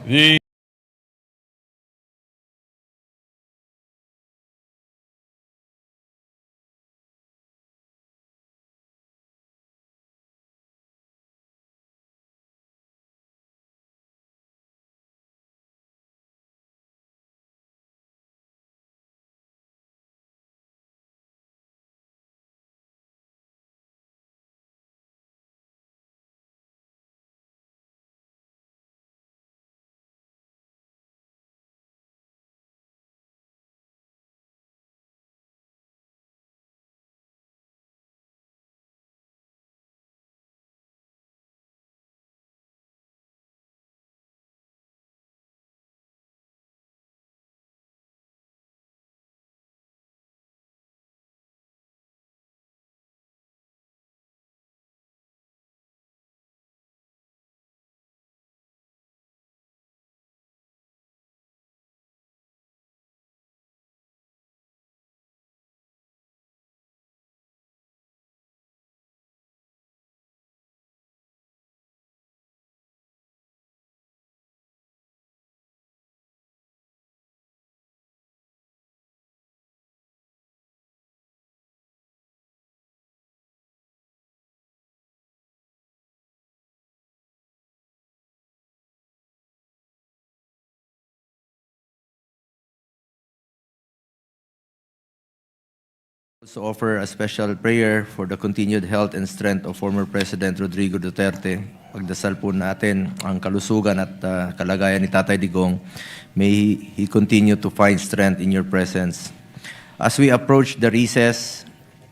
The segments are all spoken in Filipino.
The also offer a special prayer for the continued health and strength of former President Rodrigo Duterte. Pagdasal po natin ang kalusugan at kalagayan ni Tatay Digong. May he continue to find strength in your presence. As we approach the recess,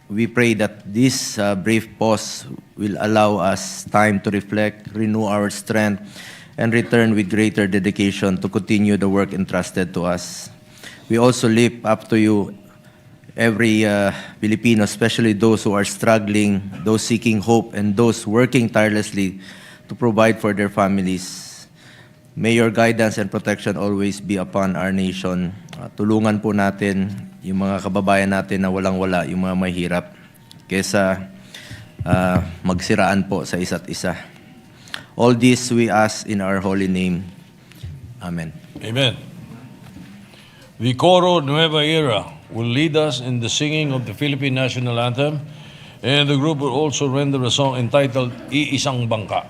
we pray that this brief pause will allow us time to reflect, renew our strength, and return with greater dedication to continue the work entrusted to us. We also lift up to you every Filipino, especially those who are struggling, those seeking hope, and those working tirelessly to provide for their families. May your guidance and protection always be upon our nation. Tulungan po natin yung mga kababayan natin na walang-wala, yung mga mahirap, kesa magsiraan po sa isa't isa. All this we ask in our holy name. Amen. Amen. The Coro Nueva Era will lead us in the singing of the Philippine National Anthem, and the group will also render a song entitled Iisang Bangka.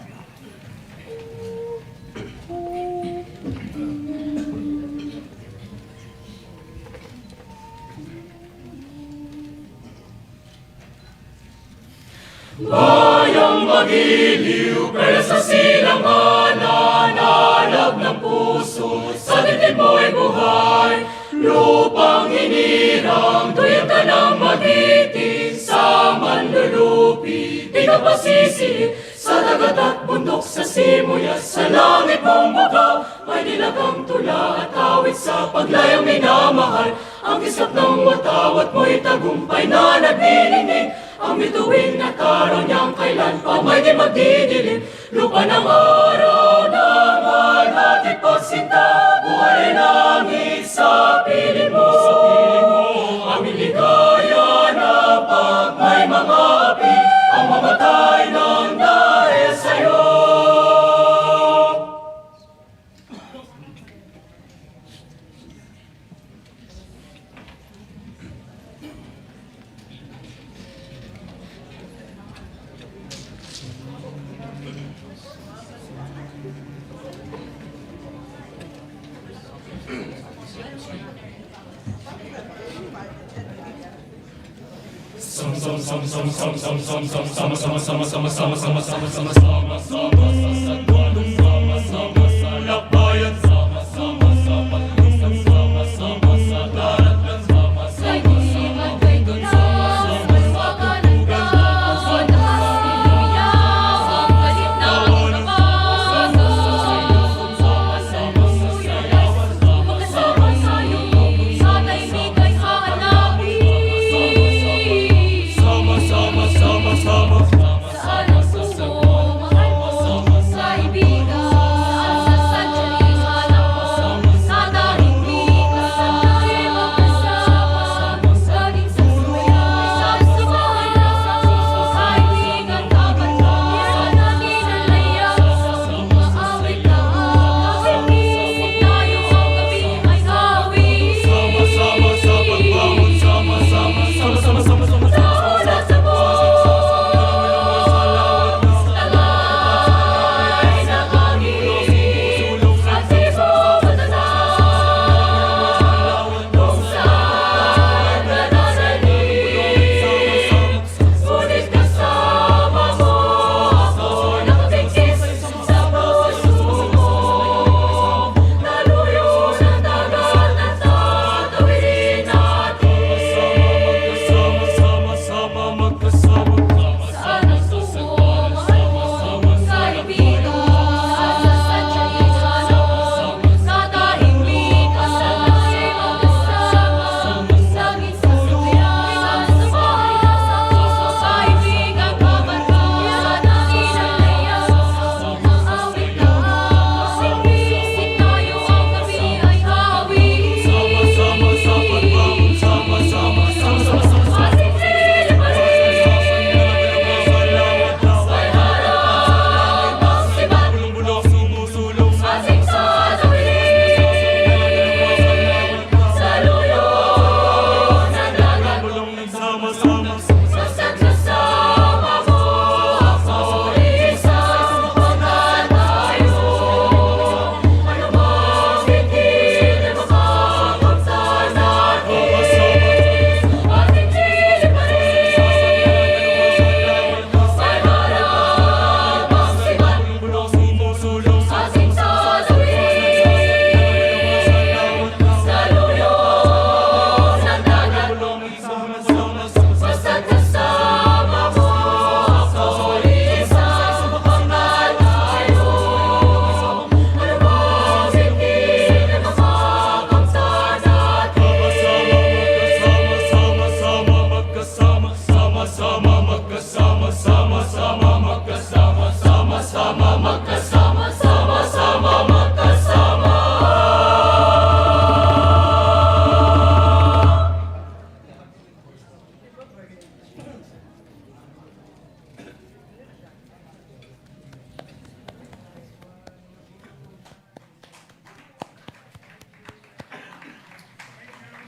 Bayang magiliw, pero sa silangan, nanalab ng puso, sa dibdib mo'y buhay. Lupang hinirang, tuyang ka ng magiting, sa manlulupi, di ka pasisi. Sa dagat at bundok, sa simoy at sa langit mong bugaw, may nilagang tula at awit sa paglayang minamahal. Ang kisap ng watawat mo'y tagumpay na naglilinig, ang bituin at araw niyang kailan pa may di magdidilim. Lupa ng araw ng walhati pagsinta, buhay langit sa piling mo. Aming ligaya na pag may mga api, ang mamatay ng dahil sa'yo. Sa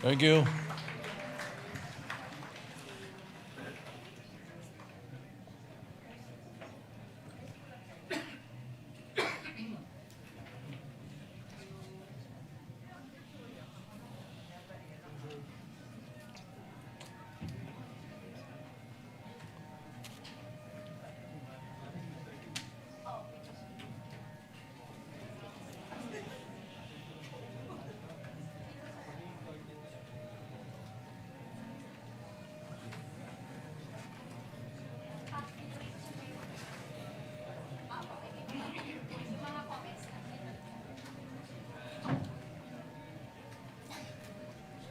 Thank you.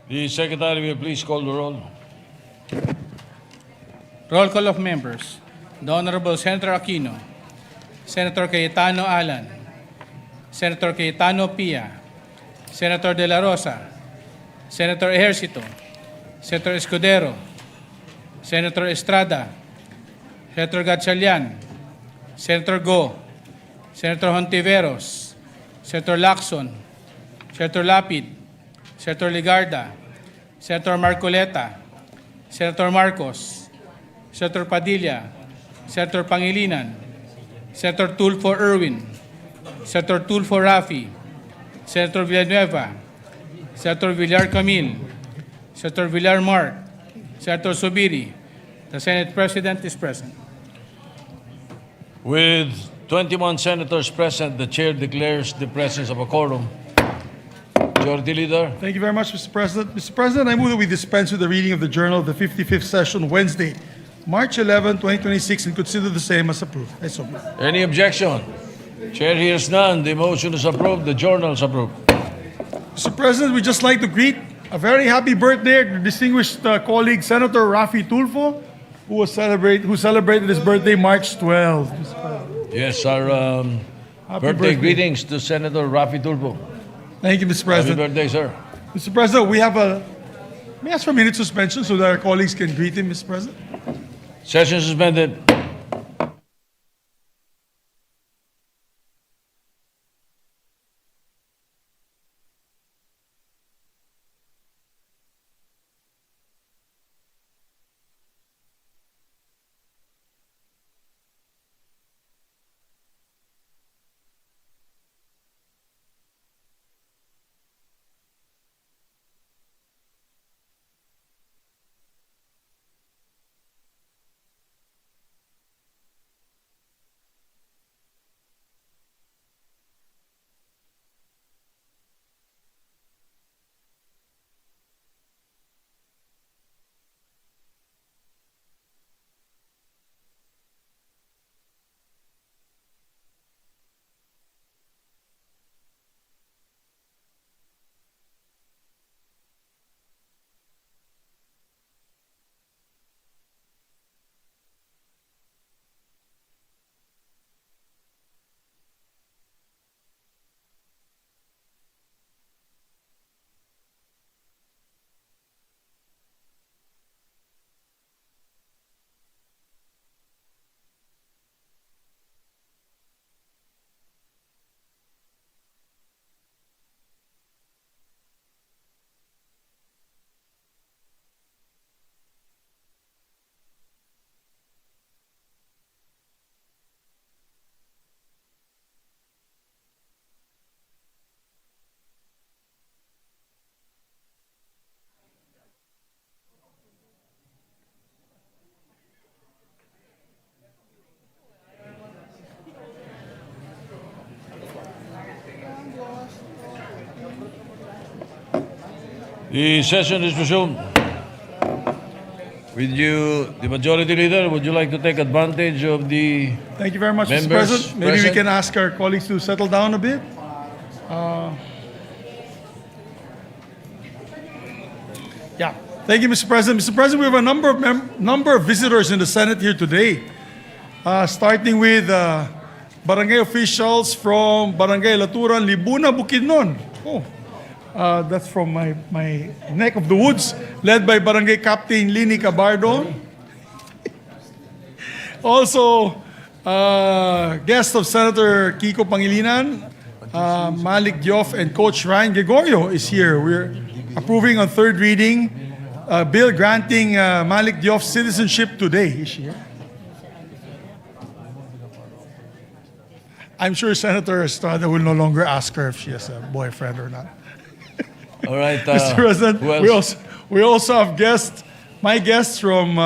The Secretary will please call the roll. Roll call of members. The Honorable Senator Aquino, Senator Cayetano Alan, Senator Cayetano Pia, Senator De La Rosa, Senator Ejercito, Senator Escudero, Senator Estrada, Senator Gatchalian, Senator Go, Senator Hontiveros, Senator Lacson, Senator Lapid, Senator Ligarda, Senator Marcoleta, Senator Marcos, Senator Padilla, Senator Pangilinan, Senator Tulfo Erwin, Senator Tulfo Rafi, Senator Villanueva, Senator Villar Camil, Senator Villar Mark, Senator Subiri. The Senate President is present. With 21 senators present, the chair declares the presence of a quorum. Majority Leader. Thank you very much, Mr. President. Mr. President, I move that we dispense with the reading of the Journal of the 55th Session, Wednesday, March 11, 2026, and consider the same as approved. I so move. Any objection? Chair hears none. The motion is approved. The journal is approved. Mr. President, we'd just like to greet a very happy birthday to distinguished colleague Senator Rafi Tulfo, who celebrated his birthday March 12. Mr. President. Yes, our Happy birthday greetings to Senator Rafi Tulfo. Thank you, Mr. Happy President. birthday, sir. Mr. President, may I ask for a minute suspension so that our colleagues can greet him, Mr. President? Session suspended. The session is resumed. With you, the Majority Leader, would you like to take advantage of the... Thank you very much, Mr. Members President. Maybe we present. can ask our colleagues to settle down a bit. Yeah. Thank you, Mr. President. Mr. President, we have a number of visitors in the Senate here today, starting with barangay officials from Barangay Laturan, Libuna, Bukidnon. Oh, that's from my neck of the woods, led by Barangay Captain Lini Cabardo. Also, guest of Senator Kiko Pangilinan, Malik Diof, and Coach Ryan Gregorio is here. approving on third reading bill granting Malik Diop citizenship today. Is she here? I'm sure Senator Estrada will no longer ask her if she has a boyfriend or not. All right. Mr. President, who else? we also have my guests from,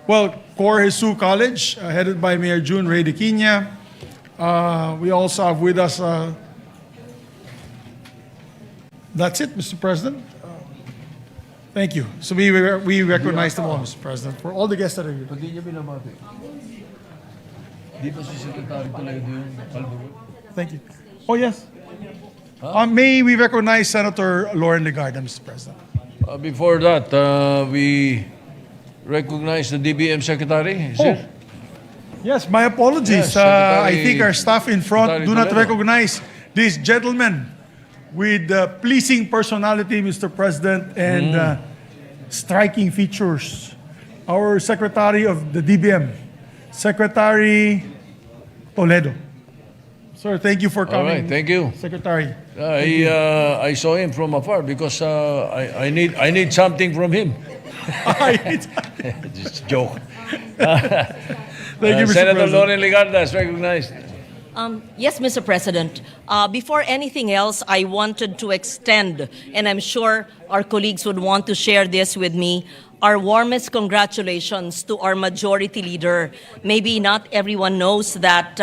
Cor Jesus College, headed by Mayor June Ray de Quina. We also have with us, that's it, Mr. President. Thank you. So we recognize them all, Mr. President, for all the guests that are here. Hindi niya binabati. Di ba si Secretary Toledo yung Calderón? Thank you. Oh, yes. May we recognize Senator Lauren Legarda, Mr. President. Before that, we recognize the DBM Secretary. Is it? Yes, my apologies. Yes, Secretary- I think our staff in front Secretary do not Toledo. recognize this gentleman with pleasing personality, Mr. President, and striking features. Our Secretary of the DBM, Secretary Toledo. Sir, thank you for All coming. right, thank you. Secretary. I saw him from afar because I need something from him. Just joke. Thank you, Mr. Senator President. Lauren Legarda is recognized. Yes, Mr. President. Before anything else, I wanted to extend, and I'm sure our colleagues would want to share this with me, our warmest congratulations to our majority leader. Maybe not everyone knows that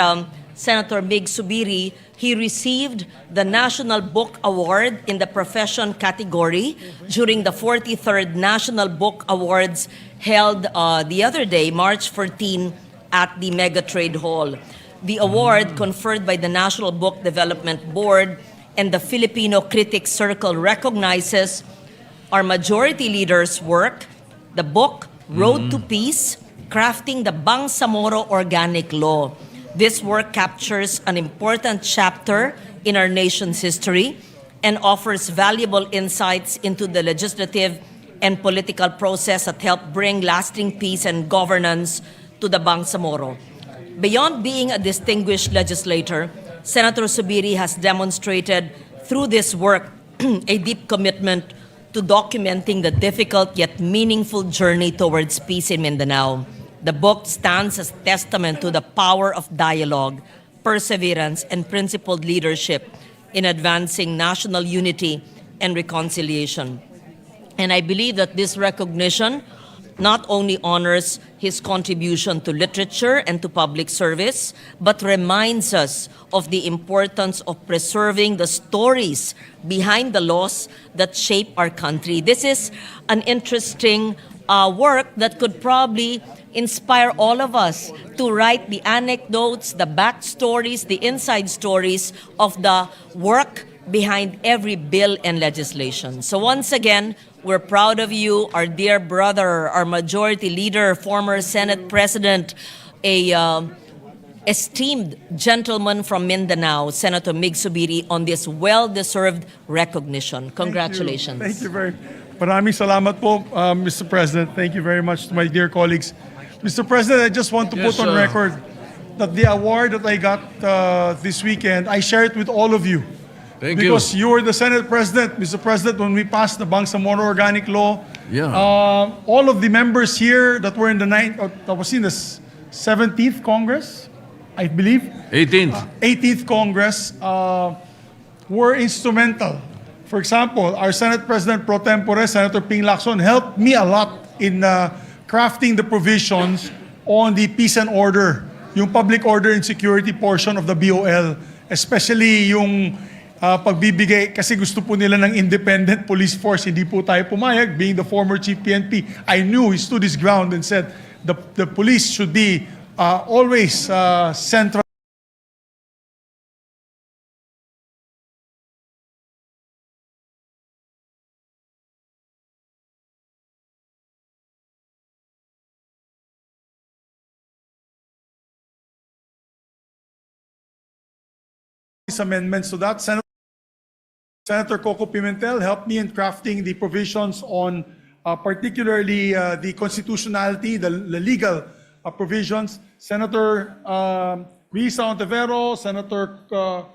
Senator Mig Subiri, he received the National Book Award in the profession category during the 43rd National Book Awards held the other day, March 14, at the Mega Trade Hall. The award, conferred by the National Book Development Board and the Filipino Critics Circle, recognizes our majority leader's work, the book Road to Peace, Crafting the Bangsamoro Organic Law. This work captures an important chapter in our nation's history and offers valuable insights into the legislative and political process that helped bring lasting peace and governance to the Bangsamoro. Beyond being a distinguished legislator, Senator Subiri has demonstrated through this work a deep commitment to documenting the difficult yet meaningful journey towards peace in Mindanao. The book stands as testament to the power of dialogue, perseverance, and principled leadership in advancing national unity and reconciliation. And I believe that this recognition not only honors his contribution to literature and to public service, but reminds us of the importance of preserving the stories behind the laws that shape our country. This is an interesting work that could probably inspire all of us to write the anecdotes, the backstories, the inside stories of the work behind every bill and legislation. So once again, we're proud of you, our dear brother, our majority leader, former Senate President, a esteemed gentleman from Mindanao, Senator Mig Subiri, on this well-deserved recognition. Congratulations. Thank you very Maraming salamat po, Mr. President. Thank you very much to my dear colleagues. Mr. President, I just want to Yes, put on sir. record that the award that I got this weekend, I share it with all of you. Thank Because you. you were the Senate President, Mr. President, when we passed the Bangsamoro Organic Law. Yeah. All of the members here that were in the 17th Congress, I believe, 18th. 18th Congress, were instrumental. For example, our Senate President pro tempore, Senator Ping Lacson, helped me a lot in crafting the provisions on the peace and order, yung public order and security portion of the BOL, especially yung pagbibigay, kasi gusto po nila ng independent police force, hindi po tayo pumayag. Being the former chief PNP, I knew he stood his ground and said the police should be always central amendments to that. Senator Coco Pimentel helped me in crafting the provisions on particularly the constitutionality, the legal provisions. Senator Risa Ontivero,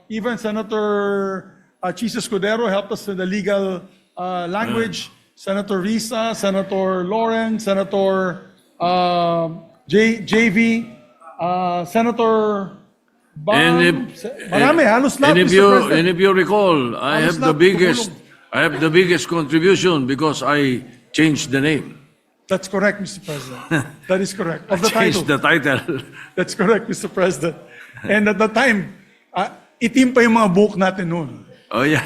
even Senator Chis Escudero helped us with the legal language, Senator Risa, Senator Lauren, Senator JV, Senator Bam. Marami, halos lahat, And if Mr. you President. and if you recall, I Halos have the lahat biggest tumulong. I have the biggest contribution because I changed the name. That's correct, Mr. President. That is correct. Of the Changed title. the title. That's correct, Mr. President. And at the time, itim pa yung mga book natin noon. Oh yeah.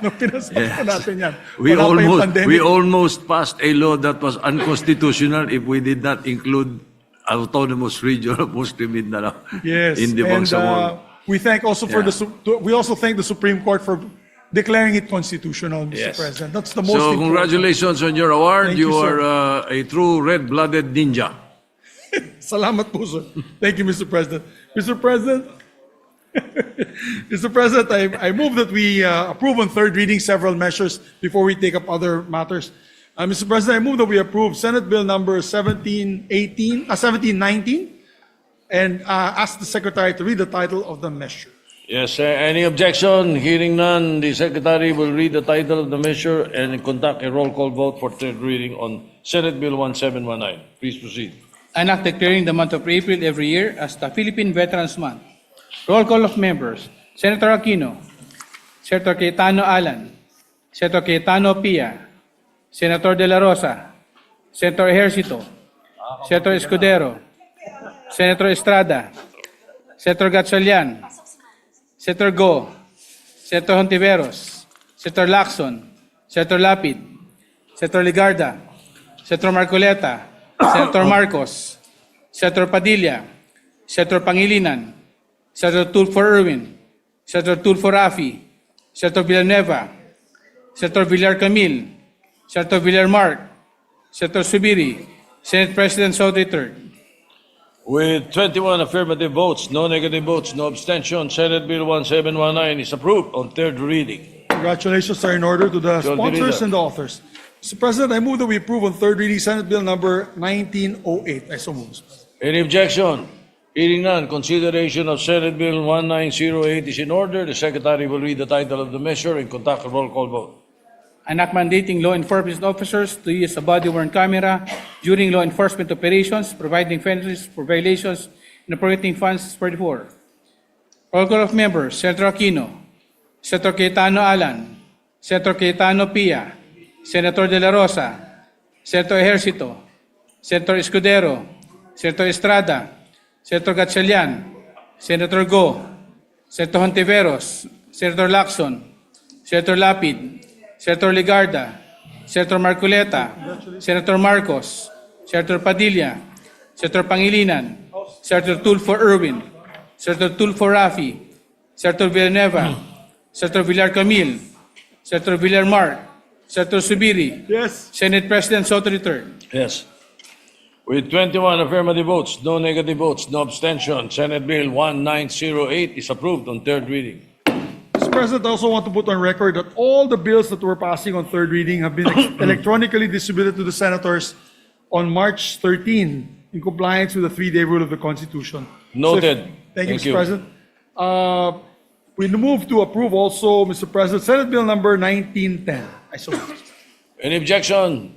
Nung pinasok pa natin yan. We Wala pa yung pandemic. almost passed a law that was unconstitutional if we did not include autonomous region of Muslim Mindanao Yes, in the and Bangsamoro. we thank also for Yeah. we also thank the Supreme Court for declaring it constitutional, Mr. Yes. President. That's the most So important. congratulations on your award. Thank you, You sir. are a true red-blooded ninja. Salamat po, sir. Thank you, Mr. President. Mr. President, Mr. President, I move that we approve on third reading several measures before we take up other matters. Mr. President, I move that we approve Senate Bill number 1719, and ask the Secretary to read the title of the measure. Yes, any objection? Hearing none, the Secretary will read the title of the measure and conduct a roll call vote for third reading on Senate Bill 1719. Please proceed. An act declaring the month of April every year as the Philippine Veterans Month. Roll call of members. Senator Aquino, Senator Cayetano Alan, Senator Cayetano Pia, Senator De La Rosa, Senator Ejercito, Senator Escudero, Senator Estrada, Senator Gatchalian, Senator Go, Senator Hontiveros, Senator Lacson, Senator Lapid, Senator Ligarda, Senator Marcoleta, Senator Marcos, Senator Padilla, Senator Pangilinan, Senator Tulfo Erwin, Senator Tulfo Rafi, Senator Villanueva, Senator Villar Camil, Senator Villar Mark, Senator Subiri, Senate President Soto III. With 21 affirmative votes, no negative votes, no abstention, Senate Bill 1719 is approved on third reading. Congratulations are in order to the Joel sponsors Dirida. and the authors. Mr. President, I move that we approve on third reading Senate Bill number 1908. I so move, Mr. President. Any objection? Hearing none, consideration of Senate Bill 1908 is in order. The Secretary will read the title of the measure and conduct a roll call vote. An act mandating law enforcement officers to use a body-worn camera during law enforcement operations, providing penalties for violations and appropriating funds for the poor. Roll call of members. Senator Aquino, Senator Cayetano Alan, Senator Cayetano Pia, Senator De La Rosa, Senator Ejercito, Senator Escudero, Senator Estrada, Senator Gatchalian, Senator Go, Senator Hontiveros, Senator Lacson, Senator Lapid, Senator Ligarda, Senator Marcoleta, Senator Marcos, Senator Padilla, Senator Pangilinan, Senator Tulfo Erwin, Senator Tulfo Rafi, Senator Villanueva, Senator Villar Camil, Senator Villar Mark, Senator Subiri, Yes. Senate President Soto III. Yes. With 21 affirmative votes, no negative votes, no abstention, Senate Bill 1908 is approved on third reading. Mr. President, I also want to put on record that all the bills that we're passing on third reading have been electronically distributed to the senators on March 13 in compliance with the three-day rule of the Constitution. Noted. Thank you, Thank Mr. you. President. We move to approve also, Mr. President, Senate Bill number 1910. I so move. Any objection?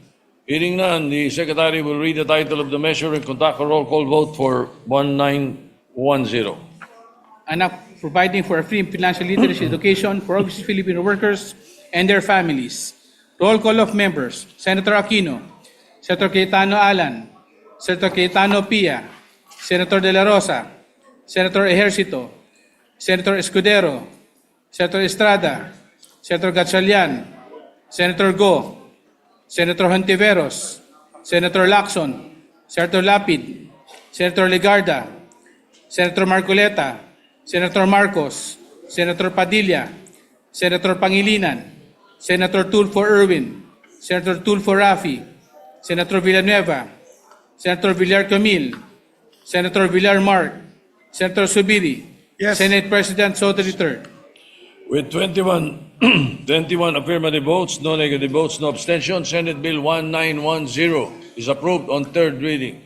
Hearing none, the Secretary will read the title of the measure and conduct a roll call vote for 1910. An act providing for a free financial literacy education for overseas Filipino workers and their families. Roll call of members. Senator Aquino, Senator Cayetano Alan, Senator Cayetano Pia, Senator De La Rosa, Senator Ejercito, Senator Escudero, Senator Estrada, Senator Gatchalian, Senator Go, Senator Hontiveros, Senator Lacson, Senator Lapid, Senator Ligarda, Senator Marcoleta, Senator Marcos, Senator Padilla, Senator Pangilinan, Senator Tulfo Erwin, Senator Tulfo Rafi, Senator Villanueva, Senator Villar Camil, Senator Villar Mark, Senator Subiri, Yes. Senate President Soto III. With 21 affirmative votes, no negative votes, no abstention, Senate Bill 1910 is approved on third reading.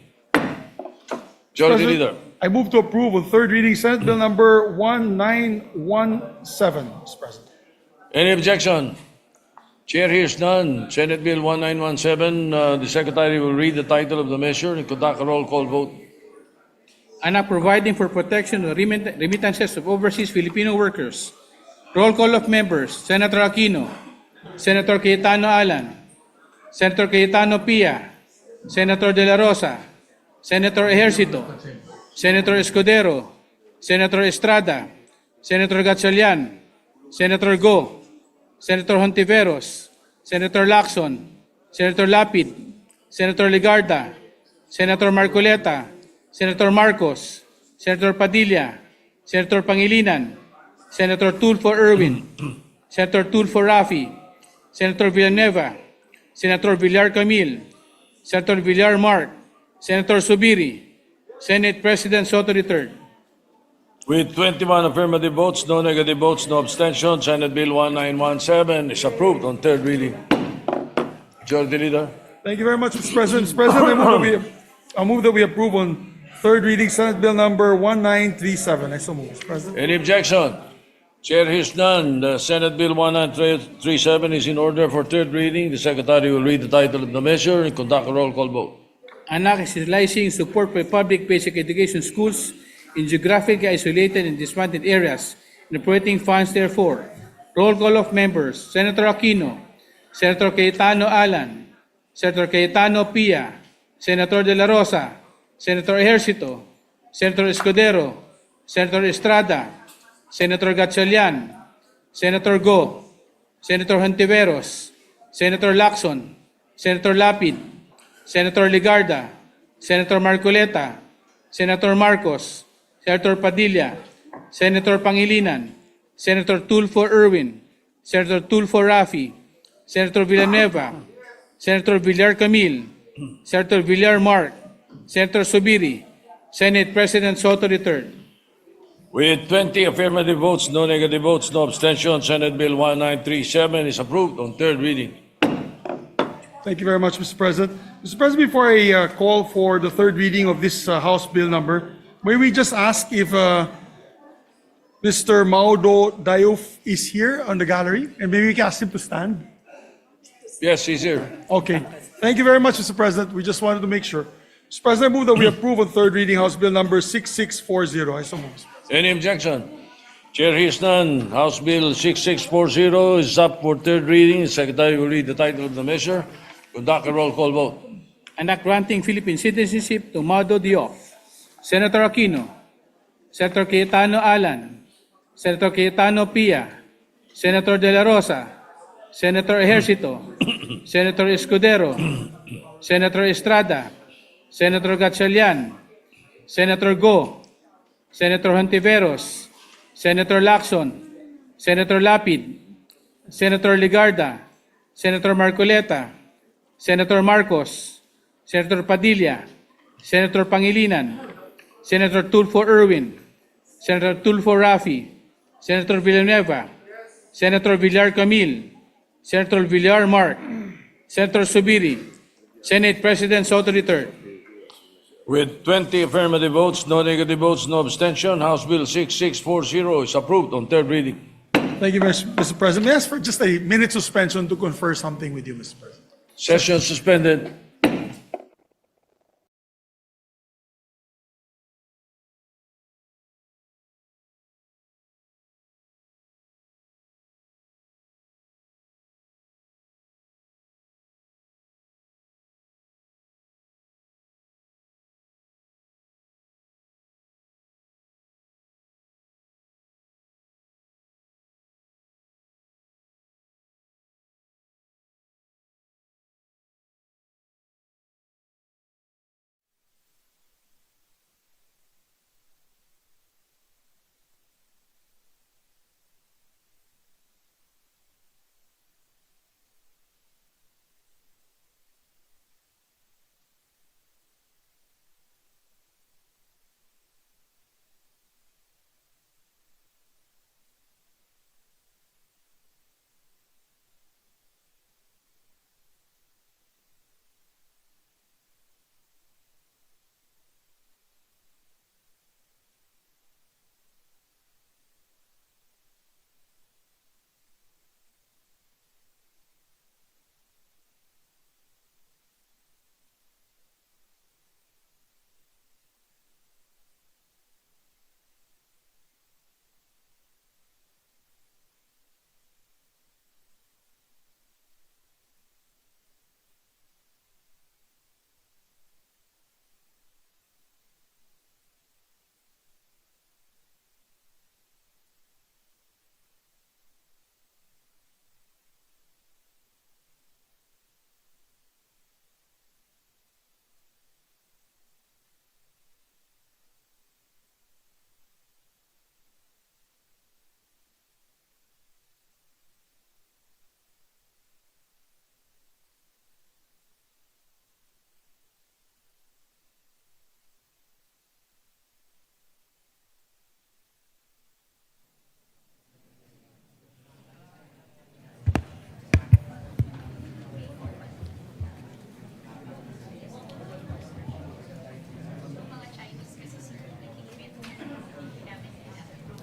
Majority Leader. I move to approve on third reading Senate Bill number 1917, Mr. President. Any objection? Chair hears none. Senate Bill 1917, the Secretary will read the title of the measure and conduct a roll call vote. An act providing for protection of remittances of overseas Filipino workers. Roll call of members. Senator Aquino, Senator Cayetano Alan, Senator Cayetano Pia, Senator De La Rosa, Senator Ejercito, Senator Escudero, Senator Estrada, Senator Gatchalian, Senator Go, Senator Hontiveros, Senator Lacson, Senator Lapid, Senator Ligarda, Senator Marcoleta, Senator Marcos, Senator Padilla, Senator Pangilinan, Senator Tulfo Erwin, Senator Tulfo Rafi, Senator Villanueva, Senator Villar Camil, Senator Villar Mark, Senator Subiri, Senate President Soto III. With 21 affirmative votes, no negative votes, no abstention, Senate Bill 1917 is approved on third reading. Majority Leader. Thank you very much, Mr. President. Mr. President, I move that we approve on third reading Senate Bill number 1937. I so move, Mr. President. Any objection? Chair hears none. The Senate Bill 1937 is in order for third reading. The Secretary will read the title of the measure and conduct a roll call vote. An act realizing support for public basic education schools in geographically isolated and dismantled areas and appropriating funds therefore. Roll call of members. Senator Aquino, Senator Cayetano Alan, Senator Cayetano Pia, Senator De La Rosa, Senator Ejercito, Senator Escudero, Senator Estrada, Senator Gatchalian, Senator Go, Senator Hontiveros, Senator Lacson, Senator Lapid, Senator Ligarda, Senator Marcoleta, Senator Marcos, Senator Padilla, Senator Pangilinan, Senator Tulfo Erwin, Senator Tulfo Rafi, Senator Villanueva, Senator Villar Camil, Senator Villar Mark, Senator Subiri, Senate President Soto III. With 20 affirmative votes, no negative votes, no abstention, Senate Bill 1937 is approved on third reading. Thank you very much, Mr. President. Mr. President, before I call for the third reading of this House Bill number, may we just ask if Mr. Maudo Diouf is here on the gallery, and maybe we can ask him to stand? Yes, he's here. Okay. Thank you very much, Mr. President. We just wanted to make sure. Mr. President, I move that we approve on third reading House Bill number 6640. I so move. Mr. President. Any objection? Chair hears none. House Bill 6640 is up for third reading. The Secretary will read the title of the measure. Conduct a roll call vote. An act granting Philippine citizenship to Maudo Diouf, Senator Aquino, Senator Cayetano Alan, Senator Cayetano Pia, Senator De La Rosa, Senator Ejercito, Senator Escudero, Senator Estrada, Senator Gatchalian, Senator Go, Senator Hontiveros, Senator Lacson, Senator Lapid, Senator Ligarda, Senator Marcoleta, Senator Marcos, Senator Padilla, Senator Pangilinan, Senator Tulfo Erwin, Senator Tulfo Rafi, Senator Villanueva, Senator Villar Camil, Senator Villar Mark, Senator Subiri, Senate President Soto III. With 20 affirmative votes, no negative votes, no abstention, House Bill 6640 is approved on third reading. Thank you, Mr. President. May I ask for just a minute suspension to confer something with you, Mr. President? Session suspended.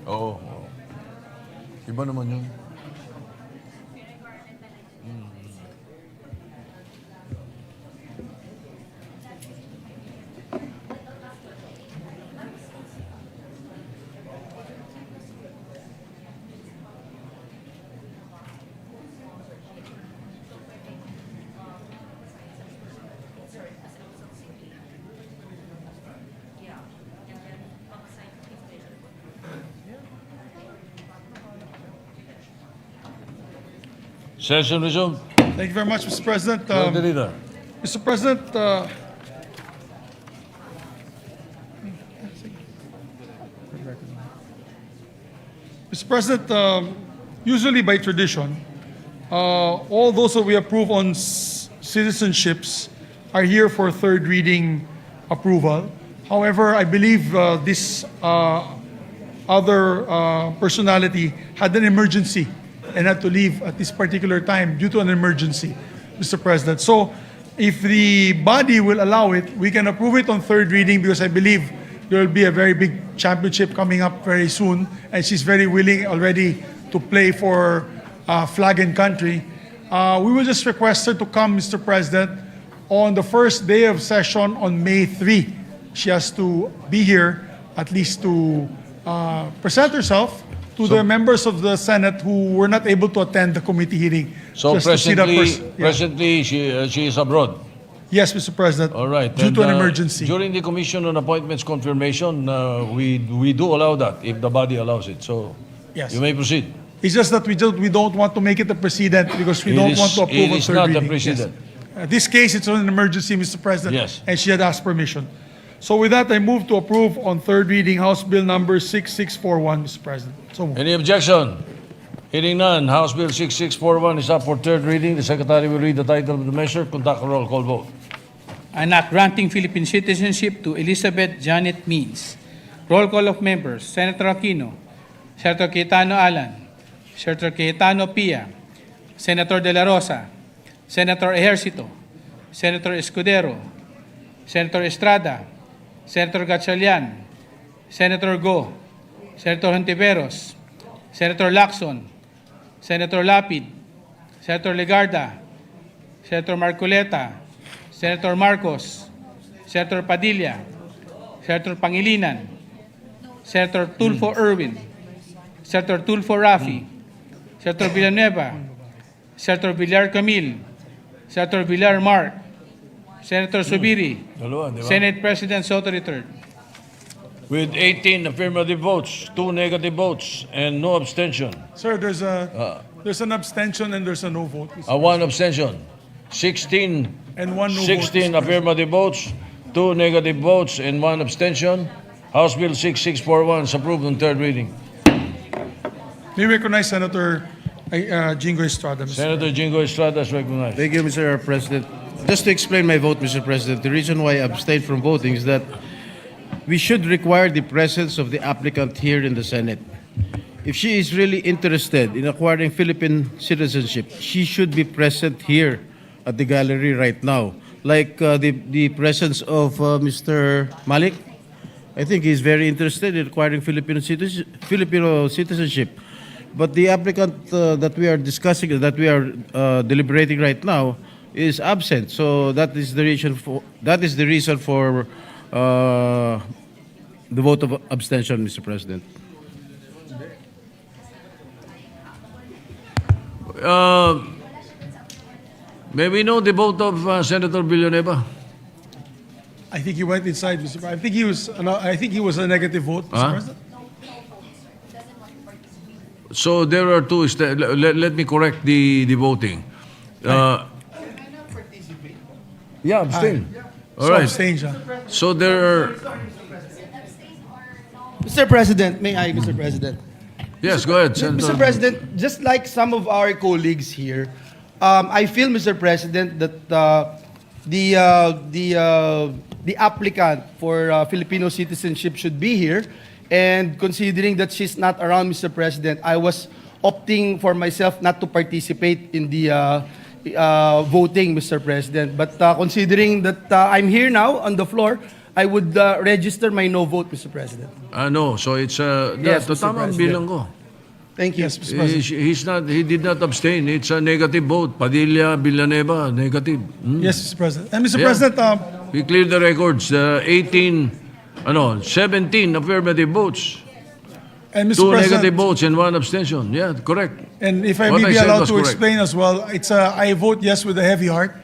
Oo. Iba naman yun. Session resumed. Thank you very much, Mr. President. Majority Leader. Mr. President, Mr. President, usually by tradition, all those that we approve on citizenships are here for third reading approval. However, I believe this other personality had an emergency and had to leave at this particular time due to an emergency, Mr. President. So if the body will allow it, we can approve it on third reading because I believe there will be a very big championship coming up very soon, and she's very willing already to play for flag and country. We will just request her to come, Mr. President, on the first day of session on May 3. She has to be here at least to present herself to the members of the Senate who were not able to attend the committee hearing. So just to see that presently she is abroad. Yes, Mr. President. All right. Due And, to an emergency. During the Commission on Appointments confirmation, we do allow that if the body allows it. So Yes. you may proceed. It's just that we don't want to make it a precedent because we It don't is- want to approve it on is third not a reading. precedent. Yes. This case, it's an emergency, Mr. President. Yes. And she had asked permission. So with that, I move to approve on third reading House Bill number 6641, Mr. President. So moved. Any objection? Hearing none, House Bill 6641 is up for third reading. The Secretary will read the title of the measure. Conduct a roll call vote. An act granting Philippine citizenship to Elizabeth Janet Means. Roll call of members. Senator Aquino, Senator Cayetano Alan, Senator Cayetano Pia, Senator De La Rosa, Senator Ejercito, Senator Escudero, Senator Estrada, Senator Gatchalian, Senator Go, Senator Hontiveros, Senator Lacson, Senator Lapid, Senator Legarda, Senator Marcoleta, Senator Marcos, Senator Padilla, Senator Pangilinan, Senator Tulfo Erwin, Senator Tulfo Rafi, Senator Villanueva, Senator Villar Camille, Senator Villar Mark, Senator Subiri, Dalawa, di ba? Senate President Soto III. With 18 affirmative votes, 2 negative votes, and no abstention. Sir, there's an abstention and there's a no vote. One abstention. 16 And one no 16 vote. affirmative votes, 2 negative votes, and 1 abstention. House Bill 6641 is approved on third reading. May we recognize Senator Jingo Estrada, Mr. Senator Jingo Estrada is recognized. Thank you, Mr. President. Just to explain my vote, Mr. President, the reason why I abstained from voting is that we should require the presence of the applicant here in the Senate. If she is really interested in acquiring Philippine citizenship, she should be present here at the gallery right now. Like the presence of Mr. Malik, I think he's very interested in acquiring Filipino citizenship. But the applicant that we are discussing, that we are deliberating right now, is absent. So that is the reason for the vote of abstention, Mr. President. May we know the vote of Senator Villanueva? I think he went inside, Mr. President. I think he was a negative vote, Mr. Huh? President. So there are two. Let me correct the voting. Yeah, abstain. All So right. abstain siya. So there are. Mr. President, may I, Mr. President? Yes, go ahead, Senator. Mr. President, just like some of our colleagues here, I feel, Mr. President, that the applicant for Filipino citizenship should be here. And considering that she's not around, Mr. President, I was opting for myself not to participate in the voting, Mr. President. But considering that I'm here now on the floor, I would register my no vote, Mr. President. No, so it's Yes, the Mr. tamang President. bilang ko. Thank you. Yes, Mr. President. He did not abstain. It's a negative vote. Padilla, Villanueva, negative. Yes, Mr. President. And Mr. Yeah. President, We cleared the records. 17 affirmative votes. and Mr. 2 President, negative votes and 1 abstention. Yeah, correct. and if I What may I be said allowed was to correct. explain as well, it's I vote yes with a heavy heart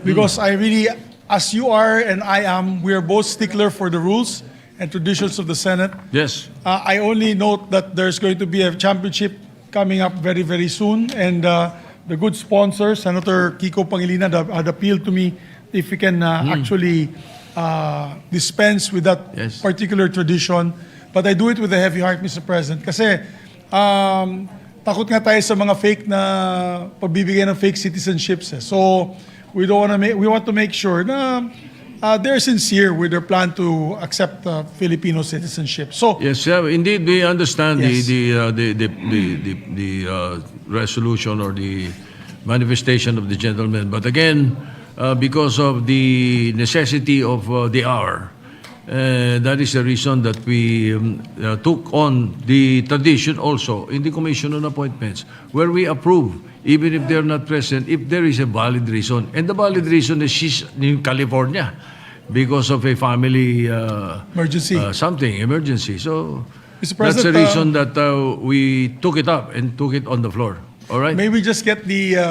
because I really, as you are and I am, we are both stickler for the rules and traditions of the Senate. Yes. I only note that there's going to be a championship coming up very, very soon, and the good sponsor, Senator Kiko Pangilinan, had appealed to me if we can actually dispense with that Yes. particular tradition. But I do it with a heavy heart, Mr. President, kasi takot nga tayo sa mga fake na pagbibigay ng fake citizenships. So we want to make sure na they're sincere with their plan to accept Filipino citizenship. So Yes, yeah, indeed, we understand Yes. the resolution or the manifestation of the gentleman. But again, because of the necessity of the hour, that is the reason that we took on the tradition also in the Commission on Appointments, where we approve, even if they're not present, if there is a valid reason. And the valid reason is she's in California because of a family emergency. emergency. So Mr. that's the President, reason that we took it up and took it on the floor. All right? May we just get the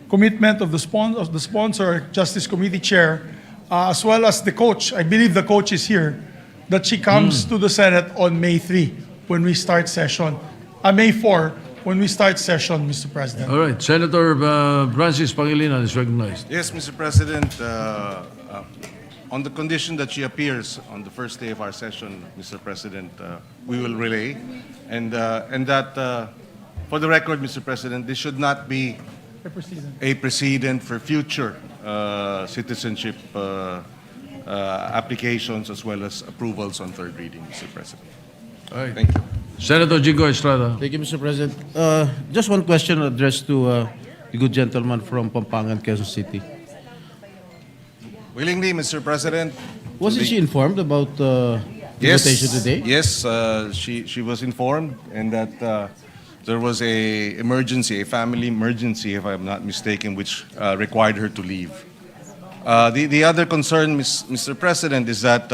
commitment of the sponsor, Justice Committee Chair, as well as the coach. I believe the coach is here, that she comes to the Senate on May 3 when we start session. May 4 when we start session, Mr. President. All right. Senator Francis Pangilinan is recognized. Yes, Mr. President, on the condition that she appears on the first day of our session, Mr. President, we will relay. And that, for the record, Mr. President, this should not be a precedent for future citizenship applications as well as approvals on third reading, Mr. President. All right. Thank you. Senator Jigo Estrada. Thank you, Mr. President. Just one question addressed to the good gentleman from Pampangan, Quezon City. Willingly, Mr. President. Wasn't she informed about the Yes, invitation today? yes, she was informed, and that there was a family emergency, if I'm not mistaken, which required her to leave. The other concern, Mr. President, is that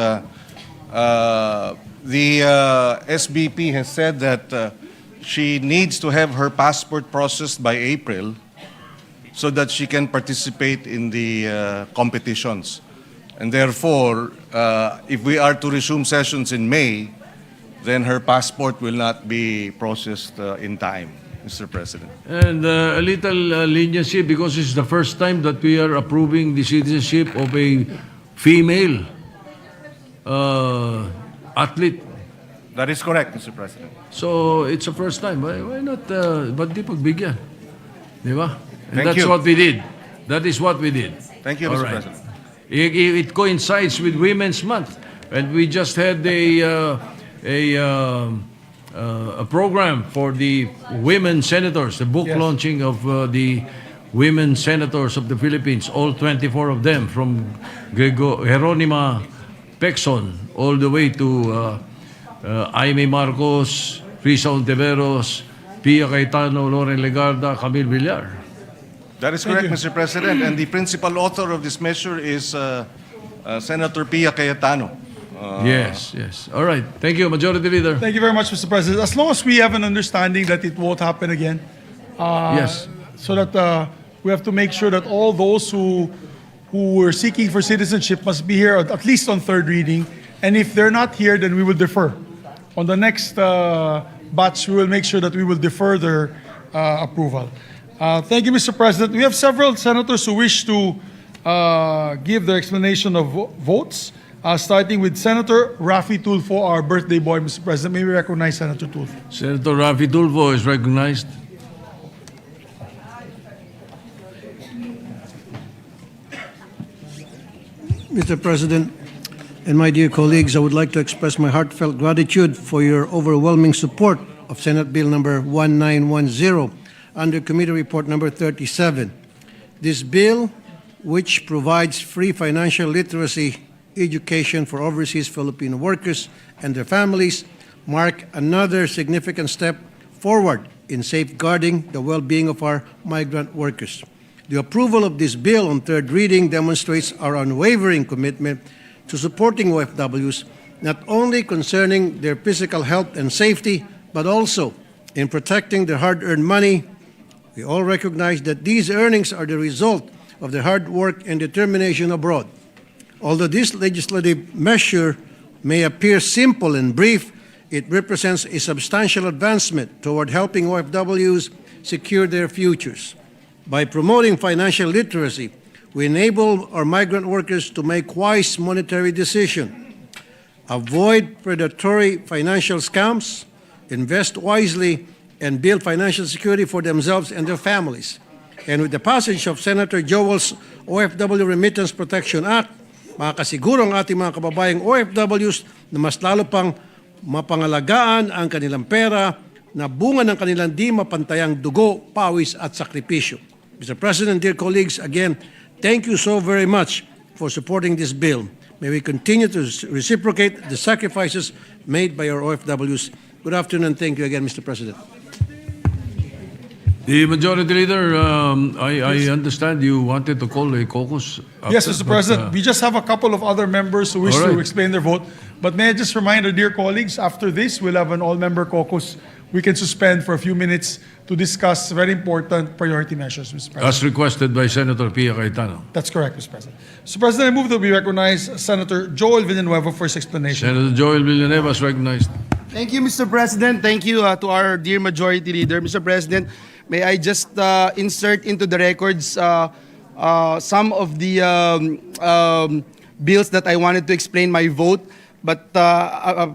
the SBP has said that she needs to have her passport processed by April so that she can participate in the competitions. And therefore, if we are to resume sessions in May, then her passport will not be processed in time, Mr. President. And a little leniency because it's the first time that we are approving the citizenship of a female athlete. That is correct, Mr. President. So it's the first time. Why not? Ba't di pagbigyan? Di ba? And Thank that's you. what we did. That is what we did. Thank you, All Mr. right. President. It coincides with Women's Month, and we just had a program for the women senators, the book launching of the women senators of the Philippines, all 24 of them, from Geronima Pecson all the way to Aimee Marcos, Risa Ontiveros, Pia Cayetano, Loren Legarda, Camille Villar. That is correct, Mr. President. And the principal author of this measure is Senator Pia Cayetano. Yes, yes. All right. Thank you, Majority Leader. Thank you very much, Mr. President. As long as we have an understanding that it won't happen again, Yes. so that we have to make sure that all those who were seeking for citizenship must be here at least on third reading. And if they're not here, then we will defer. On the next batch, we will make sure that we will defer their approval. Thank you, Mr. President. We have several senators who wish to give their explanation of votes, starting with Senator Raffy Tulfo, our birthday boy, Mr. President. May we recognize Senator Tulfo. Senator Raffy Tulfo is recognized. Mr. President, and my dear colleagues, I would like to express my heartfelt gratitude for your overwhelming support of Senate Bill number 1910 under Committee Report number 37. This bill which provides free financial literacy education for overseas Filipino workers and their families, mark another significant step forward in safeguarding the well-being of our migrant workers. The approval of this bill on third reading demonstrates our unwavering commitment to supporting OFWs, not only concerning their physical health and safety, but also in protecting their hard-earned money. We all recognize that these earnings are the result of their hard work and determination abroad. Although this legislative measure may appear simple and brief, it represents a substantial advancement toward helping OFWs secure their futures. By promoting financial literacy, we enable our migrant workers to make wise monetary decisions, avoid predatory financial scams, invest wisely, and build financial security for themselves and their families. And with the passage of Senator Joel's OFW Remittance Protection Act, makakasiguro ang ating mga kababayang OFWs na mas lalo pang mapangalagaan ang kanilang pera na bunga ng kanilang di mapantayang dugo, pawis at sakripisyo. Mr. President, dear colleagues, again, thank you so very much for supporting this bill. May we continue to reciprocate the sacrifices made by our OFWs. Good afternoon. Thank you again, Mr. President. The Majority Leader, I understand you wanted to call a caucus. Yes, Mr. President. We just have a couple of other members who wish All right. to explain their vote. But may I just remind our dear colleagues, after this, we'll have an all-member caucus. We can suspend for a few minutes to discuss very important priority measures, Mr. President. As requested by Senator Pia Cayetano. That's correct, Mr. President. Mr. President, I move that we recognize Senator Joel Villanueva for his explanation. Senator Joel Villanueva is recognized. Thank you, Mr. President. Thank you to our dear Majority Leader. Mr. President, may I just insert into the records some of the bills that I wanted to explain my vote. But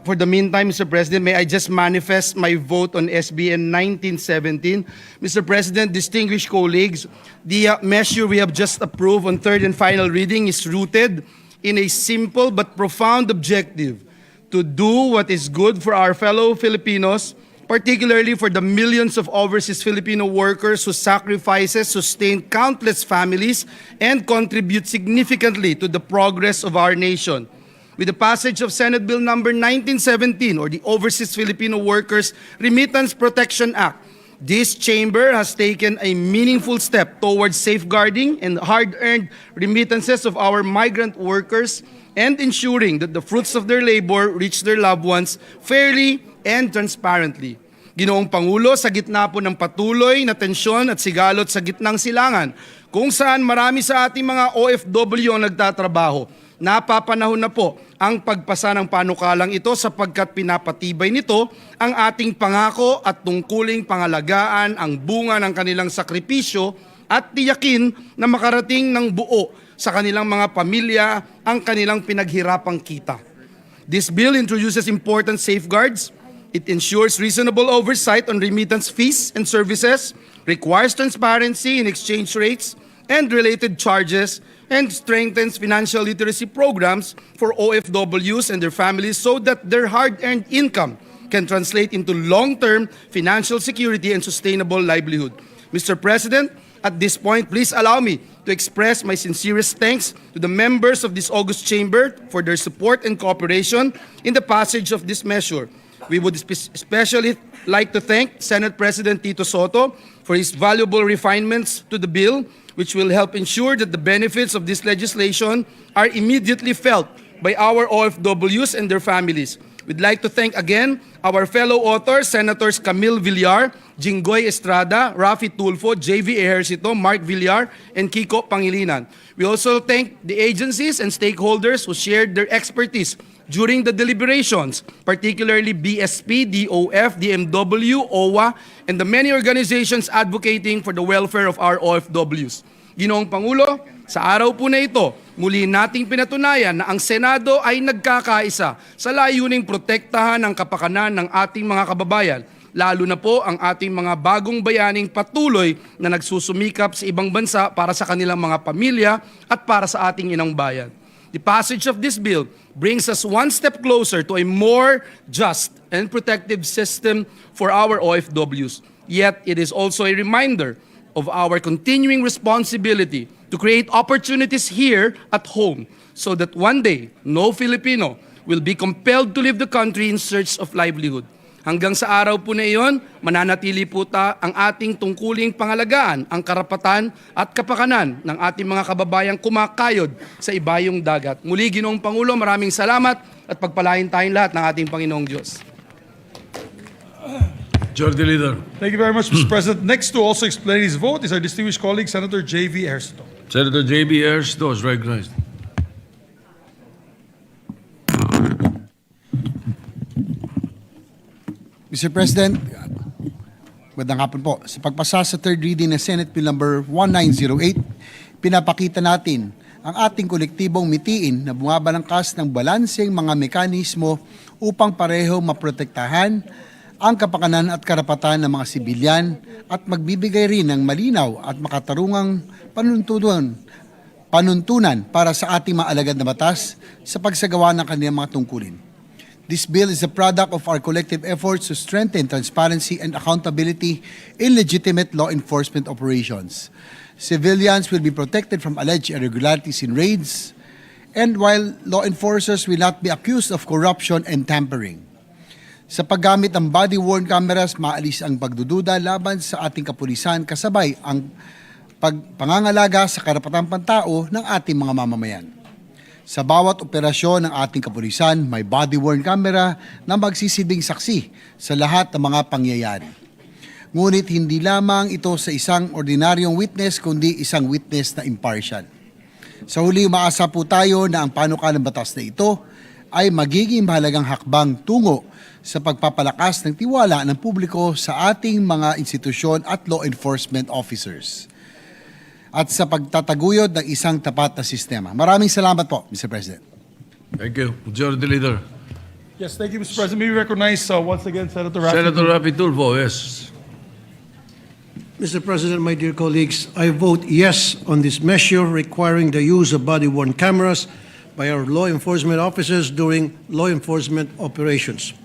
for the meantime, Mr. President, may I just manifest my vote on SBN 1917. Mr. President, distinguished colleagues, the measure we have just approved on third and final reading is rooted in a simple but profound objective to do what is good for our fellow Filipinos, particularly for the millions of overseas Filipino workers whose sacrifices sustain countless families and contribute significantly to the progress of our nation. With the passage of Senate Bill number 1917, or the Overseas Filipino Workers Remittance Protection Act, this chamber has taken a meaningful step towards safeguarding and hard-earned remittances of our migrant workers and ensuring that the fruits of their labor reach their loved ones fairly and transparently. Ginoong Pangulo, sa gitna po ng patuloy na tensyon at sigalot sa gitnang silangan, kung saan marami sa ating mga OFW ang nagtatrabaho, napapanahon na po ang pagpasa ng panukalang ito sapagkat pinapatibay nito ang ating pangako at tungkuling pangalagaan ang bunga ng kanilang sakripisyo at tiyakin na makarating ng buo sa kanilang mga pamilya ang kanilang pinaghirapang kita. This bill introduces important safeguards. It ensures reasonable oversight on remittance fees and services, requires transparency in exchange rates and related charges, and strengthens financial literacy programs for OFWs and their families so that their hard-earned income can translate into long-term financial security and sustainable livelihood. Mr. President, at this point, please allow me to express my sincerest thanks to the members of this august chamber for their support and cooperation in the passage of this measure. We would especially like to thank Senate President Tito Soto for his valuable refinements to the bill, which will help ensure that the benefits of this legislation are immediately felt by our OFWs and their families. We'd like to thank again our fellow authors, Senators Camille Villar, Jinggoy Estrada, Rafi Tulfo, J.V. Ejercito, Mark Villar, and Kiko Pangilinan. We also thank the agencies and stakeholders who shared their expertise during the deliberations, particularly BSP, DOF, DMW, OWA, and the many organizations advocating for the welfare of our OFWs. Ginoong Pangulo, sa araw po na ito, muli nating pinatunayan na ang Senado ay nagkakaisa sa layuning protektahan ang kapakanan ng ating mga kababayan, lalo na po ang ating mga bagong bayaning patuloy na nagsusumikap sa ibang bansa para sa kanilang mga pamilya at para sa ating inang bayan. The passage of this bill brings us one step closer to a more just and protective system for our OFWs. Yet it is also a reminder of our continuing responsibility to create opportunities here at home so that one day, no Filipino will be compelled to leave the country in search of livelihood. Hanggang sa araw po na iyon, mananatili po ang ating tungkuling pangalagaan, ang karapatan at kapakanan ng ating mga kababayang kumakayod sa ibayong dagat. Muli, Ginoong Pangulo, maraming salamat at pagpalain tayong lahat ng ating Panginoong Diyos. Majority Leader. Thank you very much, Mr. President. Next to also explain his vote is our distinguished colleague, Senator J.V. Ersto. Senator J.B. Ersto is recognized. Mr. President, magandang hapon po. Sa pagpasa sa third reading ng Senate Bill number 1908, pinapakita natin ang ating kolektibong mitiin na bumabalangkas ng balanseng mga mekanismo upang pareho maprotektahan ang kapakanan at karapatan ng mga sibilyan at magbibigay rin ng malinaw at makatarungang panuntunan para sa ating mga alagad na batas sa pagsagawa ng kanilang mga tungkulin. This bill is a product of our collective efforts to strengthen transparency and accountability in legitimate law enforcement operations. Civilians will be protected from alleged irregularities in raids, and while law enforcers will not be accused of corruption and tampering. Sa paggamit ng body-worn cameras, maalis ang pagdududa laban sa ating kapulisan kasabay ang pangangalaga sa karapatang pantao ng ating mga mamamayan. Sa bawat operasyon ng ating kapulisan, may body-worn camera na magsisilbing saksi sa lahat ng mga pangyayari. Ngunit hindi lamang ito sa isang ordinaryong witness, kundi isang witness na impartial. Sa huli, umaasa po tayo na ang panukalang batas na ito ay magiging mahalagang hakbang tungo sa pagpapalakas ng tiwala ng publiko sa ating mga institusyon at law enforcement officers at sa pagtataguyod ng isang tapat na sistema. Maraming salamat po, Mr. President. Thank you. Majority Leader. Yes, thank you, Mr. President. May we recognize once again Senator Rafi. Senator Rafi Tulfo, yes. Mr. President, my dear colleagues, I vote yes on this measure requiring the use of body-worn cameras by our law enforcement officers during law enforcement operations.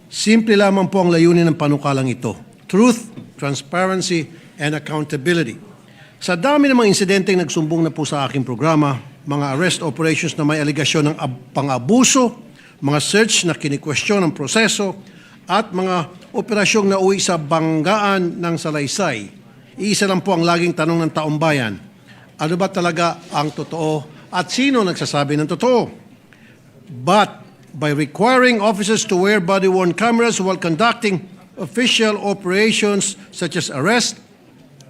Simple lamang po ang layunin ng panukalang ito: truth, transparency, and accountability. Sa dami ng mga insidenteng nagsumbong na po sa aking programa, mga arrest operations na may aligasyon ng pang-abuso, mga search na kini-question ng proseso, at mga operasyong nauwi sa banggaan ng salaysay, iisa lang po ang laging tanong ng taong bayan: ano ba talaga ang totoo at sino nagsasabi ng totoo? But by requiring officers to wear body-worn cameras while conducting official operations such as arrest,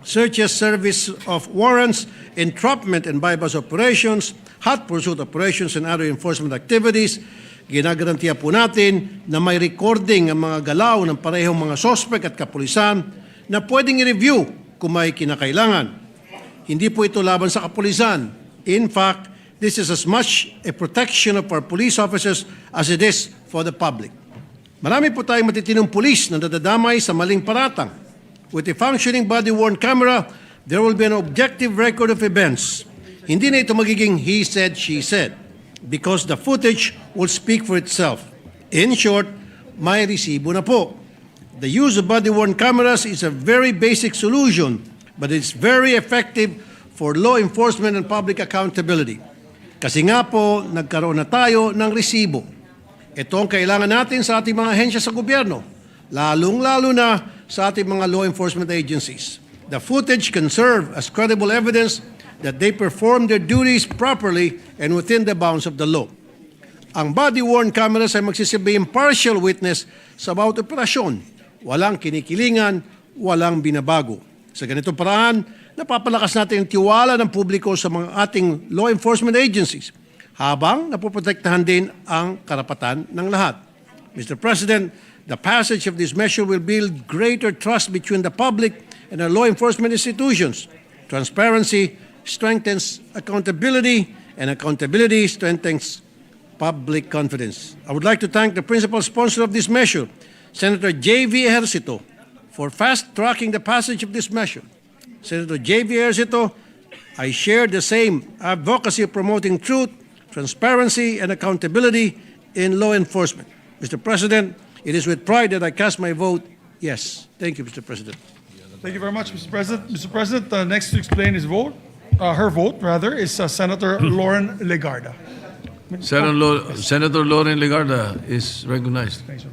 searches, service of warrants, entrapment and bypass operations, hot pursuit operations, and other enforcement activities, ginagarantiya po natin na may recording ang mga galaw ng parehong mga sospek at kapulisan na pwedeng i-review kung may kinakailangan. Hindi po ito laban sa kapulisan. In fact, this is as much a protection of our police officers as it is for the public. Marami po tayong matitinong pulis na nadadamay sa maling paratang. With a functioning body-worn camera, there will be an objective record of events. Hindi na ito magiging he said, she said, because the footage will speak for itself. In short, may resibo na po. The use of body-worn cameras is a very basic solution, but it's very effective for law enforcement and public accountability. Kasi nga po, nagkaroon na tayo ng resibo. Ito ang kailangan natin sa ating mga ahensya sa gobyerno, lalong-lalo na sa ating mga law enforcement agencies. The footage can serve as credible evidence that they perform their duties properly and within the bounds of the law. Ang body-worn cameras ay magsisilbing impartial witness sa bawat operasyon. Walang kinikilingan, walang binabago. Sa ganitong paraan, napapalakas natin ang tiwala ng publiko sa mga ating law enforcement agencies habang napoprotektahan din ang karapatan ng lahat. Mr. President, the passage of this measure will build greater trust between the public and our law enforcement institutions. Transparency strengthens accountability, and accountability strengthens public confidence. I would like to thank the principal sponsor of this measure, Senator J.V. Ejercito, for fast-tracking the passage of this measure. Senator J.V. Ejercito, I share the same advocacy of promoting truth, transparency, and accountability in law enforcement. Mr. President, it is with pride that I cast my vote yes. Thank you, Mr. President. Thank you very much, Mr. President. Mr. President, next to explain his vote. her vote rather, is Senator Lauren Legarda. Senator Lauren Legarda is recognized. Thanks, sir.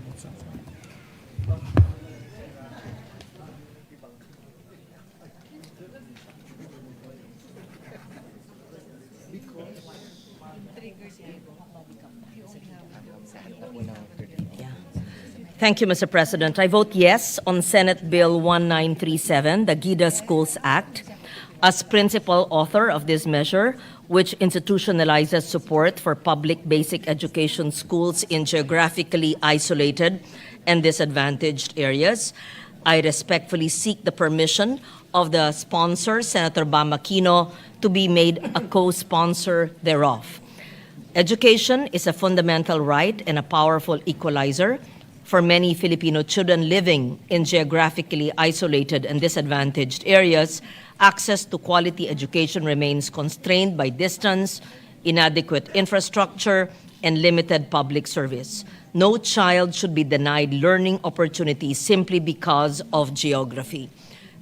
Thank you, Mr. President. I vote yes on Senate Bill 1937, the GIDA Schools Act. As principal author of this measure, which institutionalizes support for public basic education schools in geographically isolated and disadvantaged areas, I respectfully seek the permission of the sponsor, Senator Bam Aquino, to be made a co-sponsor thereof. Education is a fundamental right and a powerful equalizer for many Filipino children living in geographically isolated and disadvantaged areas. Access to quality education remains constrained by distance, inadequate infrastructure, and limited public service. No child should be denied learning opportunities simply because of geography.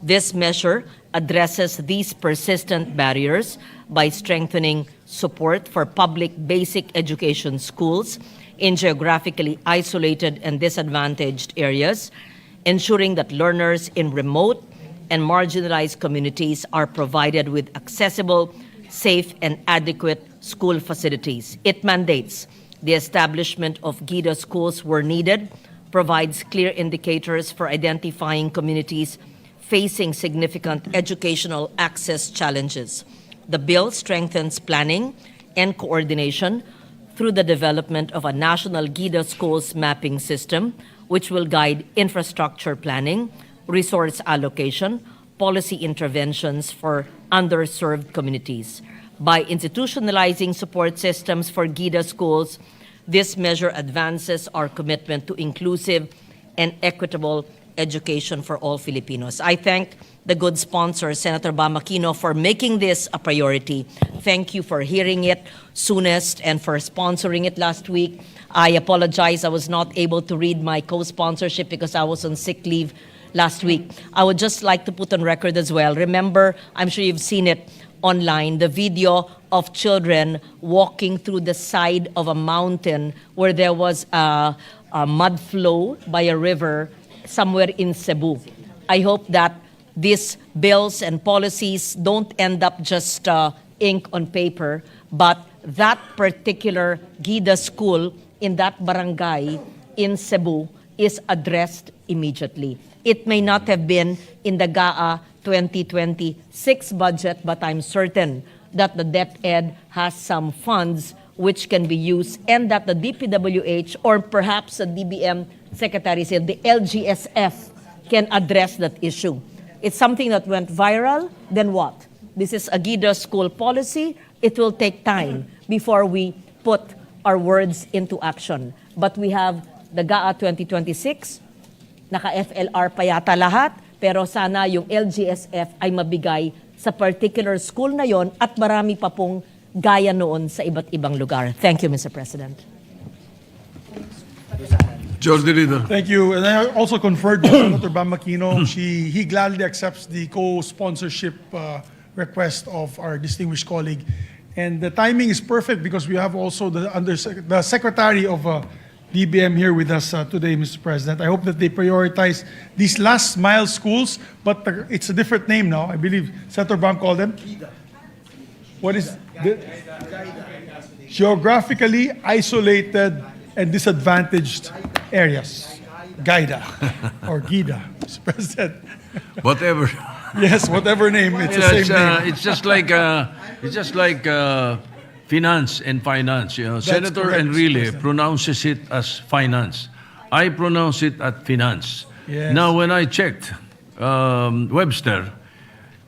This measure addresses these persistent barriers by strengthening support for public basic education schools in geographically isolated and disadvantaged areas, ensuring that learners in remote and marginalized communities are provided with accessible, safe, and adequate school facilities. It mandates the establishment of GIDA schools where needed, provides clear indicators for identifying communities facing significant educational access challenges. The bill strengthens planning and coordination through the development of a national GIDA schools mapping system, which will guide infrastructure planning, resource allocation, policy interventions for underserved communities. By institutionalizing support systems for GIDA schools, this measure advances our commitment to inclusive and equitable education for all Filipinos. I thank the good sponsor, Senator Bam Aquino, for making this a priority. Thank you for hearing it soonest and for sponsoring it last week. I apologize, I was not able to read my co-sponsorship because I was on sick leave last week. I would just like to put on record as well. Remember, I'm sure you've seen it online, the video of children walking through the side of a mountain where there was a mud flow by a river somewhere in Cebu. I hope that these bills and policies don't end up just ink on paper, but that particular GIDA school in that barangay in Cebu is addressed immediately. It may not have been in the GAA 2026 budget, but I'm certain that the DepEd has some funds which can be used and that the DPWH or perhaps the DBM Secretary said the LGSF can address that issue. It's something that went viral, then what? This is a GIDA school policy. It will take time before we put our words into action. But we have the GAA 2026, naka-FLR pa yata lahat, pero sana yung LGSF ay mabigay sa particular school na yon at marami pa pong gaya noon sa iba't ibang lugar. Thank you, Mr. President. Majority Leader. Thank you. And I also conferred with Senator Bam Aquino. He gladly accepts the co-sponsorship request of our distinguished colleague. And the timing is perfect because we have also the Secretary of DBM here with us today, Mr. President. I hope that they prioritize these last mile schools, but it's a different name now. I believe Senator Bam called them. What is the geographically isolated and disadvantaged areas? GIDA or GIDA, Mr. President. Whatever. Yes, whatever name, it's the same name. It's just like finance and finance. You know, That's Senator correct, Mr. Enrile President. pronounces it as finance. I pronounce it as finance. Yes. Now, when I checked Webster,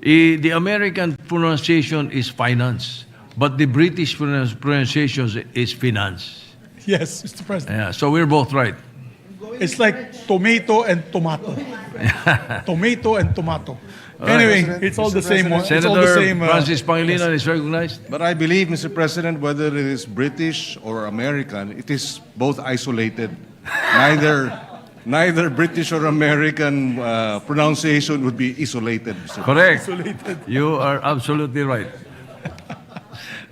the American pronunciation is finance, but the British pronunciation is finance. Yes, Mr. President. Yeah, so we're both right. It's like tomato and tomato. Tomato and tomato. Anyway, it's all the same one. It's all the Senator same. Francis Pangilinan is recognized. But I believe, Mr. President, whether it is British or American, it is both isolated. Neither British or American pronunciation would be isolated, Mr. Correct. You are absolutely right.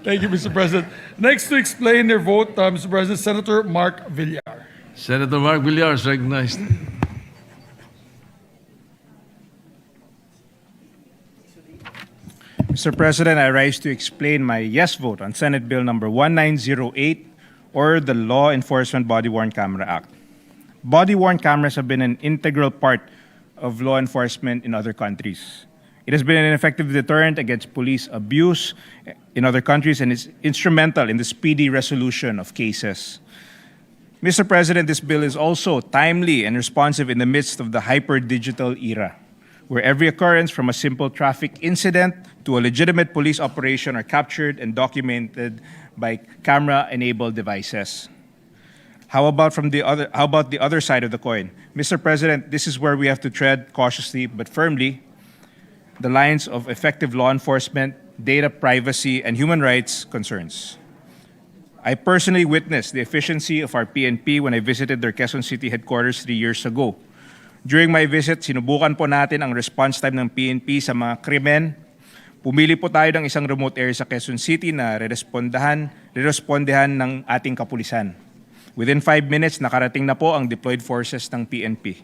Thank you, Mr. President. Next to explain their vote, Mr. President, Senator Mark Villar. Senator Mark Villar is recognized. Mr. President, I rise to explain my yes vote on Senate Bill number 1908, or the Law Enforcement Body-Worn Camera Act. Body-worn cameras have been an integral part of law enforcement in other countries. It has been an effective deterrent against police abuse in other countries and is instrumental in the speedy resolution of cases. Mr. President, this bill is also timely and responsive in the midst of the hyper-digital era, where every occurrence from a simple traffic incident to a legitimate police operation are captured and documented by camera-enabled devices. How about the other side of the coin? Mr. President, this is where we have to tread cautiously but firmly the lines of effective law enforcement, data privacy, and human rights concerns. I personally witnessed the efficiency of our PNP when I visited their Quezon City headquarters 3 years ago. During my visit, sinubukan po natin ang response time ng PNP sa mga krimen. Pumili po tayo ng isang remote area sa Quezon City na rerespondehan ng ating kapulisan. Within 5 minutes, nakarating na po ang deployed forces ng PNP.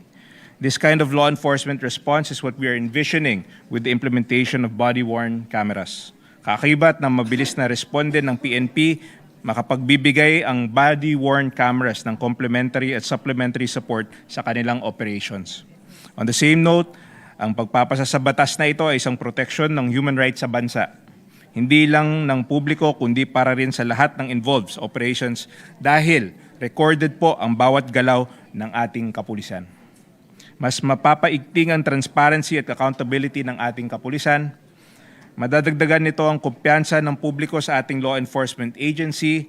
This kind of law enforcement response is what we are envisioning with the implementation of body-worn cameras. Kakakibat ng mabilis na responde ng PNP, makapagbibigay ang body-worn cameras ng complementary at supplementary support sa kanilang operations. On the same note, ang pagpapasa sa batas na ito ay isang proteksyon ng human rights sa bansa. Hindi lang ng publiko kundi para rin sa lahat ng involved sa operations dahil recorded po ang bawat galaw ng ating kapulisan. Mas mapapaigting ang transparency at accountability ng ating kapulisan. Madadagdagan nito ang kumpiyansa ng publiko sa ating law enforcement agency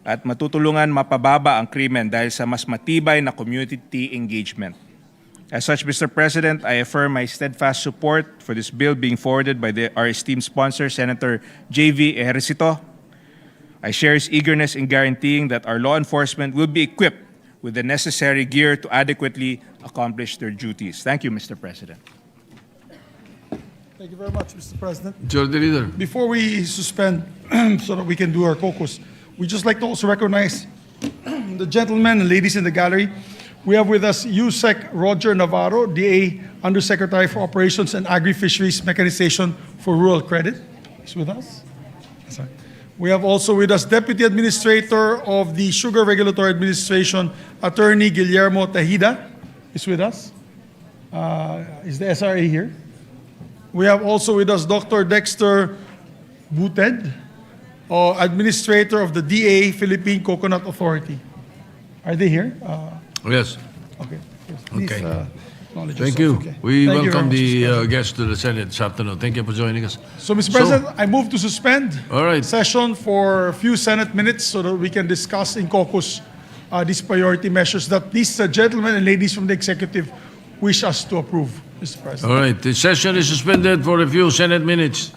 at matutulungan mapababa ang krimen dahil sa mas matibay na community engagement. As such, Mr. President, I affirm my steadfast support for this bill being forwarded by our esteemed sponsor, Senator J.V. Ejercito. I share his eagerness in guaranteeing that our law enforcement will be equipped with the necessary gear to adequately accomplish their duties. Thank you, Mr. President. Thank you very much, Mr. President. Majority Leader. Before we suspend so that we can do our caucus, we'd just like to also recognize the gentlemen and ladies in the gallery. We have with us USEC Roger Navarro, DA Undersecretary for Operations and Agri-Fisheries Mechanization for Rural Credit. He's with us. Sorry. We have also with us Deputy Administrator of the Sugar Regulatory Administration, Attorney Guillermo Tejida. Is with us. Is the SRA here? We have also with us Dr. Dexter Buted, Administrator of the DA Philippine Coconut Authority. Are they here? Yes. Okay. Please, Okay. acknowledge Thank yourself. you. Okay. We Thank you very welcome much, Mr. the President. guests to the Senate this afternoon. Thank you for joining us. So, Mr. President, I move to suspend All right. session for a few Senate minutes so that we can discuss in caucus these priority measures that these gentlemen and ladies from the executive wish us to approve, Mr. President. All right. The session is suspended for a few Senate minutes.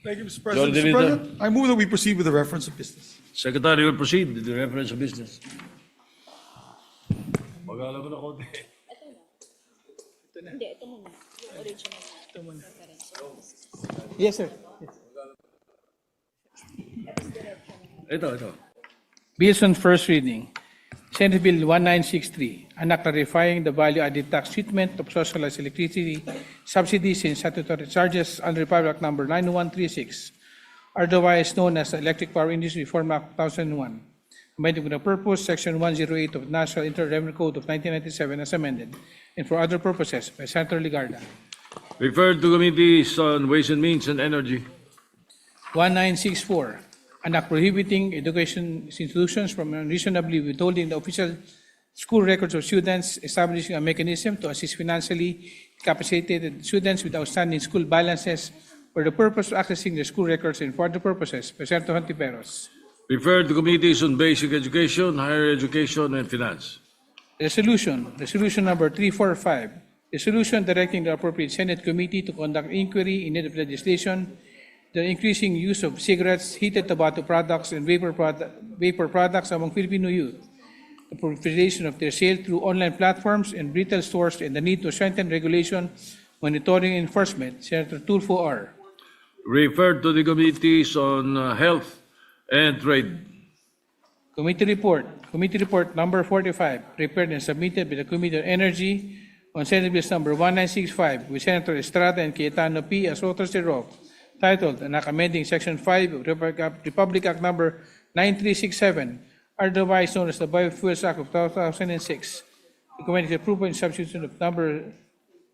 Thank you, Mr. President. Majority Mr. Leader. President, I move that we proceed with the reference of business. Secretary will proceed with the reference of business. Mag-alam mo na konti. Yes, sir. Ito. Bills on first reading. Senate Bill 1963, an act clarifying the value-added tax treatment of socialized electricity subsidies and statutory charges under Republic Act Number 9136, otherwise known as the Electric Power Industry Reform Act 2001, amending with the purpose Section 108 of the National Internal Revenue Code of 1997 as amended, and for other purposes by Senator Ligarda. Referred to Committees on Ways and Means and Energy. 1964, an act prohibiting education institutions from unreasonably withholding the official school records of students, establishing a mechanism to assist financially capacitated students with outstanding school balances for the purpose of accessing their school records and for other purposes by Senator Hontiveros. Referred to Committees on Basic Education, Higher Education, and Finance. Resolution number 345, resolution directing the appropriate Senate committee to conduct inquiry in need of legislation, the increasing use of cigarettes, heated tobacco products, and vapor products among Filipino youth, the proliferation of their sale through online platforms and retail stores, and the need to strengthen regulation, monitoring, and enforcement. Senator Tulfo R. Referred to the Committees on Health and Trade. Committee report number 45, prepared and submitted by the Committee on Energy on Senate Bill number 1965 with Senator Estrada and Cayetano P. as authors thereof, titled an act amending Section 5 of Republic Act number 9367, otherwise known as the Biofuels Act of 2006. Recommended approval in substitution of number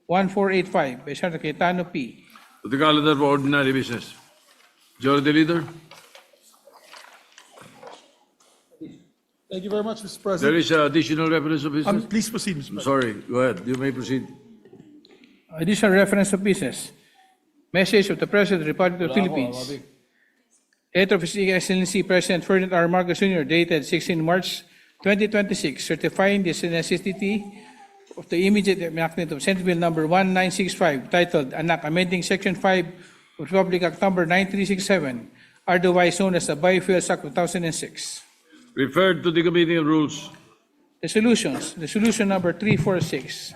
1485 by Senator Cayetano P. To the calendar for ordinary business. Majority Leader. Thank you very much, Mr. President. There is additional reference of business. Please proceed, Mr. I'm President. sorry. Go ahead. You may proceed. Additional reference of business. Message of the President of the Republic of the Philippines. Letter of His Excellency President Ferdinand R. Marcos Jr. dated 16 March 2026, certifying the necessity of the immediate enactment of Senate Bill number 1965, titled an act amending Section 5 of Republic Act number 9367, otherwise known as the Biofuels Act of 2006. Referred to the Committee on Rules. Resolution number 346.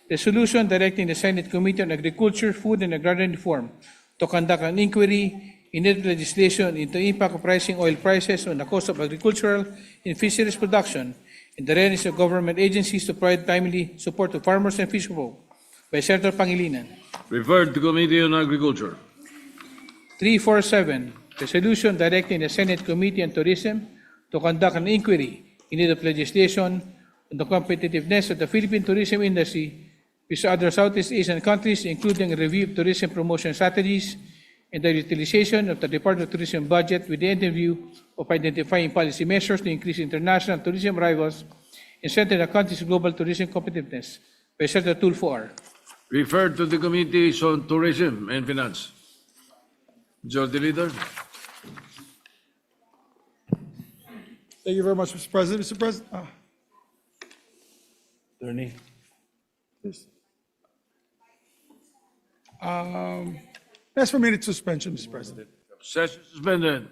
Resolution directing the Senate Committee on Agriculture, Food, and Agrarian Reform to conduct an inquiry in need of legislation into the impact of rising oil prices on the cost of agricultural and fisheries production and the readiness of government agencies to provide timely support to farmers and fisherfolk by Senator Pangilinan. Referred to Committee on Agriculture. 347. Resolution directing the Senate Committee on Tourism to conduct an inquiry in need of legislation on the competitiveness of the Philippine tourism industry with other Southeast Asian countries, including a review of tourism promotion strategies and the utilization of the Department of Tourism budget with the end in view of identifying policy measures to increase international tourism arrivals and strengthen the country's global tourism competitiveness by Senator Tulfo R. Referred to the Committees on Tourism and Finance. Majority Leader. Thank you very much, Mr. President. Mr. President, Attorney. please. Ask for a minute suspension, Mr. President. Session suspended.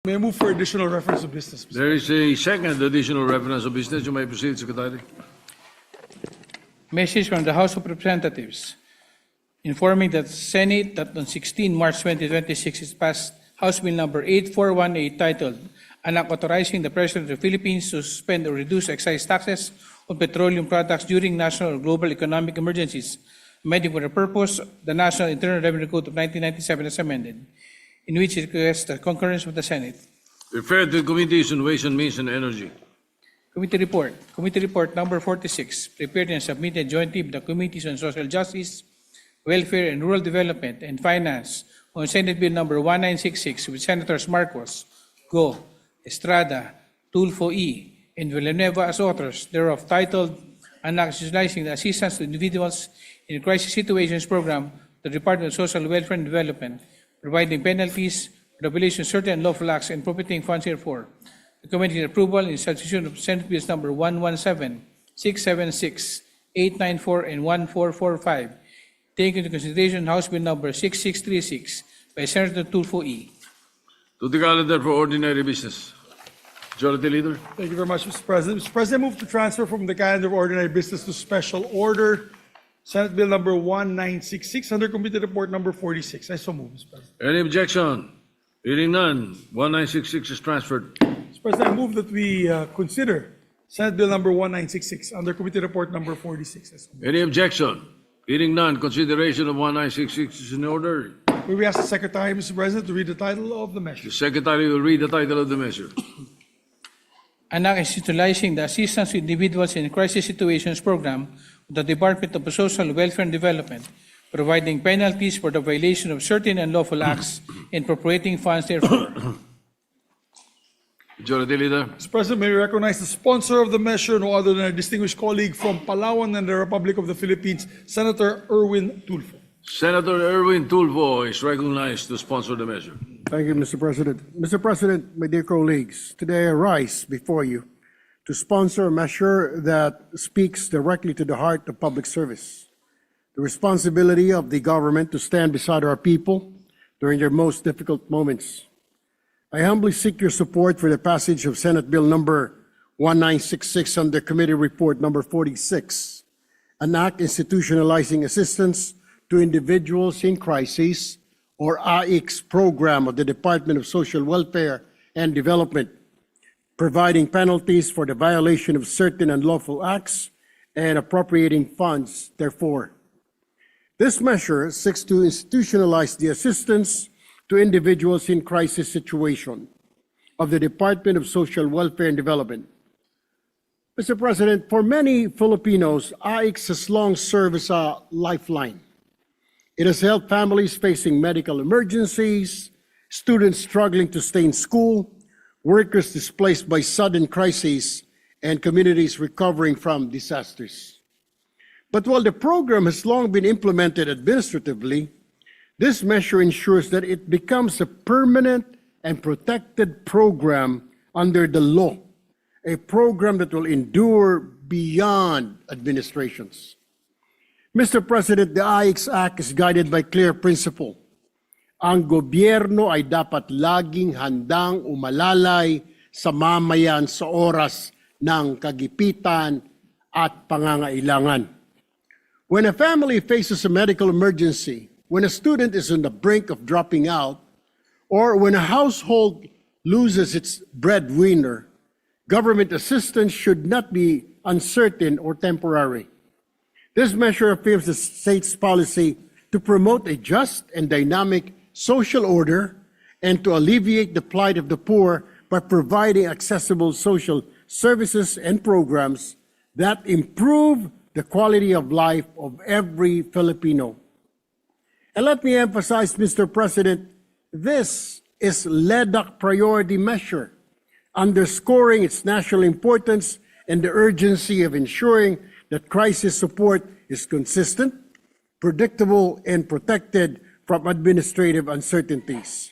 May I move for additional reference of business, Mr. There is a second additional reference of business. You may proceed, Secretary. Message from the House of Representatives informing that the Senate that on 16 March 2026 is passed House Bill number 8418 titled An Act Authorizing the President of the Philippines to suspend or reduce excise taxes on petroleum products during national or global economic emergencies, amending for the purpose the National Internal Revenue Code of 1997 as amended, in which it requests the concurrence of the Senate. Referred to Committees on Ways and Means and Energy. Committee Report number 46, prepared and submitted jointly by the Committees on Social Justice, Welfare and Rural Development, and Finance on Senate Bill number 1966 with Senators Marcos, Go, Estrada, Tulfo E., and Villanueva as authors, thereof titled An Act Utilizing the Assistance to Individuals in Crisis Situations Program, the Department of Social Welfare and Development, providing penalties for the violation of certain unlawful acts and appropriating funds therefore. Recommending approval in substitution of Senate Bills number 117, 676, 894, and 1445, taking into consideration House Bill number 6636 by Senator Tulfo E. To the calendar for ordinary business. Majority Leader. Thank you very much, Mr. President. Mr. President, I move to transfer from the calendar of ordinary business to special order Senate Bill number 1966 under Committee Report number 46. I so move, Mr. President. Any objection? Hearing none, 1966 is transferred. Mr. President, I move that we consider Senate Bill number 1966 under Committee Report number 46. I so move. Any objection? Hearing none, consideration of 1966 is in order. May we ask the Secretary, Mr. President, to read the title of the measure? The Secretary will read the title of the measure. An Act institutionalizing the Assistance to Individuals in Crisis Situations Program of the Department of Social Welfare and Development, providing penalties for the violation of certain unlawful acts and appropriating funds therefore. Majority Leader. Mr. President, may we recognize the sponsor of the measure, no other than our distinguished colleague from Palawan and the Republic of the Philippines, Senator Erwin Tulfo. Senator Erwin Tulfo is recognized to sponsor the measure. Thank you, Mr. President. Mr. President, my dear colleagues, today I rise before you to sponsor a measure that speaks directly to the heart of public service. The responsibility of the government to stand beside our people during their most difficult moments. I humbly seek your support for the passage of Senate Bill number 1966 under Committee Report number 46, an act institutionalizing assistance to individuals in crisis, or AICS program of the Department of Social Welfare and Development, providing penalties for the violation of certain unlawful acts and appropriating funds therefore. This measure seeks to institutionalize the assistance to individuals in crisis situation of the Department of Social Welfare and Development. Mr. President, for many Filipinos, AICS has long served as a lifeline. It has helped families facing medical emergencies, students struggling to stay in school, workers displaced by sudden crises, and communities recovering from disasters. But while the program has long been implemented administratively, this measure ensures that it becomes a permanent and protected program under the law, a program that will endure beyond administrations. Mr. President, the AICS Act is guided by clear principle. Ang gobyerno ay dapat laging handang umalalay sa mamayan sa oras ng kagipitan at pangangailangan. When a family faces a medical emergency, when a student is on the brink of dropping out, or when a household loses its breadwinner, government assistance should not be uncertain or temporary. This measure affirms the state's policy to promote a just and dynamic social order and to alleviate the plight of the poor by providing accessible social services and programs that improve the quality of life of every Filipino. And let me emphasize, Mr. President, this is LEDAC priority measure, underscoring its national importance and the urgency of ensuring that crisis support is consistent, predictable, and protected from administrative uncertainties.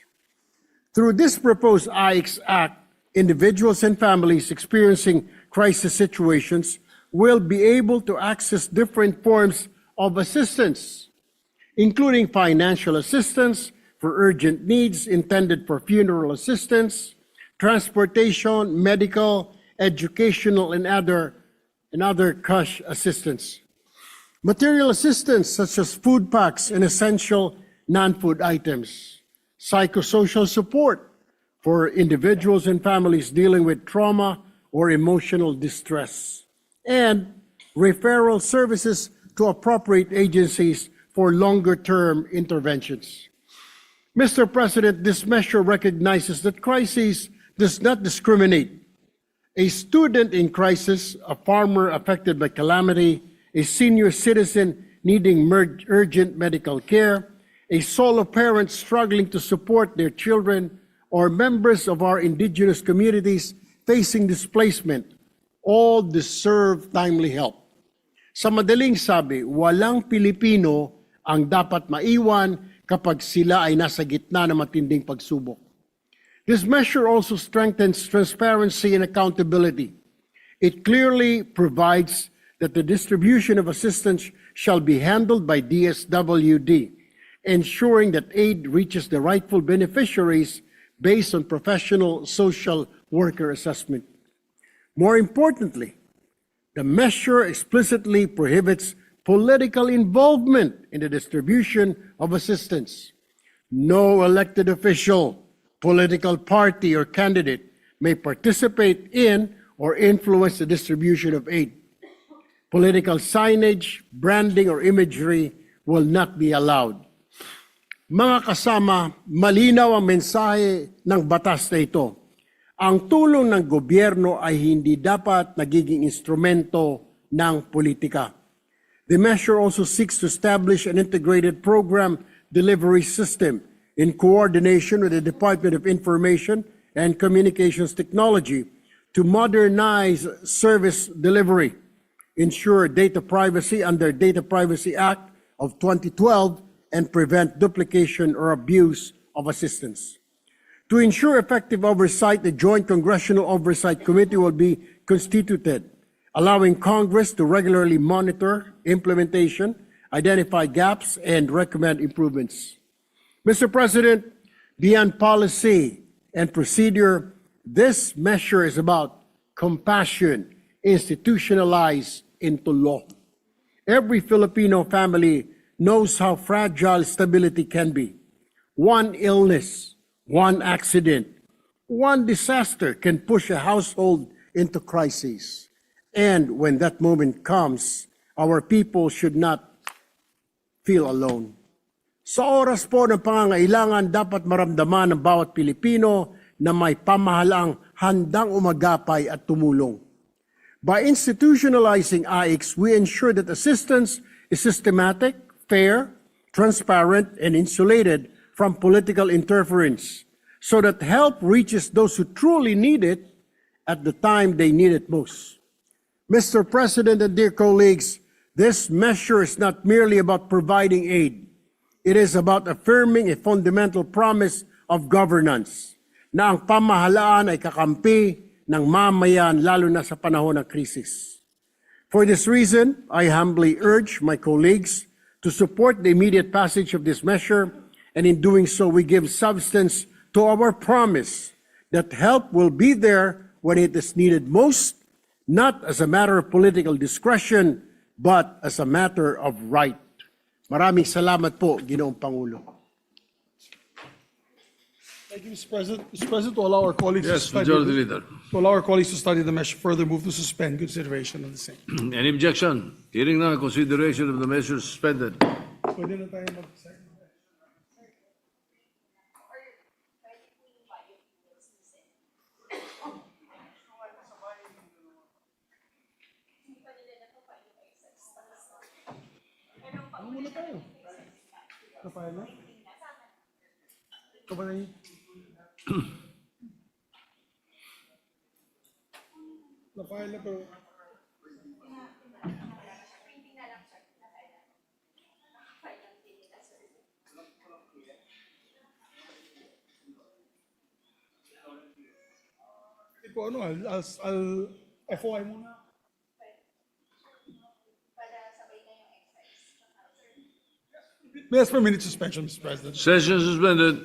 Through this proposed AICS Act, individuals and families experiencing crisis situations will be able to access different forms of assistance, including financial assistance for urgent needs intended for funeral assistance, transportation, medical, educational, and other cash assistance. Material assistance such as food packs and essential non-food items. Psychosocial support for individuals and families dealing with trauma or emotional distress. And referral services to appropriate agencies for longer-term interventions. Mr. President, this measure recognizes that crisis does not discriminate. A student in crisis, a farmer affected by calamity, a senior citizen needing urgent medical care, a solo parent struggling to support their children, or members of our indigenous communities facing displacement, all deserve timely help. Sa madaling sabi, walang Pilipino ang dapat maiwan kapag sila ay nasa gitna ng matinding pagsubok. This measure also strengthens transparency and accountability. It clearly provides that the distribution of assistance shall be handled by DSWD, ensuring that aid reaches the rightful beneficiaries based on professional social worker assessment. More importantly, the measure explicitly prohibits political involvement in the distribution of assistance. No elected official, political party, or candidate may participate in or influence the distribution of aid. Political signage, branding, or imagery will not be allowed. Mga kasama, malinaw ang mensahe ng batas na ito. Ang tulong ng gobyerno ay hindi dapat nagiging instrumento ng politika. The measure also seeks to establish an integrated program delivery system in coordination with the Department of Information and Communications Technology to modernize service delivery, ensure data privacy under Data Privacy Act of 2012, and prevent duplication or abuse of assistance. To ensure effective oversight, the Joint Congressional Oversight Committee will be constituted, allowing Congress to regularly monitor implementation, identify gaps, and recommend improvements. Mr. President, beyond policy and procedure, this measure is about compassion institutionalized into law. Every Filipino family knows how fragile stability can be. One illness, one accident, one disaster can push a household into crisis. And when that moment comes, our people should not feel alone. Sa oras po ng pangangailangan, dapat maramdaman ng bawat Pilipino na may pamahalaang handang umagapay at tumulong. By institutionalizing AICS, we ensure that assistance is systematic, fair, transparent, and insulated from political interference, so that help reaches those who truly need it at the time they need it most. Mr. President and dear colleagues, this measure is not merely about providing aid. It is about affirming a fundamental promise of governance, na ang pamahalaan ay kakampi ng mamayan lalo na sa panahon ng krisis. For this reason, I humbly urge my colleagues to support the immediate passage of this measure, and in doing so, we give substance to our promise that help will be there when it is needed most, not as a matter of political discretion, but as a matter of right. Maraming salamat po, Ginoong Pangulo. Thank you, Mr. President. Mr. President, to allow our colleagues Yes, to study Majority Leader. to allow our colleagues to study the measure further, move to suspend consideration of the same. Any objection? Hearing none, consideration of the measure suspended. Pwede na tayo mag-second. Ano muna tayo? Kapaya na? Kapaya na? Napaya na pero... Ito ano, I'll FOI muna. Yes, for a minute suspension, Mr. President. Session suspended.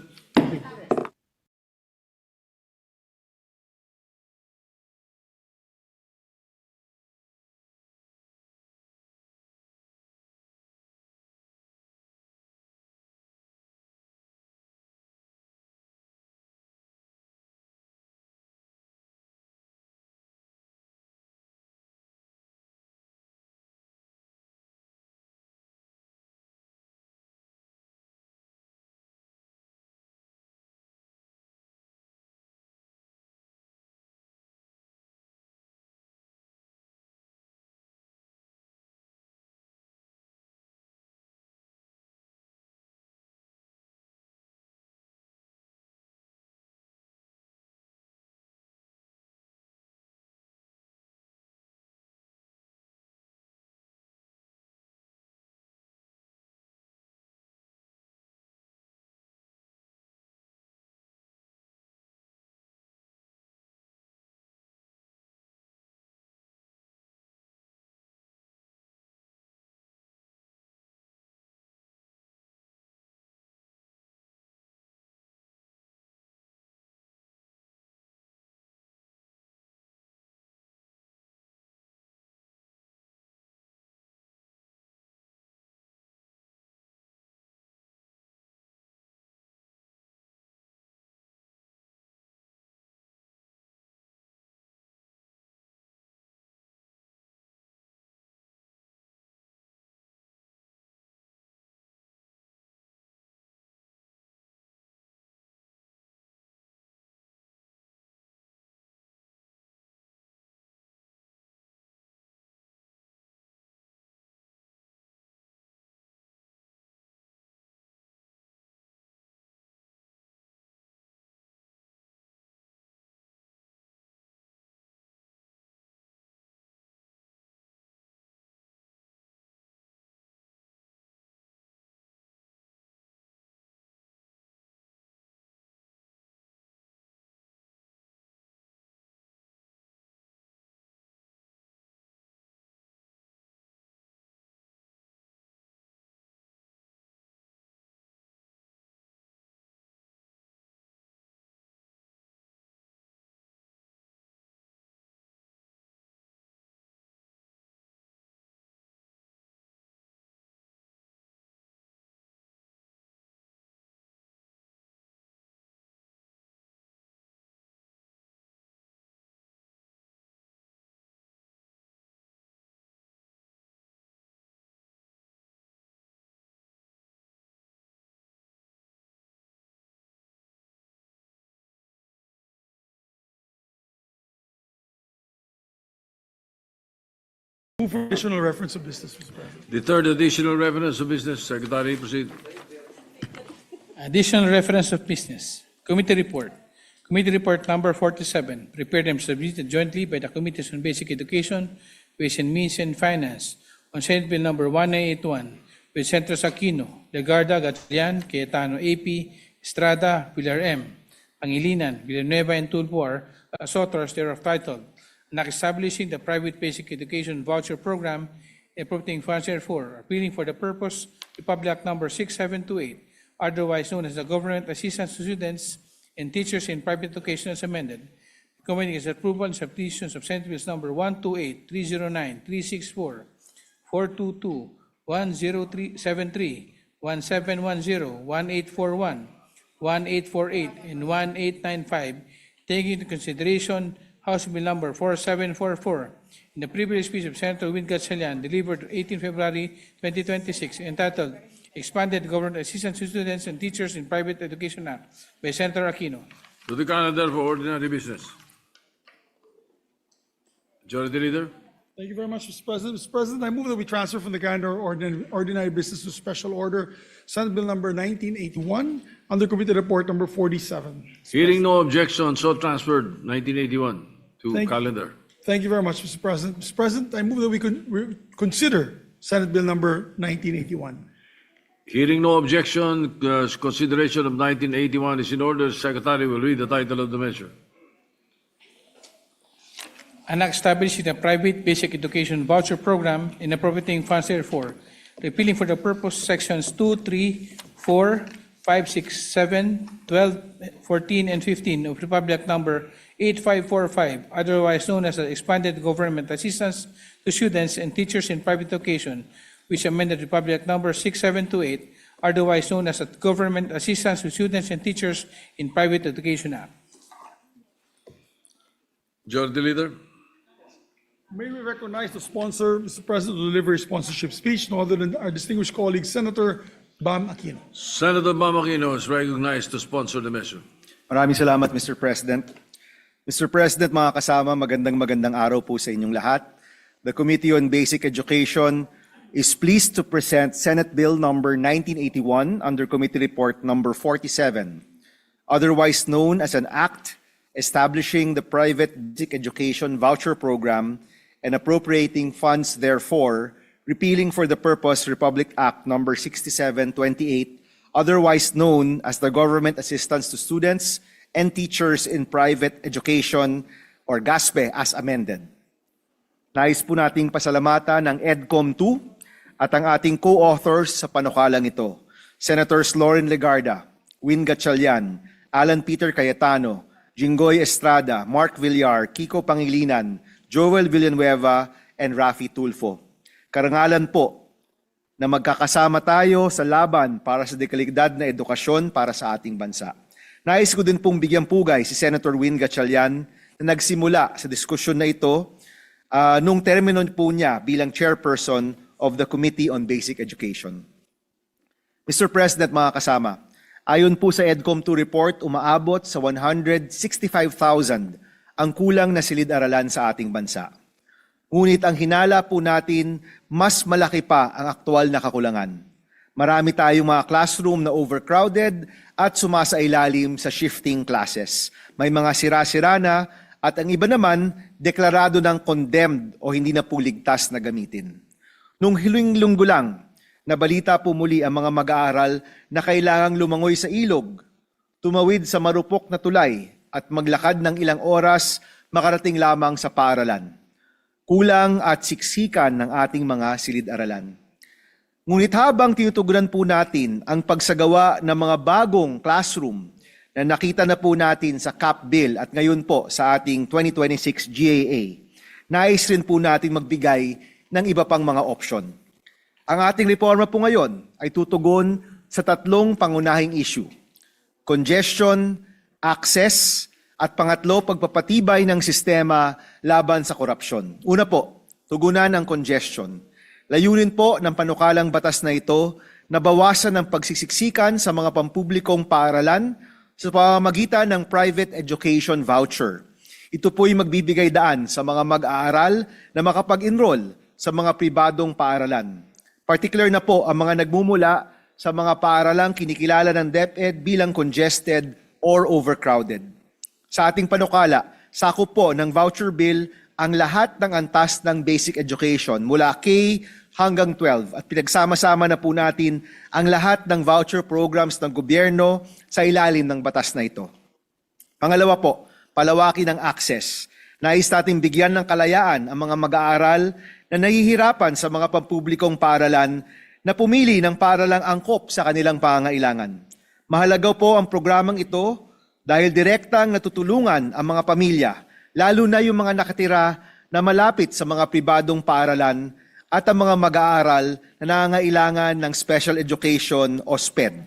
Move for additional reference of business, Mr. President. The third additional reference of business, Secretary, proceed. Additional reference of business. Committee report. Committee report number 47, prepared and submitted jointly by the Committees on Basic Education, Ways and Means and Finance on Senate Bill number 1981 with Senators Aquino, Legarda, Gatchalian, Cayetano AP, Estrada, Villar M, Pangilinan, Villanueva, and Tulfo are as authors thereof titled, and establishing the private basic education voucher program, appropriating funds therefore, appealing for the purpose, Republic Act number 6728, otherwise known as the Government Assistance to Students and Teachers in Private Education as amended. Recommending its approval and substitutions of Senate Bills number 128, 309, 364, 422, 10373, 1710, 1841, 1848, and 1895, taking into consideration House Bill number 4744 in the privilege speech of Senator Win Gatchalian delivered 18 February 2026 entitled Expanded Government Assistance to Students and Teachers in Private Education Act by Senator Aquino. To the calendar for ordinary business. Majority Leader. Thank you very much, Mr. President. Mr. President, I move that we transfer from the calendar ordinary business to special order Senate Bill number 1981 under Committee Report number 47. Hearing no objection, so transferred 1981 to calendar. Thank you very much, Mr. President. Mr. President, I move that we consider Senate Bill number 1981. Hearing no objection, consideration of 1981 is in order. Secretary will read the title of the measure. An act establishing a private basic education voucher program and appropriating funds therefore, repealing for the purpose sections 2, 3, 4, 5, 6, 7, 12, 14, and 15 of Republic Act number 8545, otherwise known as the Expanded Government Assistance to Students and Teachers in Private Education, which amended Republic Act number 6728, otherwise known as the Government Assistance to Students and Teachers in Private Education Act. Majority Leader. May we recognize the sponsor, Mr. President, to deliver his sponsorship speech, no other than our distinguished colleague, Senator Bam Aquino. Senator Bam Aquino is recognized to sponsor the measure. Maraming salamat, Mr. President. Mr. President, mga kasama, magandang araw po sa inyong lahat. The Committee on Basic Education is pleased to present Senate Bill number 1981 under Committee Report number 47, otherwise known as an act establishing the private basic education voucher program and appropriating funds therefore, repealing for the purpose Republic Act number 6728, otherwise known as the Government Assistance to Students and Teachers in Private Education or GASPE as amended. Nais po nating pasalamatan ng EDCOM 2 at ang ating co-authors sa panukalang ito, Senators Lauren Legarda, Win Gatchalian, Alan Peter Cayetano, Jinggoy Estrada, Mark Villar, Kiko Pangilinan, Joel Villanueva, and Rafi Tulfo. Karangalan po na magkakasama tayo sa laban para sa dekalidad na edukasyon para sa ating bansa. Nais ko din pong bigyang pugay si Senator Win Gatchalian na nagsimula sa diskusyon na ito nung termino po niya bilang chairperson of the Committee on Basic Education. Mr. President, mga kasama, ayon po sa EDCOM 2 report, umaabot sa 165,000 ang kulang na silid-aralan sa ating bansa. Ngunit ang hinala po natin, mas malaki pa ang aktual na kakulangan. Marami tayong mga classroom na overcrowded at sumasailalim sa shifting classes. May mga sira-sira na at ang iba naman, deklarado ng condemned o hindi na po ligtas na gamitin. Nung huling linggo lang, nabalita po muli ang mga mag-aaral na kailangang lumangoy sa ilog, tumawid sa marupok na tulay at maglakad ng ilang oras makarating lamang sa paaralan. Kulang at siksikan ng ating mga silid-aralan. Ngunit habang tinutugunan po natin ang pagsagawa ng mga bagong classroom na nakita na po natin sa CAP Bill at ngayon po sa ating 2026 GAA, nais rin po natin magbigay ng iba pang mga opsyon. Ang ating reforma po ngayon ay tutugon sa tatlong pangunahing issue: congestion, access, at pangatlo, pagpapatibay ng sistema laban sa korupsyon. Una po, tugunan ang congestion. Layunin po ng panukalang batas na ito na bawasan ang pagsisiksikan sa mga pampublikong paaralan sa pamamagitan ng private education voucher. Ito po'y magbibigay daan sa mga mag-aaral na makapag-enroll sa mga pribadong paaralan. Particular na po ang mga nagmumula sa mga paaralang kinikilala ng DepEd bilang congested or overcrowded. Sa ating panukala, sakop po ng voucher bill ang lahat ng antas ng basic education mula K hanggang 12 at pinagsama-sama na po natin ang lahat ng voucher programs ng gobyerno sa ilalim ng batas na ito. Pangalawa po, palawakin ang access. Nais natin bigyan ng kalayaan ang mga mag-aaral na nahihirapan sa mga pampublikong paaralan na pumili ng paaralang angkop sa kanilang pangangailangan. Mahalaga po ang programang ito dahil direktang natutulungan ang mga pamilya, lalo na yung mga nakatira na malapit sa mga pribadong paaralan at ang mga mag-aaral na nangangailangan ng special education o SPED.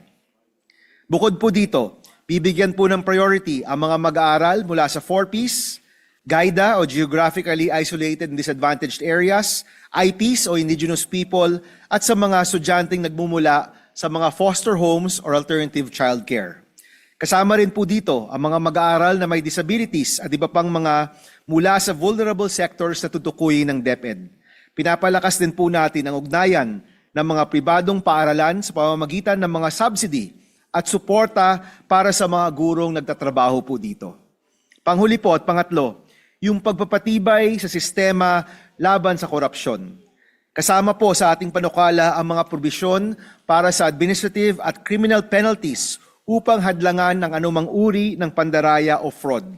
Bukod po dito, bibigyan po ng priority ang mga mag-aaral mula sa 4Ps, GAIDA o Geographically Isolated and Disadvantaged Areas, IPs o Indigenous People, at sa mga estudyanteng nagmumula sa mga foster homes or alternative childcare. Kasama rin po dito ang mga mag-aaral na may disabilities at iba pang mga mula sa vulnerable sectors na tutukuyin ng DepEd. Pinapalakas din po natin ang ugnayan ng mga pribadong paaralan sa pamamagitan ng mga subsidy at suporta para sa mga gurong nagtatrabaho po dito. Panghuli po at pangatlo, yung pagpapatibay sa sistema laban sa korupsyon. Kasama po sa ating panukala ang mga probisyon para sa administrative at criminal penalties upang hadlangan ng anumang uri ng pandaraya o fraud.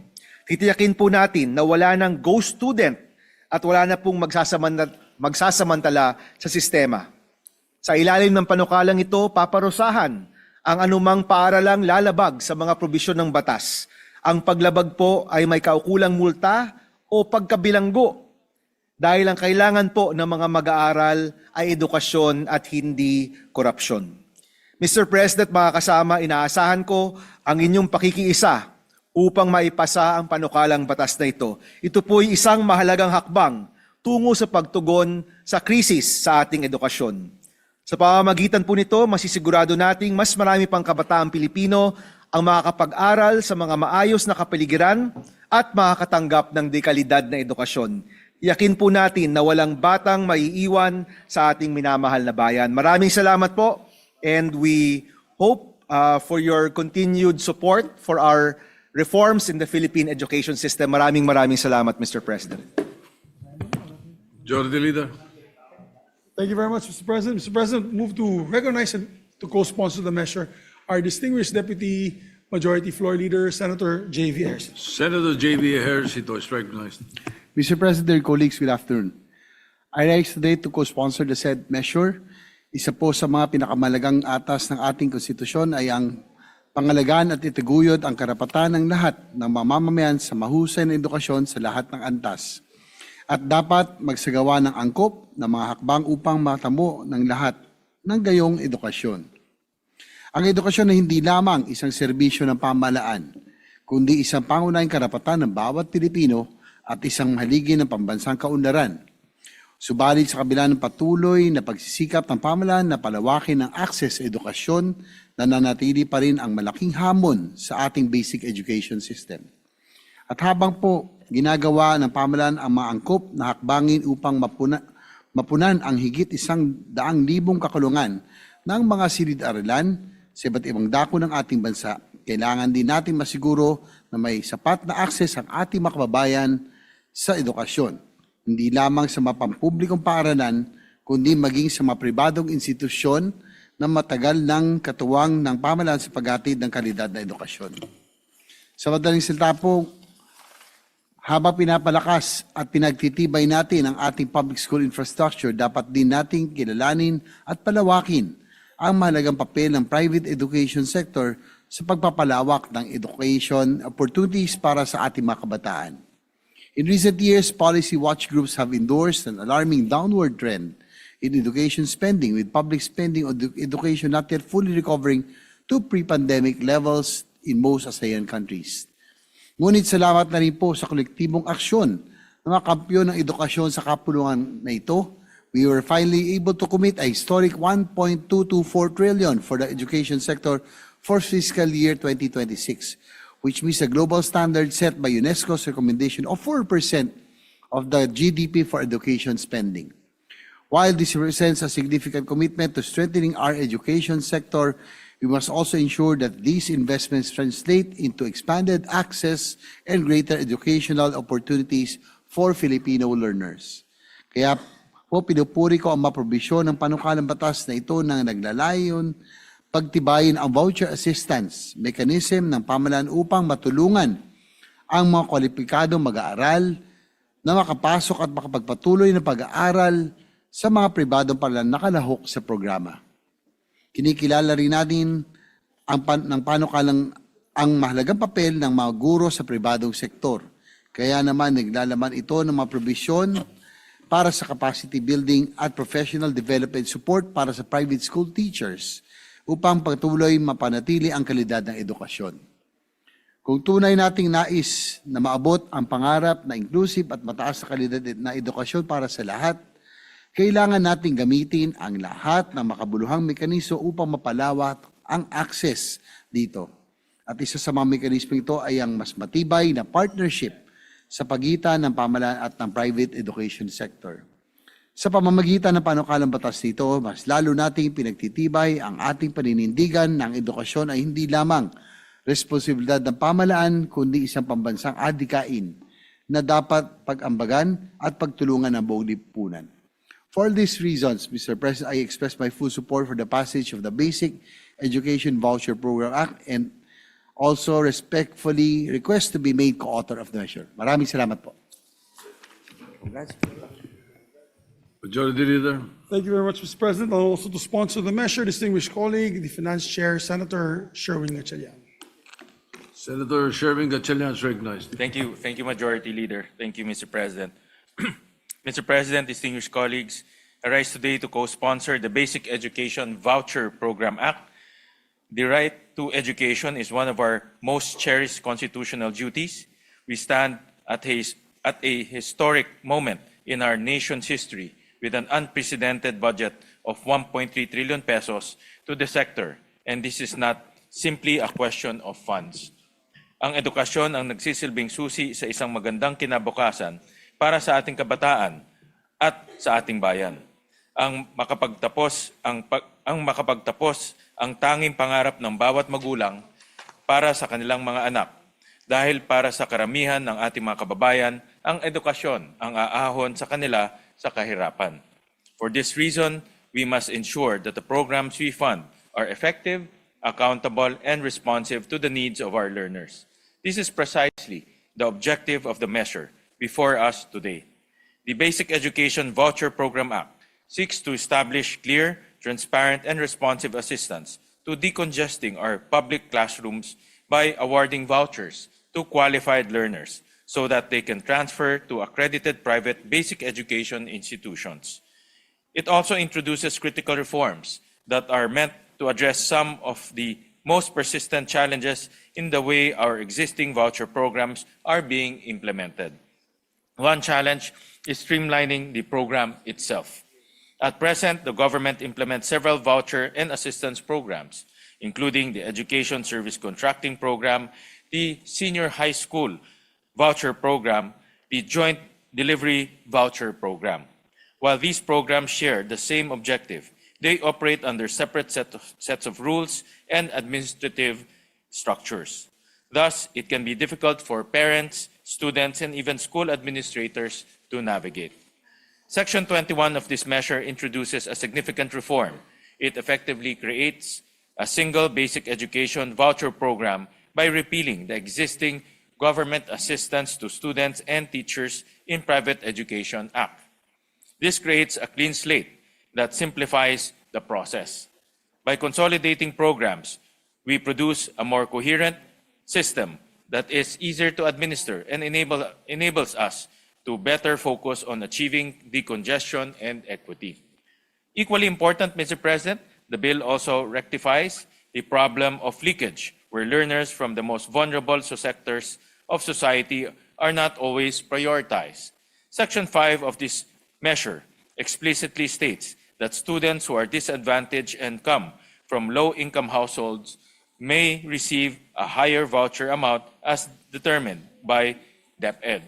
Titiyakin po natin na wala ng ghost student at wala na pong magsasamantala sa sistema. Sa ilalim ng panukalang ito, paparusahan ang anumang paaralang lalabag sa mga probisyon ng batas. Ang paglabag po ay may kaukulang multa o pagkabilanggo dahil ang kailangan po ng mga mag-aaral ay edukasyon at hindi korupsyon. Mr. President, mga kasama, inaasahan ko ang inyong pakikiisa upang maipasa ang panukalang batas na ito. Ito po'y isang mahalagang hakbang tungo sa pagtugon sa krisis sa ating edukasyon. Sa pamamagitan po nito, masisigurado nating mas marami pang kabataang Pilipino ang makakapag-aral sa mga maayos na kapaligiran at makakatanggap ng dekalidad na edukasyon. Yakin po natin na walang batang maiiwan sa ating minamahal na bayan. Maraming salamat po and we hope for your continued support for our reforms in the Philippine education system. Maraming salamat, Mr. President. Majority Leader. Thank you very much, Mr. President. Mr. President, move to recognize and to co-sponsor the measure our distinguished Deputy Majority Floor Leader, Senator J.V. Harrison. Senator J.V. Harrison is recognized. Mr. President, colleagues, good afternoon. I rise today to co-sponsor the said measure. Isa po sa mga pinakamalagang atas ng ating konstitusyon ay ang pangalagaan at itaguyod ang karapatan ng lahat ng mamamayan sa mahusay na edukasyon sa lahat ng antas. At dapat magsagawa ng angkop ng mga hakbang upang matamo ng lahat ng gayong edukasyon. Ang edukasyon ay hindi lamang isang serbisyo ng pamahalaan, kundi isang pangunahing karapatan ng bawat Pilipino at isang haligi ng pambansang kaunlaran. Subalit sa kabila ng patuloy na pagsisikap ng pamahalaan na palawakin ang access sa edukasyon, nananatili pa rin ang malaking hamon sa ating basic education system. At habang po ginagawa ng pamahalaan ang mga angkop na hakbangin upang mapunan ang higit 100,000 kakulungan ng mga silid-aralan sa iba't ibang dako ng ating bansa, kailangan din natin masiguro na may sapat na akses ang ating mga kababayan sa edukasyon. Hindi lamang sa mga pampublikong paaralan, kundi maging sa mga pribadong institusyon na matagal ng katuwang ng pamahalaan sa paghatid ng kalidad na edukasyon. Sa madaling salita po, habang pinapalakas at pinagtitibay natin ang ating public school infrastructure, dapat din nating kilalanin at palawakin ang mahalagang papel ng private education sector sa pagpapalawak ng education opportunities para sa ating mga kabataan. In recent years, policy watch groups have endorsed an alarming downward trend in education spending, with public spending on education not yet fully recovering to pre-pandemic levels in most ASEAN countries. Ngunit salamat na rin po sa kolektibong aksyon ng mga kampiyon ng edukasyon sa kapulungan na ito, we were finally able to commit a historic 1.224 trillion for the education sector for fiscal year 2026, which means a global standard set by UNESCO's recommendation of 4% of the GDP for education spending. While this represents a significant commitment to strengthening our education sector, we must also ensure that these investments translate into expanded access and greater educational opportunities for Filipino learners. Kaya po pinupuri ko ang maprobisyon ng panukalang batas na ito na naglalayon pagtibayin ang voucher assistance mechanism ng pamahalaan upang matulungan ang mga kwalipikadong mag-aaral na makapasok at makapagpatuloy na pag-aaral sa mga pribadong paaralan nakalahok sa programa. Kinikilala rin natin ng panukalang ang mahalagang papel ng mga guro sa pribadong sektor. Kaya naman naglalaman ito ng mga probisyon para sa capacity building at professional development support para sa private school teachers upang patuloy mapanatili ang kalidad ng edukasyon. Kung tunay nating nais na maabot ang pangarap na inclusive at mataas na kalidad na edukasyon para sa lahat, kailangan nating gamitin ang lahat ng makabuluhang mekanismo upang mapalawak ang access dito. At isa sa mga mekanismo ito ay ang mas matibay na partnership sa pagitan ng pamahalaan at ng private education sector. Sa pamamagitan ng panukalang batas nito, mas lalo nating pinagtitibay ang ating paninindigan ng edukasyon ay hindi lamang responsibilidad ng pamahalaan kundi isang pambansang adhikain na dapat pag-ambagan at pagtulungan ng buong lipunan. For these reasons, Mr. President, I express my full support for the passage of the Basic Education Voucher Program Act and also respectfully request to be made co-author of the measure. Maraming salamat po. Majority Leader. Thank you very much, Mr. President. And also to sponsor the measure, distinguished colleague, the Finance Chair, Senator Sherwin Gatchalian. Senator Sherwin Gatchalian is recognized. Thank you, Majority Leader. Thank you, Mr. President. Mr. President, distinguished colleagues, I rise today to co-sponsor the Basic Education Voucher Program Act. The right to education is one of our most cherished constitutional duties. We stand at a historic moment in our nation's history with an unprecedented budget of 1.3 trillion pesos to the sector, and this is not simply a question of funds. Ang edukasyon ang nagsisilbing susi sa isang magandang kinabukasan para sa ating kabataan at sa ating bayan. Ang makapagtapos ang tanging pangarap ng bawat magulang para sa kanilang mga anak. Dahil para sa karamihan ng ating mga kababayan, ang edukasyon ang aahon sa kanila sa kahirapan. For this reason, we must ensure that the programs we fund are effective, accountable, and responsive to the needs of our learners. This is precisely the objective of the measure before us today. The Basic Education Voucher Program Act seeks to establish clear, transparent, and responsive assistance to decongesting our public classrooms by awarding vouchers to qualified learners so that they can transfer to accredited private basic education institutions. It also introduces critical reforms that are meant to address some of the most persistent challenges in the way our existing voucher programs are being implemented. One challenge is streamlining the program itself. At present, the government implements several voucher and assistance programs, including the Education Service Contracting Program, the Senior High School Voucher Program, the Joint Delivery Voucher Program. While these programs share the same objective, they operate under separate sets of rules and administrative structures. Thus, it can be difficult for parents, students, and even school administrators to navigate. Section 21 of this measure introduces a significant reform. It effectively creates a single basic education voucher program by repealing the existing Government Assistance to Students and Teachers in Private Education Act. This creates a clean slate that simplifies the process. By consolidating programs, we produce a more coherent system that is easier to administer and enables us to better focus on achieving decongestion and equity. Equally important, Mr. President, the bill also rectifies the problem of leakage, where learners from the most vulnerable sectors of society are not always prioritized. Section 5 of this measure explicitly states that students who are disadvantaged and come from low-income households may receive a higher voucher amount as determined by DepEd.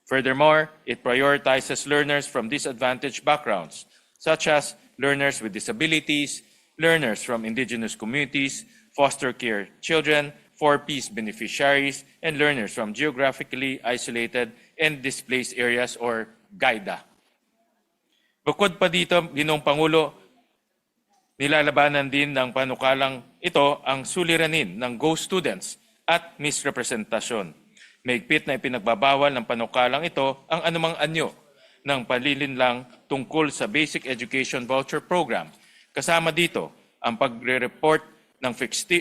Furthermore, it prioritizes learners from disadvantaged backgrounds such as learners with disabilities, learners from indigenous communities, foster care children, 4Ps beneficiaries, and learners from geographically isolated and displaced areas or GAIDA. Bukod pa dito, Ginoong Pangulo, nilalabanan din ng panukalang ito ang suliranin ng Go Students at misrepresentasyon. Mahigpit na ipinagbabawal ng panukalang ito ang anumang anyo ng palilinlang tungkol sa Basic Education Voucher Program. Kasama dito ang pagre-report ng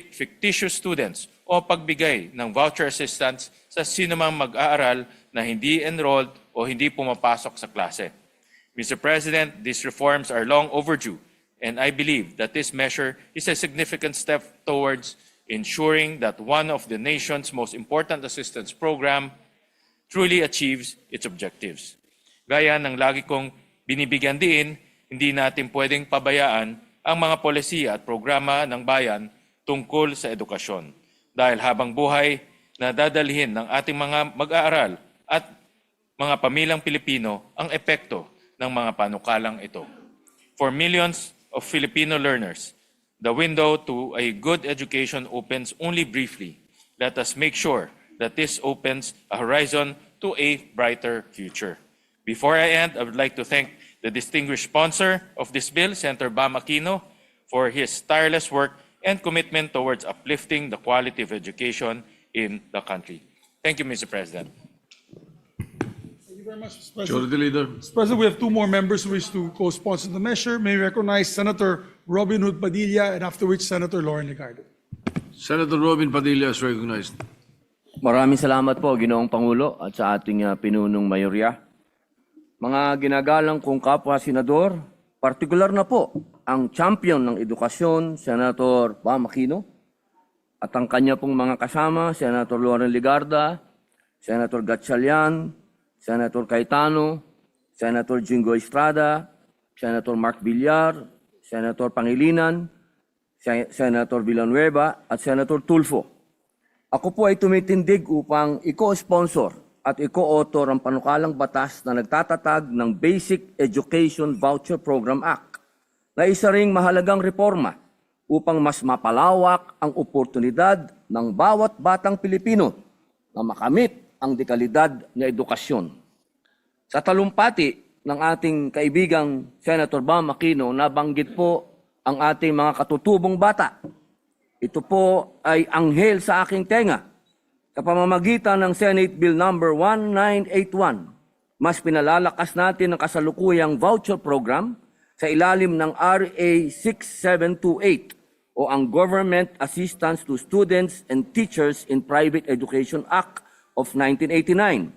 fictitious students o pagbigay ng voucher assistance sa sinumang mag-aaral na hindi enrolled o hindi pumapasok sa klase. Mr. President, these reforms are long overdue, and I believe that this measure is a significant step towards ensuring that one of the nation's most important assistance program truly achieves its objectives. Gaya ng lagi kong binibigyan diin, hindi natin pwedeng pabayaan ang mga polisiya at programa ng bayan tungkol sa edukasyon. Dahil habang buhay, nadadalhin ng ating mga mag-aaral at mga pamilyang Pilipino ang epekto ng mga panukalang ito. For millions of Filipino learners, the window to a good education opens only briefly. Let us make sure that this opens a horizon to a brighter future. Before I end, I would like to thank the distinguished sponsor of this bill, Senator Bam Aquino, for his tireless work and commitment towards uplifting the quality of education in the country. Thank you, Mr. President. Thank you very much, Mr. President. Majority Leader. Mr. President, we have two more members who wish to co-sponsor the measure. May we recognize Senator Robin Hood Padilla and after which Senator Lauren Legardo. Senator Robin Padilla is recognized. Maraming salamat po, Ginoong Pangulo at sa ating pinunong mayorya. Mga ginagalang kong kapwa senador, partikular na po ang champion ng edukasyon, Senator Bam Aquino, at ang kanya pong mga kasama, Senator Lauren Legarda, Senator Gatchalian, Senator Cayetano, Senator Jingo Estrada, Senator Mark Villar, Senator Pangilinan, Senator Villanueva, at Senator Tulfo. Ako po ay tumitindig upang i-co-sponsor at i-co-author ang panukalang batas na nagtatatag ng Basic Education Voucher Program Act na isa ring mahalagang reforma upang mas mapalawak ang oportunidad ng bawat batang Pilipino na makamit ang dekalidad na edukasyon. Sa talumpati ng ating kaibigang Senator Bam Aquino, nabanggit po ang ating mga katutubong bata. Ito po ay anghel sa aking tenga. Sa pamamagitan ng Senate Bill number 1981, mas pinalalakas natin ang kasalukuyang voucher program sa ilalim ng RA 6728 o ang Government Assistance to Students and Teachers in Private Education Act of 1989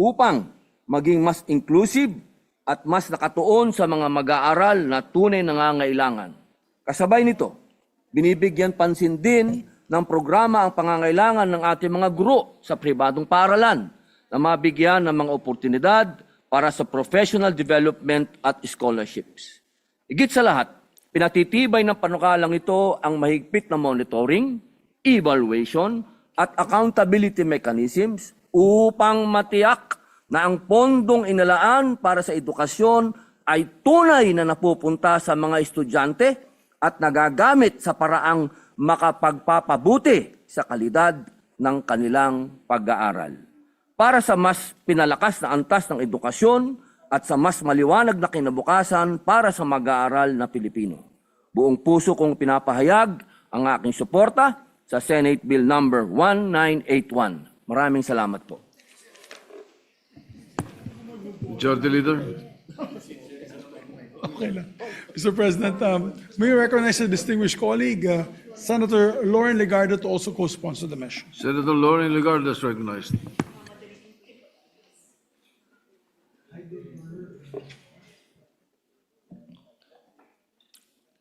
upang maging mas inclusive at mas nakatuon sa mga mag-aaral na tunay na nangangailangan. Kasabay nito, binibigyan pansin din ng programa ang pangangailangan ng ating mga guro sa pribadong paaralan na mabigyan ng mga oportunidad para sa professional development at scholarships. Higit sa lahat, pinatitibay ng panukalang ito ang mahigpit na monitoring, evaluation, at accountability mechanisms upang matiyak na ang pondong inalaan para sa edukasyon ay tunay na napupunta sa mga estudyante at nagagamit sa paraang makapagpapabuti sa kalidad ng kanilang pag-aaral. Para sa mas pinalakas na antas ng edukasyon at sa mas maliwanag na kinabukasan para sa mag-aaral na Pilipino. Buong puso kong pinapahayag ang aking suporta sa Senate Bill number 1981. Maraming salamat po. Majority Leader. Okay lang. Mr. President, may we recognize a distinguished colleague, Senator Lauren Legardo, to also co-sponsor the measure. Senator Lauren Legarda is recognized.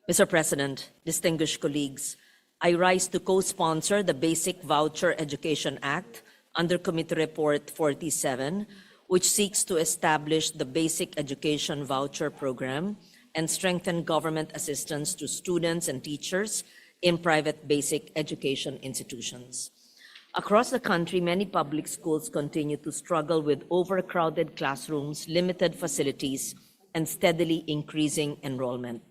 Mr. President, distinguished colleagues, I rise to co-sponsor the Basic Voucher Education Act under Committee Report 47, which seeks to establish the Basic Education Voucher Program and strengthen government assistance to students and teachers in private basic education institutions. Across the country, many public schools continue to struggle with overcrowded classrooms, limited facilities, and steadily increasing enrollment.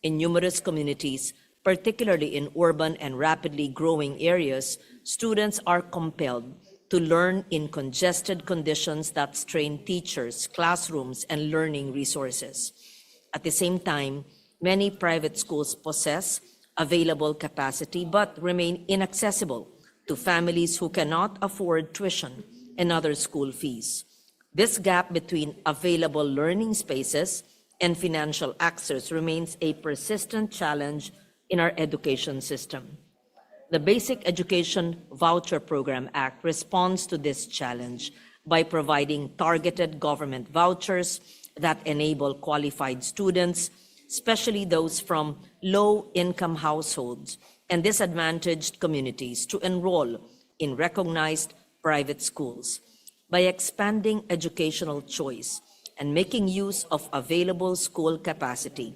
In numerous communities, particularly in urban and rapidly growing areas, students are compelled to learn in congested conditions that strain teachers, classrooms, and learning resources. At the same time, many private schools possess available capacity but remain inaccessible to families who cannot afford tuition and other school fees. This gap between available learning spaces and financial access remains a persistent challenge in our education system. The Basic Education Voucher Program Act responds to this challenge by providing targeted government vouchers that enable qualified students, especially those from low-income households and disadvantaged communities, to enroll in recognized private schools. By expanding educational choice and making use of available school capacity,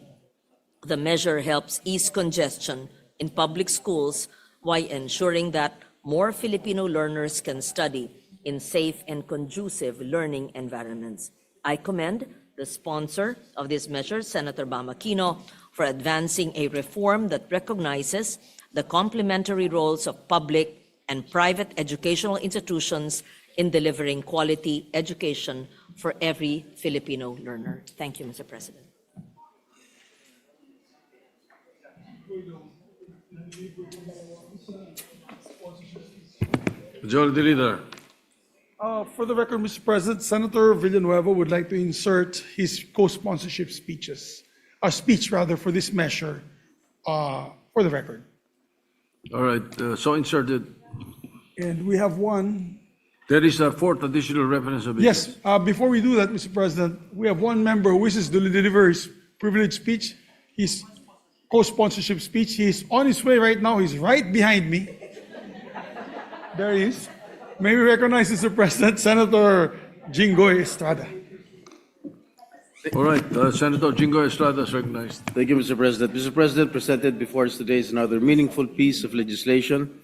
the measure helps ease congestion in public schools while ensuring that more Filipino learners can study in safe and conducive learning environments. I commend the sponsor of this measure, Senator Bam Aquino, for advancing a reform that recognizes the complementary roles of public and private educational institutions in delivering quality education for every Filipino learner. Thank you, Mr. President. Majority Leader. For the record, Mr. President, Senator Villanueva would like to insert his co-sponsorship speech for this measure, for the record. All right, so inserted. And we have one. There is a fourth additional reference of it. Yes, before we do that, Mr. President, we have one member who wishes to deliver his privileged speech, his co-sponsorship speech. He's on his way right now. He's right behind me. There he is. May we recognize, Mr. President, Senator Jinggoy Estrada. All right, Senator Jingo Estrada is recognized. Thank you, Mr. President. Mr. President, presented before us today is another meaningful piece of legislation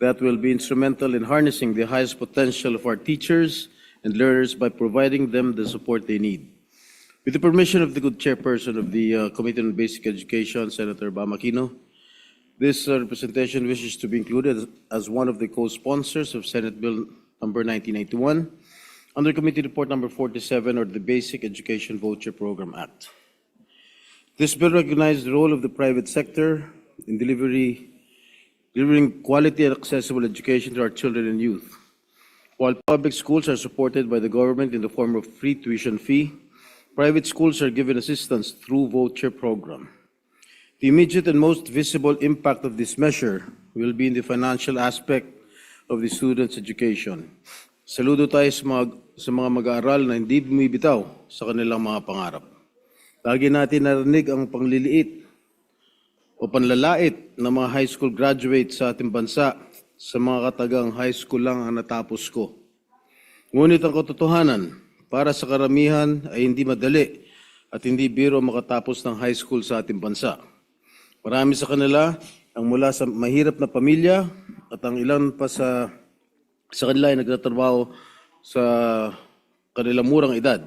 that will be instrumental in harnessing the highest potential of our teachers and learners by providing them the support they need. With the permission of the good chairperson of the Committee on Basic Education, Senator Bam Aquino, this representation wishes to be included as one of the co-sponsors of Senate Bill number 1981 under Committee Report number 47, or the Basic Education Voucher Program Act. This bill recognizes the role of the private sector in delivering quality and accessible education to our children and youth. While public schools are supported by the government in the form of free tuition fee, private schools are given assistance through voucher program. The immediate and most visible impact of this measure will be in the financial aspect of the students' education. Saludo tayo sa mga mag-aaral na hindi bumibitaw sa kanilang mga pangarap. Lagi natin narinig ang pangliliit o panlalait ng mga high school graduates sa ating bansa sa mga katagang high school lang ang natapos ko. Ngunit ang katotohanan, para sa karamihan ay hindi madali at hindi biro makatapos ng high school sa ating bansa. Marami sa kanila ang mula sa mahirap na pamilya at ang ilan pa sa kanila ay nagtatrabaho sa kanilang murang edad.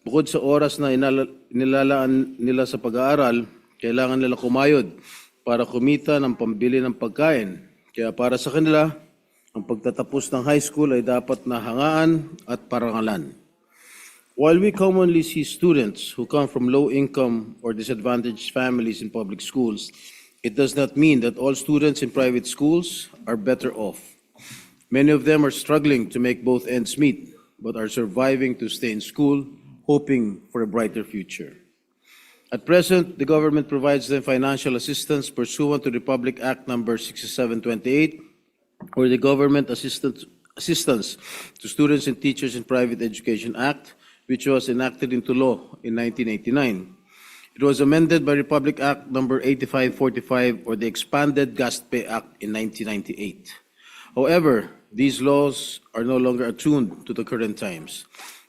Bukod sa oras na inilalaan nila sa pag-aaral, kailangan nila kumayod para kumita ng pambili ng pagkain. Kaya para sa kanila, ang pagtatapos ng high school ay dapat na hangaan at parangalan. While we commonly see students who come from low-income or disadvantaged families in public schools, it does not mean that all students in private schools are better off. Many of them are struggling to make both ends meet, but are surviving to stay in school, hoping for a brighter future. At present, the government provides them financial assistance pursuant to Republic Act number 6728, or the Government Assistance to Students and Teachers in Private Education Act, which was enacted into law in 1989. It was amended by Republic Act number 8545, or the Expanded GASTPE Act in 1998. However, these laws are no longer attuned to the current times.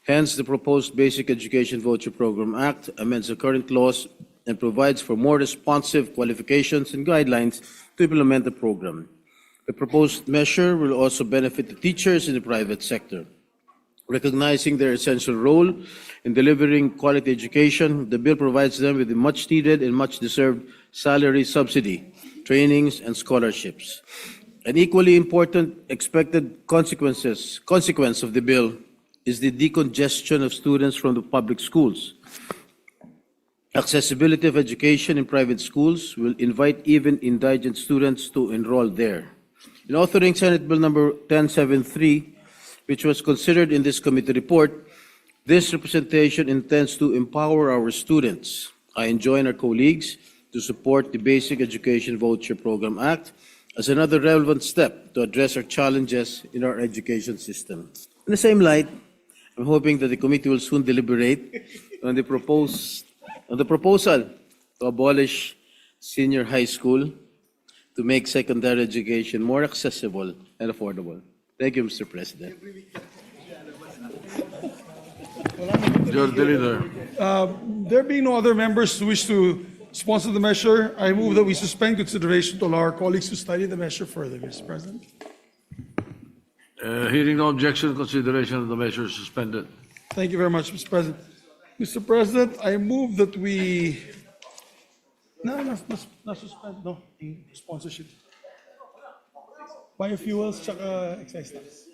Hence, the proposed Basic Education Voucher Program Act amends the current laws and provides for more responsive qualifications and guidelines to implement the program. The proposed measure will also benefit the teachers in the private sector. Recognizing their essential role in delivering quality education, the bill provides them with the much-needed and much-deserved salary subsidy, trainings, and scholarships. An equally important expected consequence of the bill is the decongestion of students from the public schools. Accessibility of education in private schools will invite even indigent students to enroll there. In authoring Senate Bill number 1073, which was considered in this committee report, this representation intends to empower our students. I enjoin our colleagues to support the Basic Education Voucher Program Act as another relevant step to address our challenges in our education system. In the same light, I'm hoping that the committee will soon deliberate on the proposal to abolish senior high school to make secondary education more accessible and affordable. Thank you, Mr. President. Majority Leader. There being no other members who wish to sponsor the measure, I move that we suspend consideration to allow our colleagues to study the measure further, Mr. President. Hearing no objection, consideration of the measure is suspended. Thank you very much, Mr. President. Mr. President, I move that we... not suspend, no, sponsorship. Biofuels, tsaka excise tax.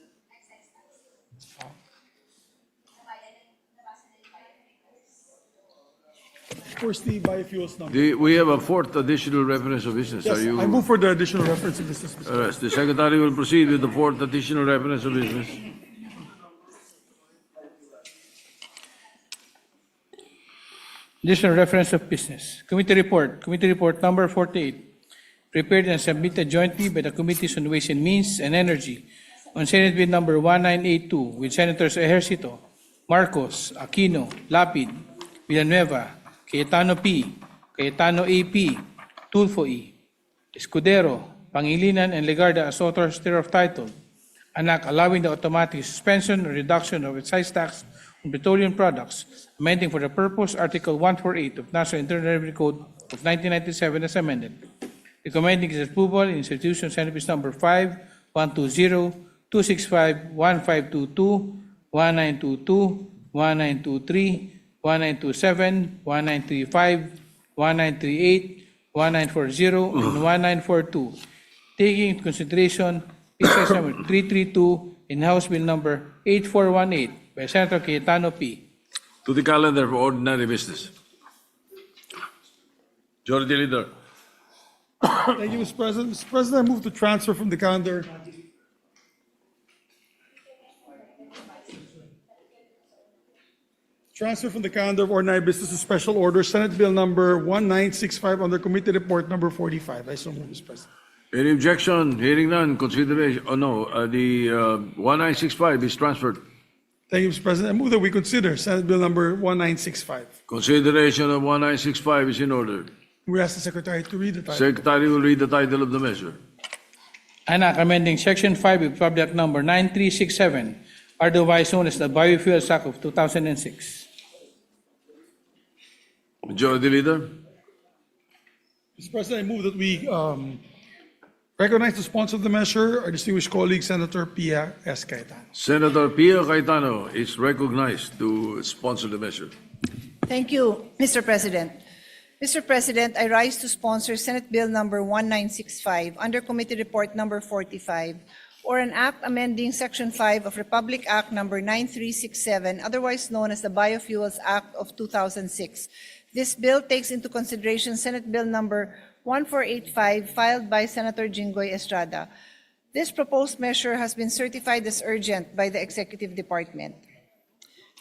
Of course, the biofuels number. We have a fourth additional reference of business. Yes, I move for the additional reference of business, Mr. President. Yes, the Secretary will proceed with the fourth additional reference of business. Additional reference of business. Committee report number 48, prepared and submitted jointly by the Committees on Ways and Means and Energy on Senate Bill number 1982 with Senators Ejercito, Marcos, Aquino, Lapid, Villanueva, Cayetano P., Cayetano AP, Tulfo E., Escudero, Pangilinan, and Legarda as authors thereof titled, an act allowing the automatic suspension or reduction of excise tax on petroleum products, amending for the purpose Article 148 of National Internal Revenue Code of 1997 as amended. Recommending its approval in institution Senate Bill number 5, 120, 265, 1522, 1922, 1923, 1927, 1935, 1938, 1940, and 1942, taking into consideration excise number 332 in House Bill number 8418 by Senator Cayetano P. To the calendar for ordinary business. Majority Leader. Thank you, Mr. President. Mr. President, I move to transfer from the calendar of ordinary business to special order Senate Bill number 1965 under committee report number 45. I so move, Mr. President. Any objection? Hearing none, consideration, the 1965 is transferred. Thank you, Mr. President. I move that we consider Senate Bill number 1965. Consideration of 1965 is in order. We ask the Secretary to read the title. Secretary will read the title of the measure. An act amending Section 5 of Public Act number 9367, otherwise known as the Biofuels Act of 2006. Majority Leader. Mr. President, I move that we recognize the sponsor of the measure, our distinguished colleague, Senator Pia S. Cayetano. Senator Pia Cayetano is recognized to sponsor the measure. Thank you, Mr. President. Mr. President, I rise to sponsor Senate Bill number 1965 under Committee Report number 45, or an act amending Section 5 of Republic Act number 9367, otherwise known as the Biofuels Act of 2006. This bill takes into consideration Senate Bill number 1485 filed by Senator Jinggoy Estrada. This proposed measure has been certified as urgent by the Executive Department.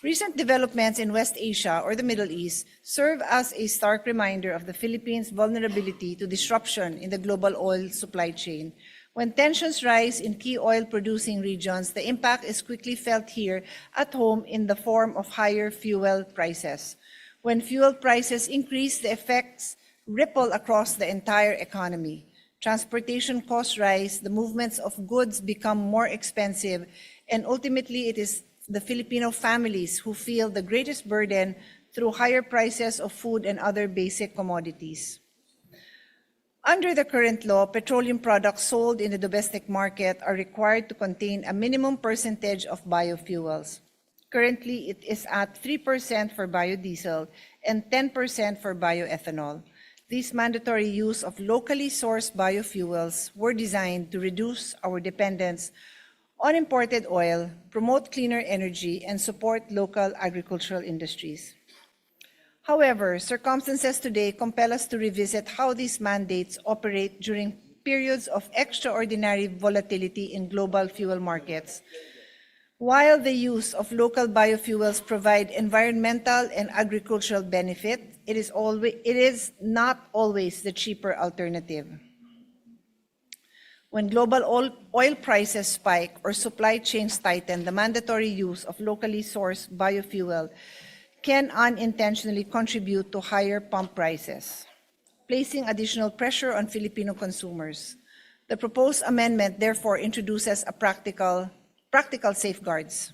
Recent developments in West Asia or the Middle East serve as a stark reminder of the Philippines' vulnerability to disruption in the global oil supply chain. When tensions rise in key oil-producing regions, the impact is quickly felt here at home in the form of higher fuel prices. When fuel prices increase, the effects ripple across the entire economy. Transportation costs rise, the movements of goods become more expensive, and ultimately it is the Filipino families who feel the greatest burden through higher prices of food and other basic commodities. Under the current law, petroleum products sold in the domestic market are required to contain a minimum percentage of biofuels. Currently, it is at 3% for biodiesel and 10% for bioethanol. These mandatory use of locally sourced biofuels were designed to reduce our dependence on imported oil, promote cleaner energy, and support local agricultural industries. However, circumstances today compel us to revisit how these mandates operate during periods of extraordinary volatility in global fuel markets. While the use of local biofuels provide environmental and agricultural benefit, it is not always the cheaper alternative. When global oil prices spike or supply chains tighten, the mandatory use of locally sourced biofuel can unintentionally contribute to higher pump prices, placing additional pressure on Filipino consumers. The proposed amendment therefore introduces a practical safeguards.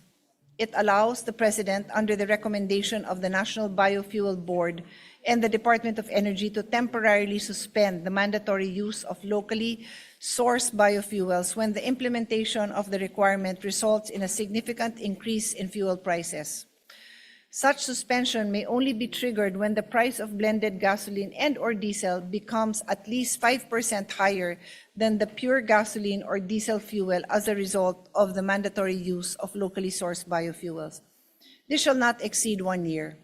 It allows the President, under the recommendation of the National Biofuel Board and the Department of Energy, to temporarily suspend the mandatory use of locally sourced biofuels when the implementation of the requirement results in a significant increase in fuel prices. Such suspension may only be triggered when the price of blended gasoline and/or diesel becomes at least 5% higher than the pure gasoline or diesel fuel as a result of the mandatory use of locally sourced biofuels. This shall not exceed 1 year.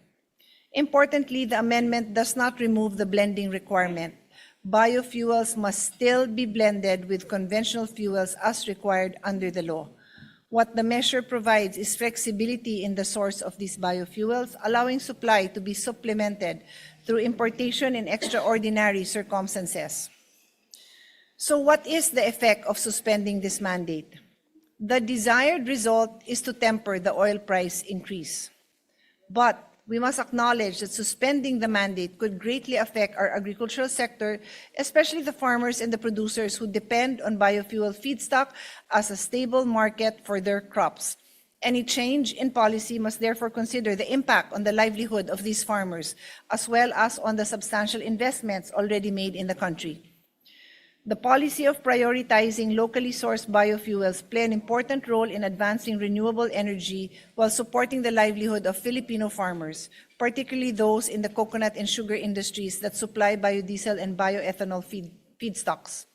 Importantly, the amendment does not remove the blending requirement. Biofuels must still be blended with conventional fuels as required under the law. What the measure provides is flexibility in the source of these biofuels, allowing supply to be supplemented through importation in extraordinary circumstances. So what is the effect of suspending this mandate? The desired result is to temper the oil price increase. But we must acknowledge that suspending the mandate could greatly affect our agricultural sector, especially the farmers and the producers who depend on biofuel feedstock as a stable market for their crops. Any change in policy must therefore consider the impact on the livelihood of these farmers, as well as on the substantial investments already made in the country. The policy of prioritizing locally sourced biofuels play an important role in advancing renewable energy while supporting the livelihood of Filipino farmers, particularly those in the coconut and sugar industries that supply biodiesel and bioethanol feedstocks.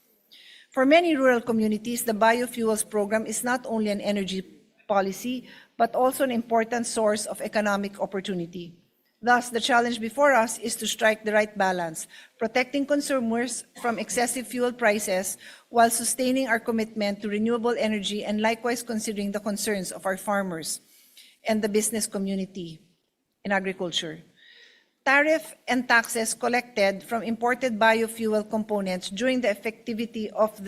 For many rural communities, the biofuels program is not only an energy policy, but also an important source of economic opportunity. Thus, the challenge before us is to strike the right balance, protecting consumers from excessive fuel prices while sustaining our commitment to renewable energy and likewise considering the concerns of our farmers and the business community in agriculture. Tariff and taxes collected from imported biofuel components during the effectivity of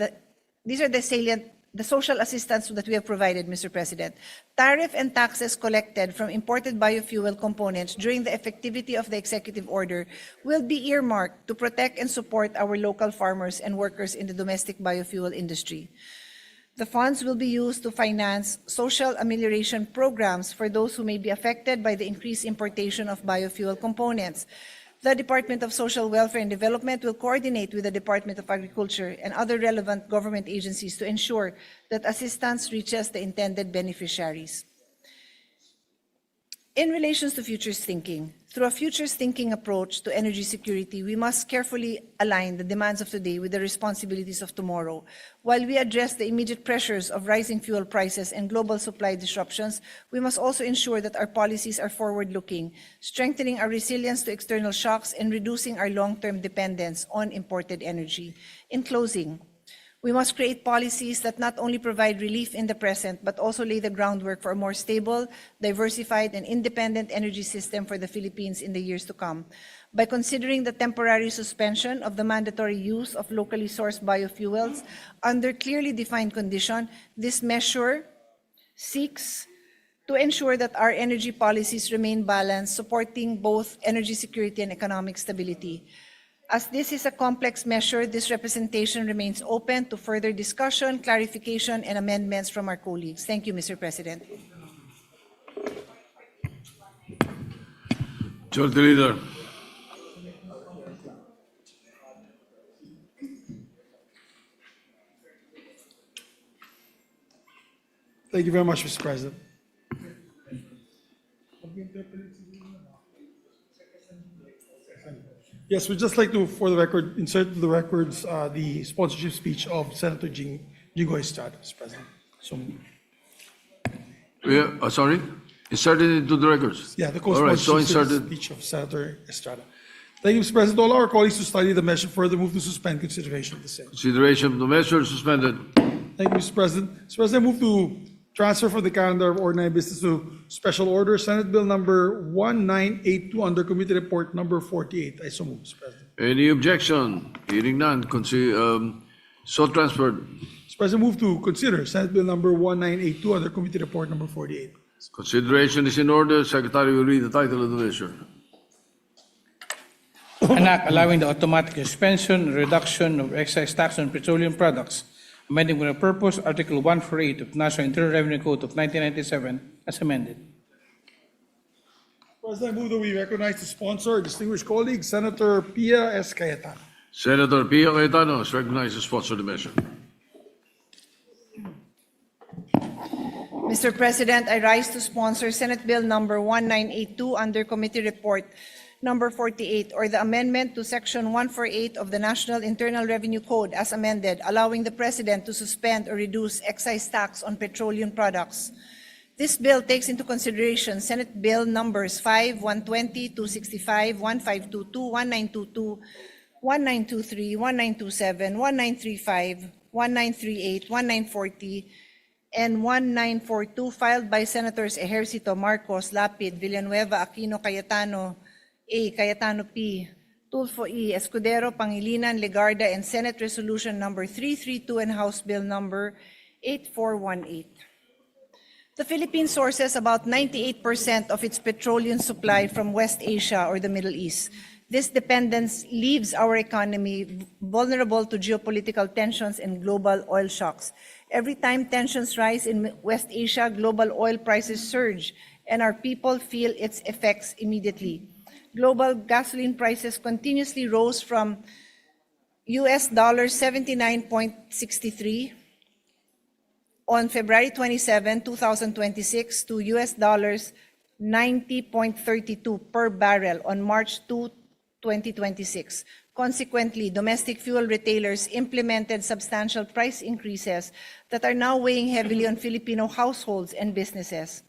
these are the salient the social assistance that we have provided, Mr. President. Tariff and taxes collected from imported biofuel components during the effectivity of the executive order will be earmarked to protect and support our local farmers and workers in the domestic biofuel industry. The funds will be used to finance social amelioration programs for those who may be affected by the increased importation of biofuel components. The Department of Social Welfare and Development will coordinate with the Department of Agriculture and other relevant government agencies to ensure that assistance reaches the intended beneficiaries. In relation to futures thinking, through a futures thinking approach to energy security, we must carefully align the demands of today with the responsibilities of tomorrow. While we address the immediate pressures of rising fuel prices and global supply disruptions, we must also ensure that our policies are forward-looking, strengthening our resilience to external shocks and reducing our long-term dependence on imported energy. In closing, we must create policies that not only provide relief in the present, but also lay the groundwork for a more stable, diversified, and independent energy system for the Philippines in the years to come. By considering the temporary suspension of the mandatory use of locally sourced biofuels under clearly defined conditions, this measure seeks to ensure that our energy policies remain balanced, supporting both energy security and economic stability. As this is a complex measure, this representation remains open to further discussion, clarification, and amendments from our colleagues. Thank you, Mr. President. Majority Leader. Thank you very much, Mr. President. Yes, we'd just like to, for the record, insert to the records the sponsorship speech of Senator Jingo Estrada, Mr. President. So, Sorry? Inserted into the records? yeah, the All right, so co-sponsorship inserted. speech of Senator Estrada. Thank you, Mr. President. All our colleagues to study the measure further move to suspend consideration of the same. Consideration of the measure suspended. Thank you, Mr. President. Mr. President, I move to transfer from the calendar of ordinary business to special order Senate Bill number 1982 under Committee Report number 48. I so move, Mr. President. Any objection? Hearing none. So transferred. Mr. President, move to consider Senate Bill number 1982 under Committee Report number 48. Consideration is in order. Secretary will read the title of the measure. An act allowing the automatic suspension and reduction of excise tax on petroleum products, amending with a purpose Article 148 of National Internal Revenue Code of 1997 as amended. President, I move that we recognize the sponsor, our distinguished colleague, Senator Pia S. Cayetano. Senator Pio Cayetano is recognized to sponsor the measure. Mr. President, I rise to sponsor Senate Bill number 1982 under Committee Report number 48, or the amendment to Section 148 of the National Internal Revenue Code as amended, allowing the President to suspend or reduce excise tax on petroleum products. This bill takes into consideration Senate Bill numbers 5, 120, 265, 1522, 1922, 1923, 1927, 1935, 1938, 1940, and 1942 filed by Senators Ejercito, Marcos, Lapid, Villanueva, Aquino, Cayetano, A. Cayetano P. Tulfo E. Escudero, Pangilinan, Legarda, and Senate Resolution number 332 and House Bill number 8418. The Philippines sources about 98% of its petroleum supply from West Asia or the Middle East. This dependence leaves our economy vulnerable to geopolitical tensions and global oil shocks. Every time tensions rise in West Asia, global oil prices surge, and our people feel its effects immediately. Global gasoline prices continuously rose from US $79.63 on February 27, 2026 to US $90.32 per barrel on March 2, 2026. Consequently, domestic fuel retailers implemented substantial price increases that are now weighing heavily on Filipino households and businesses.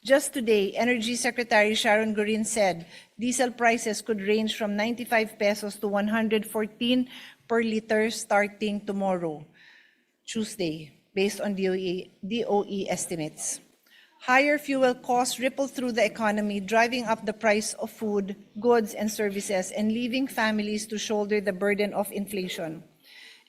Just today, Energy Secretary Sharon Gorin said diesel prices could range from 95 pesos to 114 per liter starting tomorrow, Tuesday, based on DOE estimates. Higher fuel costs ripple through the economy, driving up the price of food, goods, and services, and leaving families to shoulder the burden of inflation.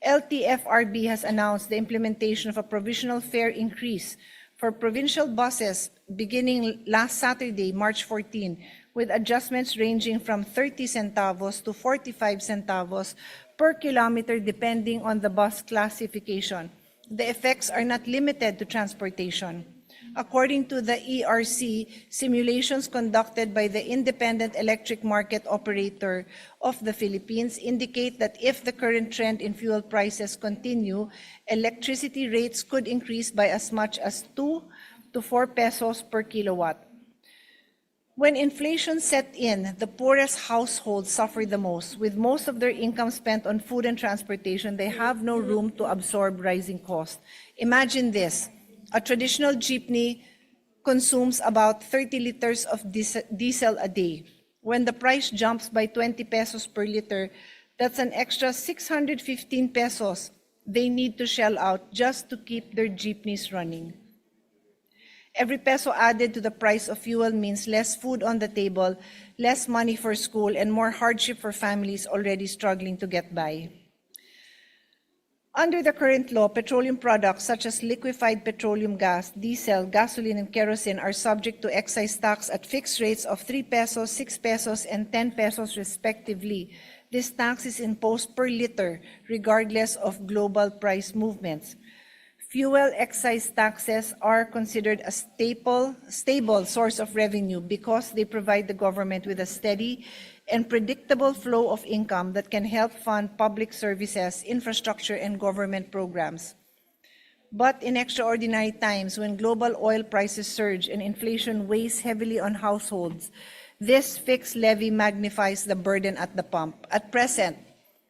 LTFRB has announced the implementation of a provisional fare increase for provincial buses beginning last Saturday, March 14, with adjustments ranging from 30 centavos to 45 centavos per kilometer depending on the bus classification. The effects are not limited to transportation. According to the ERC, simulations conducted by the Independent Electric Market Operator of the Philippines indicate that if the current trend in fuel prices continue, electricity rates could increase by as much as 2 to 4 pesos per kilowatt. When inflation set in, the poorest households suffer the most. With most of their income spent on food and transportation, they have no room to absorb rising costs. Imagine this. A traditional jeepney consumes about 30 liters of diesel a day. When the price jumps by 20 pesos per liter, that's an extra 615 pesos they need to shell out just to keep their jeepneys running. Every peso added to the price of fuel means less food on the table, less money for school, and more hardship for families already struggling to get by. Under the current law, petroleum products such as liquefied petroleum gas, diesel, gasoline, and kerosene are subject to excise tax at fixed rates of 3 pesos, 6 pesos, and 10 pesos respectively. This tax is imposed per liter, regardless of global price movements. Fuel excise taxes are considered a stable source of revenue because they provide the government with a steady and predictable flow of income that can help fund public services, infrastructure, and government programs. But in extraordinary times, when global oil prices surge and inflation weighs heavily on households, This fixed levy magnifies the burden at the pump. At present,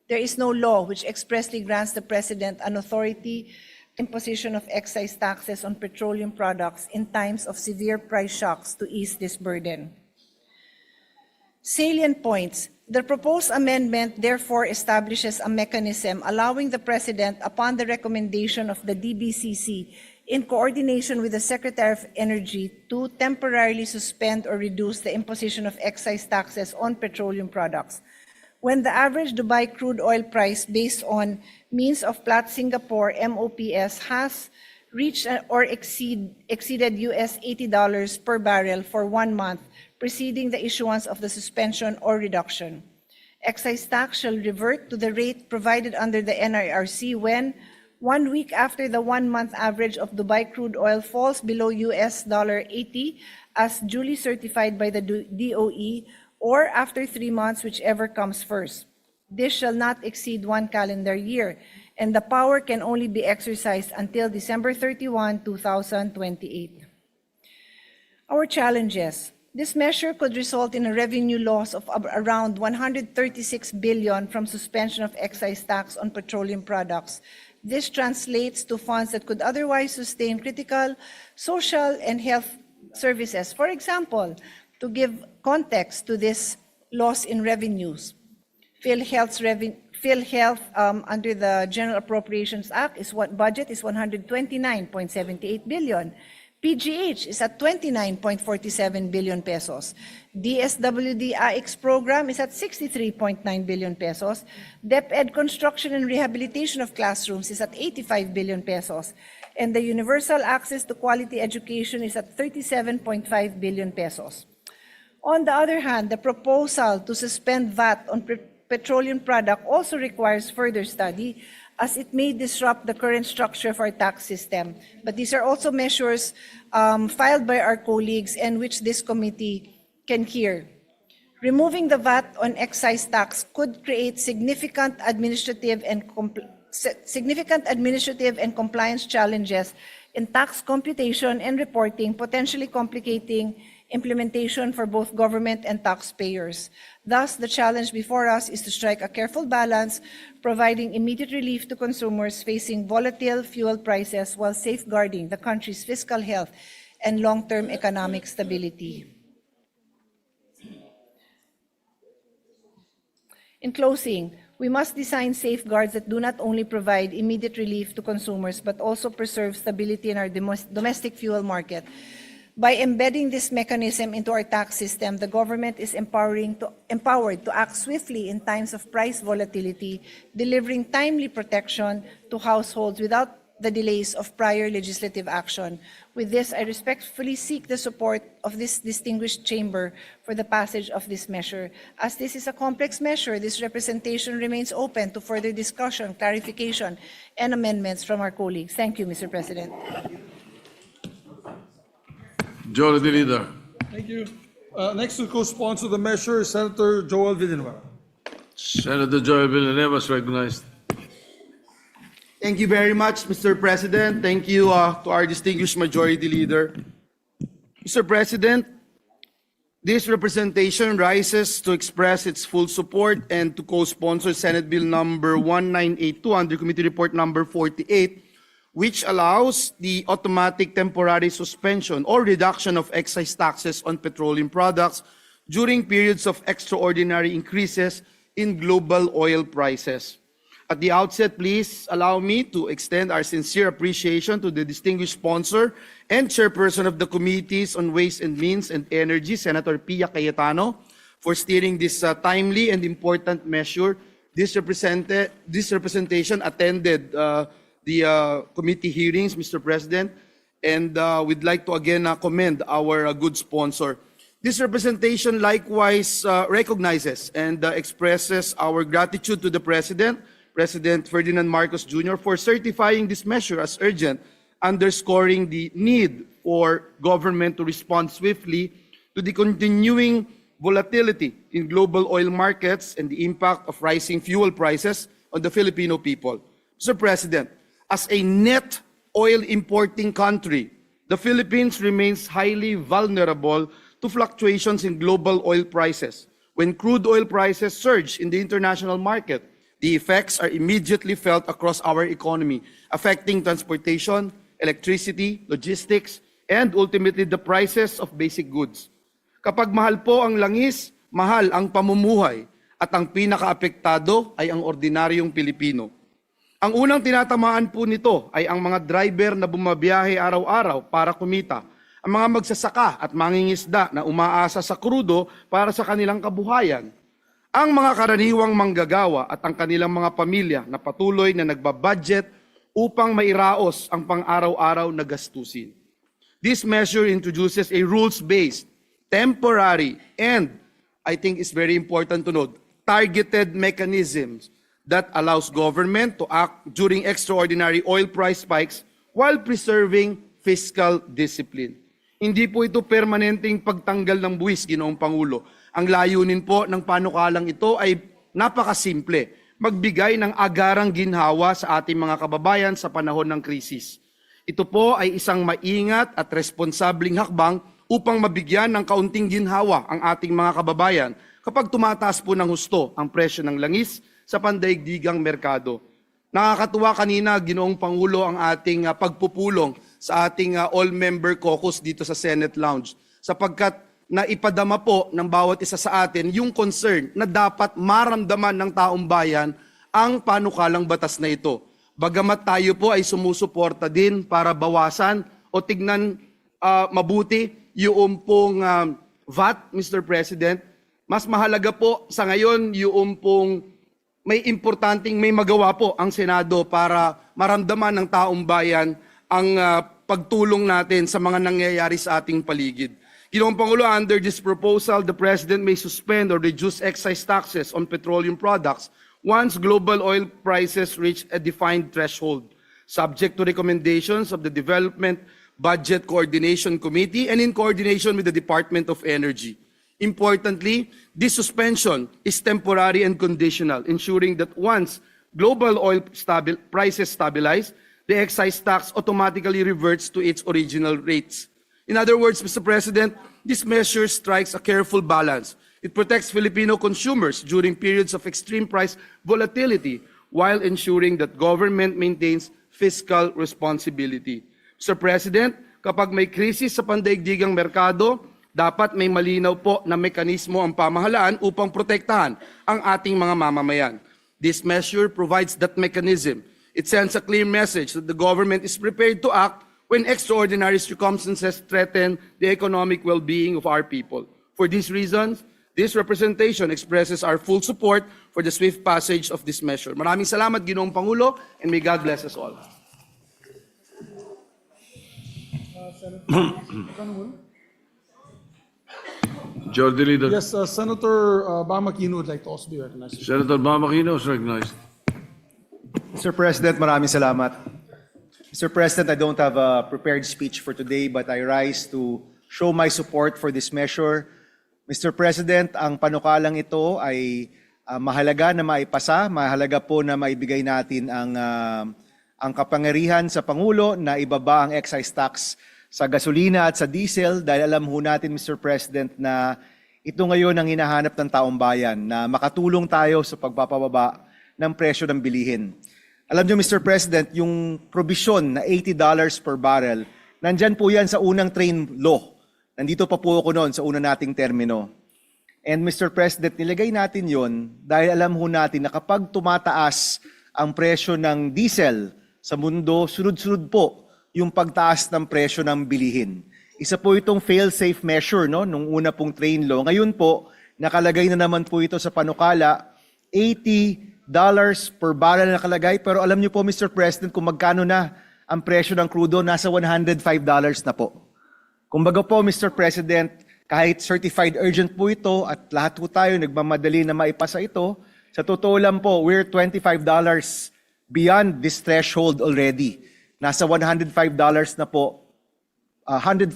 there is no law which expressly grants the President an authority imposition of excise taxes on petroleum products in times of severe price shocks to ease this burden. Salient points. The proposed amendment therefore establishes a mechanism allowing the President, upon the recommendation of the DBCC, in coordination with the Secretary of Energy, to temporarily suspend or reduce the imposition of excise taxes on petroleum products when the average Dubai crude oil price based on means of Platts Singapore MOPS has reached or exceeded US $80 per barrel for 1 month preceding the issuance of the suspension or reduction. Excise tax shall revert to the rate provided under the NIRC when 1 week after the 1 month average of Dubai crude oil falls below US $80 as duly certified by the DOE, or after 3 months, whichever comes first. This shall not exceed 1 calendar year, and the power can only be exercised until December 31, 2028. Our challenges. This measure could result in a revenue loss of around 136 billion from suspension of excise tax on petroleum products. This translates to funds that could otherwise sustain critical social and health services. For example, to give context to this loss in revenues, PhilHealth under the General Appropriations Act budget is 129.78 billion. PGH is at 29.47 billion pesos. DSWD AX program is at 63.9 billion pesos. DepEd construction and rehabilitation of classrooms is at 85 billion pesos. And the universal access to quality education is at 37.5 billion pesos. On the other hand, the proposal to suspend VAT on petroleum product also requires further study, as it may disrupt the current structure of our tax system. But these are also measures filed by our colleagues and which this committee can hear. Removing the VAT on excise tax could create significant administrative and compliance challenges in tax computation and reporting, potentially complicating implementation for both government and taxpayers. Thus, the challenge before us is to strike a careful balance, providing immediate relief to consumers facing volatile fuel prices while safeguarding the country's fiscal health and long-term economic stability. In closing, we must design safeguards that do not only provide immediate relief to consumers, but also preserve stability in our domestic fuel market. By embedding this mechanism into our tax system, the government is empowered to act swiftly in times of price volatility, delivering timely protection to households without the delays of prior legislative action. With this, I respectfully seek the support of this distinguished chamber for the passage of this measure. As this is a complex measure, this representation remains open to further discussion, clarification, and amendments from our colleagues. Thank you, Mr. President. Majority Leader. Thank you. Next to co-sponsor the measure is Senator Joel Villanueva. Senator Joel Villanueva is recognized. Thank you very much, Mr. President. Thank you to our distinguished Majority Leader. Mr. President, this representation rises to express its full support and to co-sponsor Senate Bill number 1982 under Committee Report number 48, which allows the automatic temporary suspension or reduction of excise taxes on petroleum products during periods of extraordinary increases in global oil prices. At the outset, please allow me to extend our sincere appreciation to the distinguished sponsor and chairperson of the Committees on Ways and Means and Energy, Senator Pia Cayetano, for steering this timely and important measure. This representation attended the committee hearings, Mr. President, and we'd like to again commend our good sponsor. This representation likewise recognizes and expresses our gratitude to the President Ferdinand Marcos Jr. for certifying this measure as urgent, underscoring the need for government to respond swiftly to the continuing volatility in global oil markets and the impact of rising fuel prices on the Filipino people. Mr. President, as a net oil importing country, the Philippines remains highly vulnerable to fluctuations in global oil prices. When crude oil prices surge in the international market, the effects are immediately felt across our economy, affecting transportation, electricity, logistics, and ultimately the prices of basic goods. Kapag mahal po ang langis, mahal ang pamumuhay, at ang pinakaapektado ay ang ordinaryong Pilipino. Ang unang tinatamaan po nito ay ang mga driver na bumabiyahe araw-araw para kumita, ang mga magsasaka at mangingisda na umaasa sa krudo para sa kanilang kabuhayan, ang mga karaniwang manggagawa at ang kanilang mga pamilya na patuloy na nagbabudget upang mairaos ang pang-araw-araw na gastusin. This measure introduces a rules-based, temporary, and I think it's very important to note, targeted mechanisms that allows government to act during extraordinary oil price spikes while preserving fiscal discipline. Hindi po ito permanenteng pagtanggal ng buwis, Ginoong Pangulo. Ang layunin po ng panukalang ito ay napakasimple, magbigay ng agarang ginhawa sa ating mga kababayan sa panahon ng krisis. Ito po ay isang maingat at responsabling hakbang upang mabigyan ng kaunting ginhawa ang ating mga kababayan kapag tumataas po ng husto ang presyo ng langis sa pandaigdigang merkado. Nakakatuwa kanina, Ginoong Pangulo, ang ating pagpupulong sa ating all-member caucus dito sa Senate Lounge sapagkat naipadama po ng bawat isa sa atin yung concern na dapat maramdaman ng taong bayan ang panukalang batas na ito. Bagamat tayo po ay sumusuporta din para bawasan o tignan mabuti yung pong VAT, Mr. President, mas mahalaga po sa ngayon yung pong may importanteng may magawa po ang Senado para maramdaman ng taong bayan ang pagtulong natin sa mga nangyayari sa ating paligid. Ginoong Pangulo, under this proposal, the President may suspend or reduce excise taxes on petroleum products once global oil prices reach a defined threshold, subject to recommendations of the Development Budget Coordination Committee and in coordination with the Department of Energy. Importantly, this suspension is temporary and conditional, ensuring that once global oil prices stabilize, the excise tax automatically reverts to its original rates. In other words, Mr. President, this measure strikes a careful balance. It protects Filipino consumers during periods of extreme price volatility while ensuring that government maintains fiscal responsibility. Mr. President, kapag may krisis sa pandaigdigang merkado, dapat may malinaw po na mekanismo ang pamahalaan upang protektahan ang ating mga mamamayan. This measure provides that mechanism. It sends a clear message that the government is prepared to act when extraordinary circumstances threaten the economic well-being of our people. For these reasons, this representation expresses our full support for the swift passage of this measure. Maraming salamat, Ginoong Pangulo, and may God bless us all. Majority Leader. Yes, Senator Bam Aquino would like to also be recognized. Senator Bam Aquino is recognized. Mr. President, maraming salamat. Mr. President, I don't have a prepared speech for today, but I rise to show my support for this measure. Mr. President, ang panukalang ito ay mahalaga na maipasa, mahalaga po na maibigay natin ang kapangyarihan sa Pangulo na ibaba ang excise tax sa gasolina at sa diesel dahil alam ho natin, Mr. President, na ito ngayon ang hinahanap ng taong bayan na makatulong tayo sa pagpapababa ng presyo ng bilihin. Alam niyo, Mr. President, yung provision na $80 per barrel, nandyan po yan sa unang train law. Nandito pa po ako noon sa una nating termino. And Mr. President, nilagay natin yon dahil alam ho natin na kapag tumataas ang presyo ng diesel sa mundo, sunod-sunod po yung pagtaas ng presyo ng bilihin. Isa po itong fail-safe measure nung una pong train law. Ngayon po, nakalagay na naman po ito sa panukala, $80 per barrel nakalagay. Pero alam niyo po, Mr. President, kung magkano na ang presyo ng crudo, nasa $105 na po. Kumbaga po, Mr. President, kahit certified urgent po ito at lahat po tayo nagmamadali na maipasa ito, sa totoo lang po, we're $25 beyond this threshold already. Nasa $105 na po, $105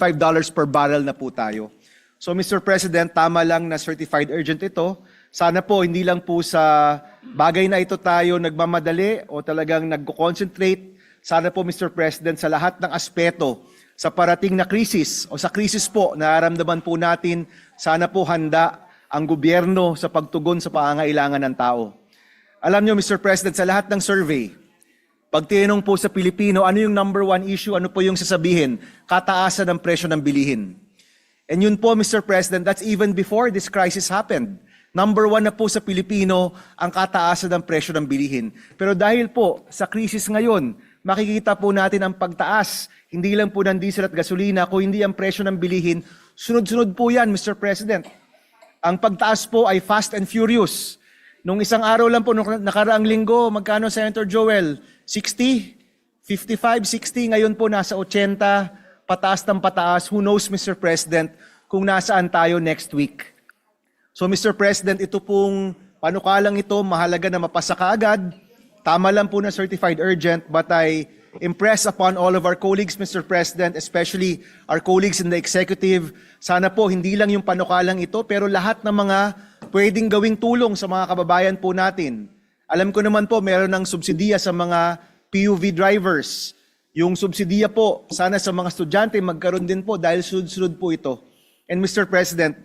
per barrel na po tayo. So Mr. President, tama lang na certified urgent ito. Sana po hindi lang po sa bagay na ito tayo nagmamadali o talagang nagko-concentrate. Sana po Mr. President sa lahat ng aspeto sa parating na krisis o sa krisis po na nararamdaman po natin, sana po handa ang gobyerno sa pagtugon sa pangangailangan ng tao. Alam niyo, Mr. President, sa lahat ng survey, pag tinanong po sa Pilipino, ano yung number one issue, ano po yung sasabihin? Kataasan ng presyo ng bilihin. And yun po, Mr. President, that's even before this crisis happened. Number one na po sa Pilipino ang kataasan ng presyo ng bilihin. Pero dahil po sa krisis ngayon, makikita po natin ang pagtaas, hindi lang po ng diesel at gasolina, kung hindi ang presyo ng bilihin, sunod-sunod po yan, Mr. President. Ang pagtaas po ay fast and furious. Nung isang araw lang po, nung nakaraang linggo, magkano, Senator Joel? 60? 55, 60? Ngayon po nasa 80, pataas ng pataas. Who knows, Mr. President, kung nasaan tayo next week? So, Mr. President, ito pong panukalang ito, mahalaga na mapasa kaagad. Tama lang po na certified urgent, but I impress upon all of our colleagues, Mr. President, especially our colleagues in the executive. Sana po, hindi lang yung panukalang ito, pero lahat ng mga pwedeng gawing tulong sa mga kababayan po natin. Alam ko naman po, meron ng subsidiya sa mga PUV drivers. Yung subsidiya po, sana sa mga estudyante, magkaroon din po dahil sunod-sunod po ito. And Mr. President,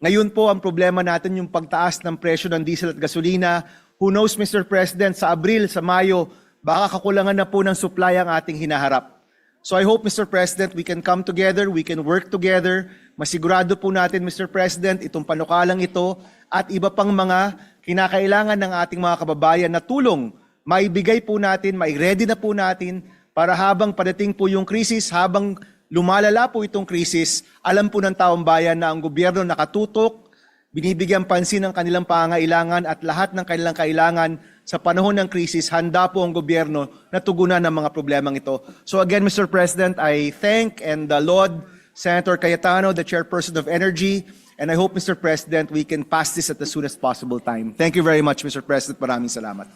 ngayon po ang problema natin yung pagtaas ng presyo ng diesel at gasolina. Who knows, Mr. President, sa Abril, sa Mayo, baka kakulangan na po ng supply ang ating hinaharap. So I hope, Mr. President, we can come together, we can work together. Masigurado po natin, Mr. President, itong panukalang ito at iba pang mga kinakailangan ng ating mga kababayan na tulong, maibigay po natin, mai-ready na po natin para habang padating po yung krisis, habang lumalala po itong krisis, alam po ng taong bayan na ang gobyerno nakatutok, binibigyan pansin ng kanilang pangangailangan at lahat ng kanilang kailangan sa panahon ng krisis, handa po ang gobyerno na tugunan ng mga problemang ito. So again, Mr. President, I thank and laud Senator Cayetano, the Chairperson of Energy, and I hope, Mr. President, we can pass this at the soonest possible time. Thank you very much, Mr. President. Maraming salamat.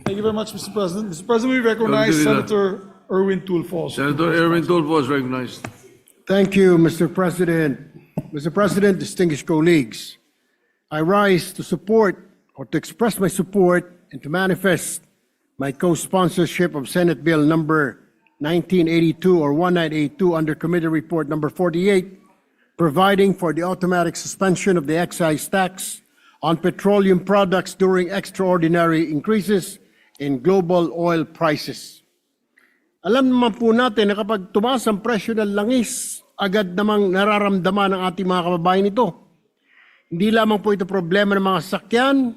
Thank you very much, Mr. President. Mr. President, we recognize Senator Erwin Tulfo. Senator Erwin Tulfo is recognized. Thank you, Mr. President. Mr. President, distinguished colleagues, I rise to support or to express my support and to manifest my co-sponsorship of Senate Bill number 1982 or 1982 under Committee Report number 48, providing for the automatic suspension of the excise tax on petroleum products during extraordinary increases in global oil prices. Alam naman po natin na kapag tumaas ang presyo ng langis, agad namang nararamdaman ng ating mga kababayan ito. Hindi lamang po ito problema ng mga sasakyan.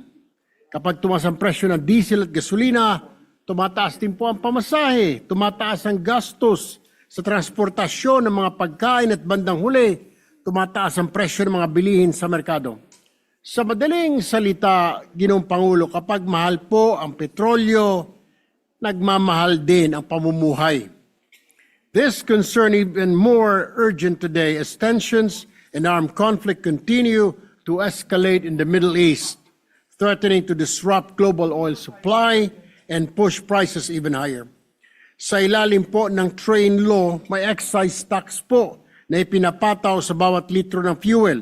Kapag tumaas ang presyo ng diesel at gasolina, tumataas din po ang pamasahe, tumataas ang gastos sa transportasyon ng mga pagkain at bandang huli, tumataas ang presyo ng mga bilihin sa merkado. Sa madaling salita, Ginoong Pangulo, kapag mahal po ang petrolyo, nagmamahal din ang pamumuhay. This concern even more urgent today as tensions and armed conflict continue to escalate in the Middle East, threatening to disrupt global oil supply and push prices even higher. Sa ilalim po ng train law, may excise tax po na ipinapataw sa bawat litro ng fuel.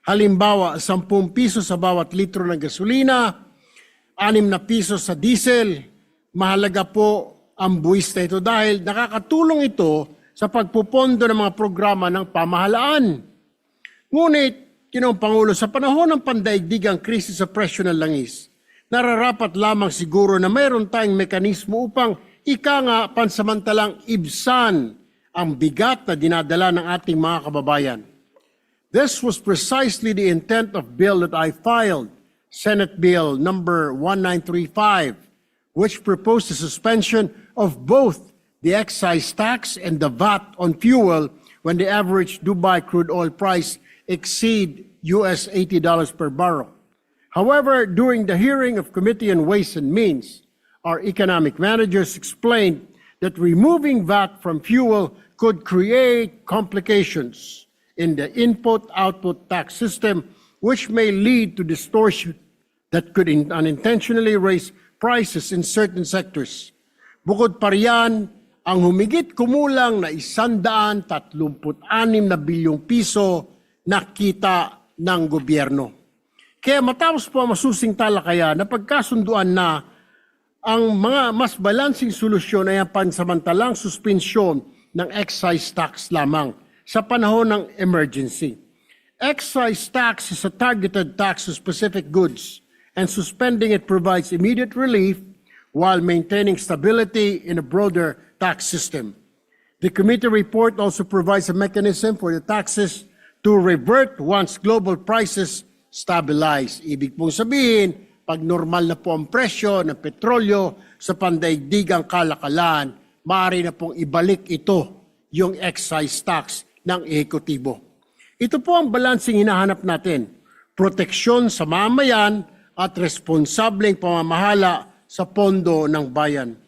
Halimbawa, 10 piso sa bawat litro ng gasolina, 6 na piso sa diesel. Mahalaga po ang buwis na ito dahil nakakatulong ito sa pagpupondo ng mga programa ng pamahalaan. Ngunit, Ginoong Pangulo, sa panahon ng pandaigdigang krisis sa presyo ng langis, nararapat lamang siguro na mayroon tayong mekanismo upang pansamantalang ibsan ang bigat na dinadala ng ating mga kababayan. This was precisely the intent of bill that I filed, Senate Bill number 1935, which proposed the suspension of both the excise tax and the VAT on fuel when the average Dubai crude oil price exceed US $80 per barrel. However, during the hearing of Committee on Ways and Means, our economic managers explained that removing VAT from fuel could create complications in the input-output tax system, which may lead to distortion that could unintentionally raise prices in certain sectors. Bukod pa riyan, ang humigit kumulang na 136 na bilyong piso na kita ng gobyerno. Kaya matapos po ang masusing talakayan na pagkasunduan na Ang mga mas balansing solusyon ay ang pansamantalang suspensyon ng excise tax lamang sa panahon ng emergency. Excise tax is a targeted tax to specific goods, and suspending it provides immediate relief while maintaining stability in a broader tax system. The committee report also provides a mechanism for the taxes to revert once global prices stabilize. Ibig pong sabihin, pag normal na po ang presyo ng petrolyo sa pandaigdigang kalakalan, maaari na pong ibalik ito, yung excise tax ng ehekutibo. Ito po ang balansing hinahanap natin, proteksyon sa mamayan at responsableng pamamahala sa pondo ng bayan.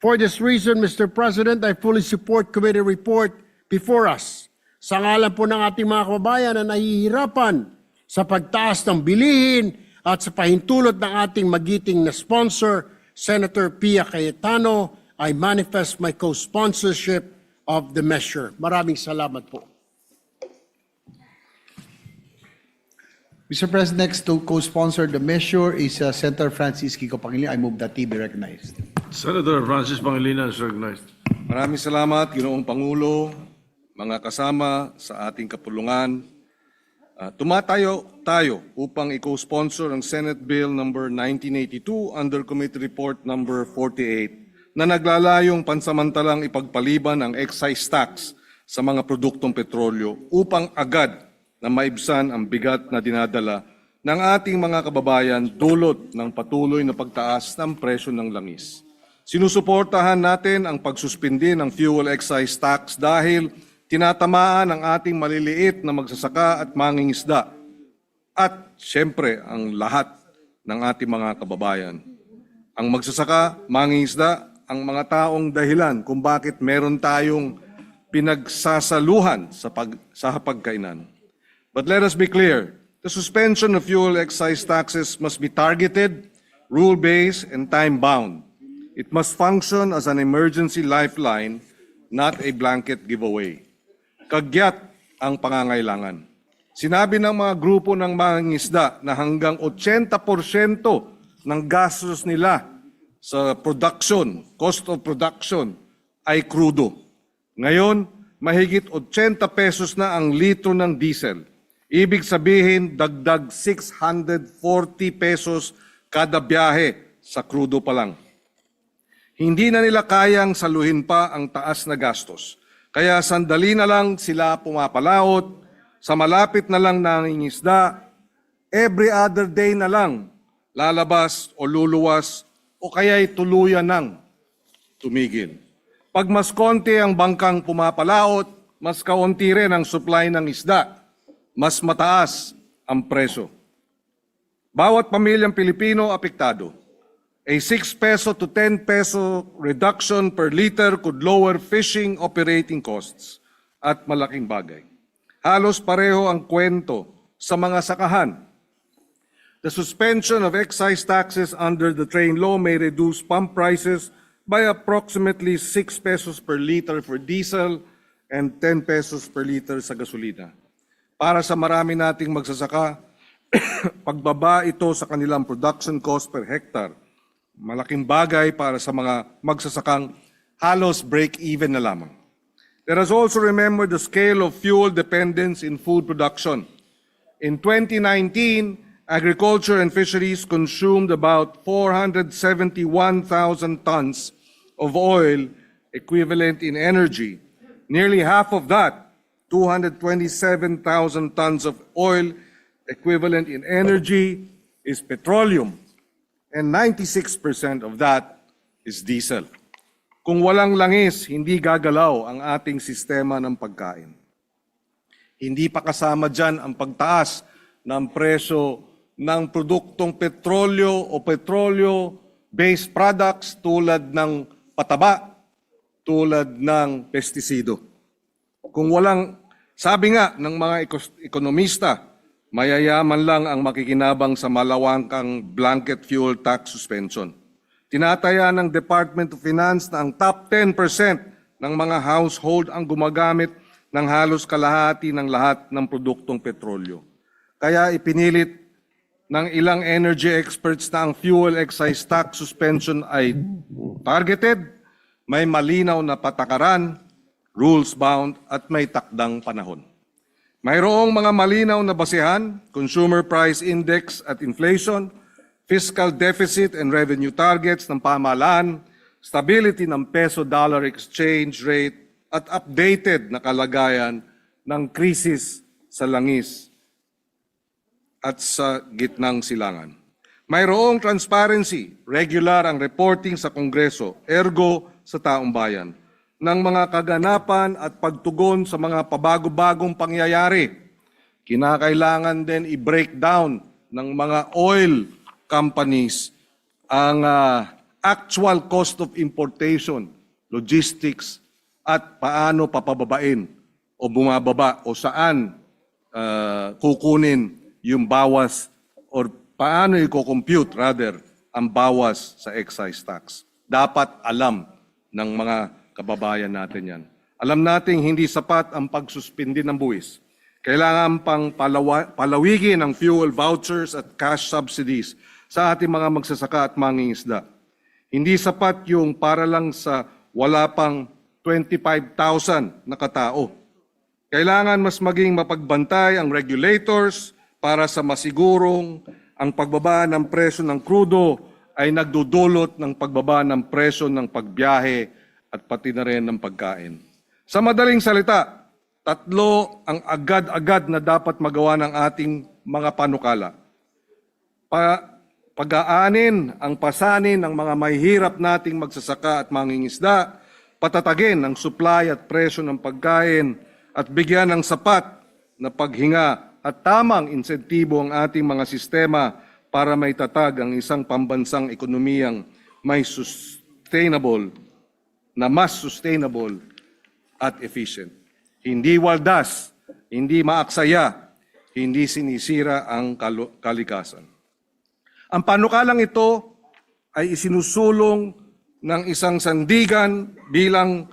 For this reason, Mr. President, I fully support committee report before us. Sa ngalan po ng ating mga kababayan na nahihirapan sa pagtaas ng bilihin at sa pahintulot ng ating magiting na sponsor, Senator Pia Cayetano, I manifest my co-sponsorship of the measure. Maraming salamat po. Mr. President, next to co-sponsor the measure is Senator Francis Kiko Pangilinan. I move that he be recognized. Senator Francis Pangilinan is recognized. Maraming salamat, Ginoong Pangulo, mga kasama sa ating kapulungan. Tumatayo tayo upang i-co-sponsor ang Senate Bill number 1982 under Committee Report number 48 na naglalayong pansamantalang ipagpaliban ang excise tax sa mga produktong petrolyo upang agad na maibsan ang bigat na dinadala ng ating mga kababayan dulot ng patuloy na pagtaas ng presyo ng langis. Sinusuportahan natin ang pagsuspindi ng fuel excise tax dahil tinatamaan ang ating maliliit na magsasaka at mangingisda at siyempre ang lahat ng ating mga kababayan. Ang magsasaka, mangingisda, ang mga taong dahilan kung bakit meron tayong pinagsasaluhan sa hapagkainan. But let us be clear, the suspension of fuel excise taxes must be targeted, rule-based, and time-bound. It must function as an emergency lifeline, not a blanket giveaway. Kagyat ang pangangailangan. Sinabi ng mga grupo ng mangingisda na hanggang 80% ng gastos nila sa production, cost of production, ay krudo. Ngayon, mahigit 80 pesos na ang litro ng diesel. Ibig sabihin, dagdag 640 pesos kada biyahe sa krudo pa lang. Hindi na nila kayang saluhin pa ang taas na gastos. Kaya sandali na lang sila pumapalaot, sa malapit na lang nangingisda, every other day na lang lalabas o luluwas o kaya'y tuluyan ng tumigil. Pag mas konti ang bangkang pumapalaot, mas kaunti rin ang supply ng isda, mas mataas ang presyo. Bawat pamilyang Pilipino apektado. A 6 peso to 10 peso reduction per liter could lower fishing operating costs at malaking bagay. Halos pareho ang kwento sa mga sakahan. The suspension of excise taxes under the train law may reduce pump prices by approximately 6 pesos per liter for diesel and 10 pesos per liter sa gasolina. Para sa marami nating magsasaka, pagbaba ito sa kanilang production cost per hectare. Malaking bagay para sa mga magsasakang halos break-even na lamang. Let us also remember the scale of fuel dependence in food production. In 2019, agriculture and fisheries consumed about 471,000 tons of oil equivalent in energy. Nearly half of that, 227,000 tons of oil equivalent in energy, is petroleum. And 96% of that is diesel. Kung walang langis, hindi gagalaw ang ating sistema ng pagkain. Hindi pa kasama dyan ang pagtaas ng presyo ng produktong petrolyo o petrolyo-based products tulad ng pataba, tulad ng pestisido. Kung walang, sabi nga ng mga ekonomista, mayayaman lang ang makikinabang sa malawakang blanket fuel tax suspension. Tinataya ng Department of Finance na ang top 10% ng mga household ang gumagamit ng halos kalahati ng lahat ng produktong petrolyo. Kaya ipinilit ng ilang energy experts na ang fuel excise tax suspension ay targeted, may malinaw na patakaran, rules-bound at may takdang panahon. Mayroong mga malinaw na basehan, consumer price index at inflation, fiscal deficit and revenue targets ng pamahalaan, stability ng peso-dollar exchange rate at updated na kalagayan ng krisis sa langis at sa gitnang silangan. Mayroong transparency, regular ang reporting sa Kongreso, ergo sa taong bayan, ng mga kaganapan at pagtugon sa mga pabago-bagong pangyayari. Kinakailangan din i-break down ng mga oil companies ang actual cost of importation, logistics, at paano papababain o bumababa o saan kukunin yung bawas or paano i-compute rather ang bawas sa excise tax. Dapat alam ng mga kababayan natin yan. Alam nating hindi sapat ang pagsuspindi ng buwis. Kailangan pang palawigin ang fuel vouchers at cash subsidies sa ating mga magsasaka at mangingisda. Hindi sapat yung para lang sa wala pang 25,000 na katao. Kailangan mas maging mapagbantay ang regulators para sa masigurong ang pagbaba ng presyo ng krudo ay nagdudulot ng pagbaba ng presyo ng pagbiyahe at pati na rin ng pagkain. Sa madaling salita, tatlo ang agad-agad na dapat magawa ng ating mga panukala. Pag-aanin ang pasanin ng mga mahihirap nating magsasaka at mangingisda, patatagin ang supply at presyo ng pagkain at bigyan ng sapat na paghinga at tamang insentibo ang ating mga sistema para may tatag ang isang pambansang ekonomiyang may mas sustainable at efficient. Hindi waldas, hindi maaksaya, hindi sinisira ang kalikasan. Ang panukalang ito ay isinusulong ng isang sandigan bilang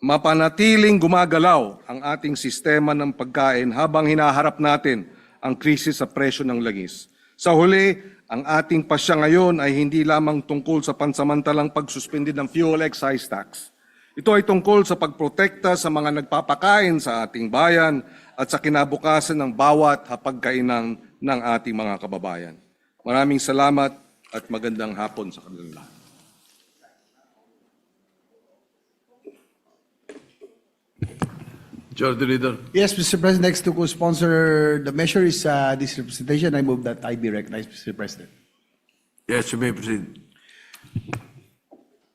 mapanatiling gumagalaw ang ating sistema ng pagkain habang hinaharap natin ang krisis sa presyo ng langis. Sa huli, ang ating pasya ngayon ay hindi lamang tungkol sa pansamantalang pagsuspindi ng fuel excise tax. Ito ay tungkol sa pagprotekta sa mga nagpapakain sa ating bayan at sa kinabukasan ng bawat hapagkainan ng ating mga kababayan. Maraming salamat at magandang hapon sa kanilang lahat. Majority Leader. Yes, Mr. President, next to co-sponsor the measure is this representation. I move that I be recognized, Mr. President. Yes, you may proceed.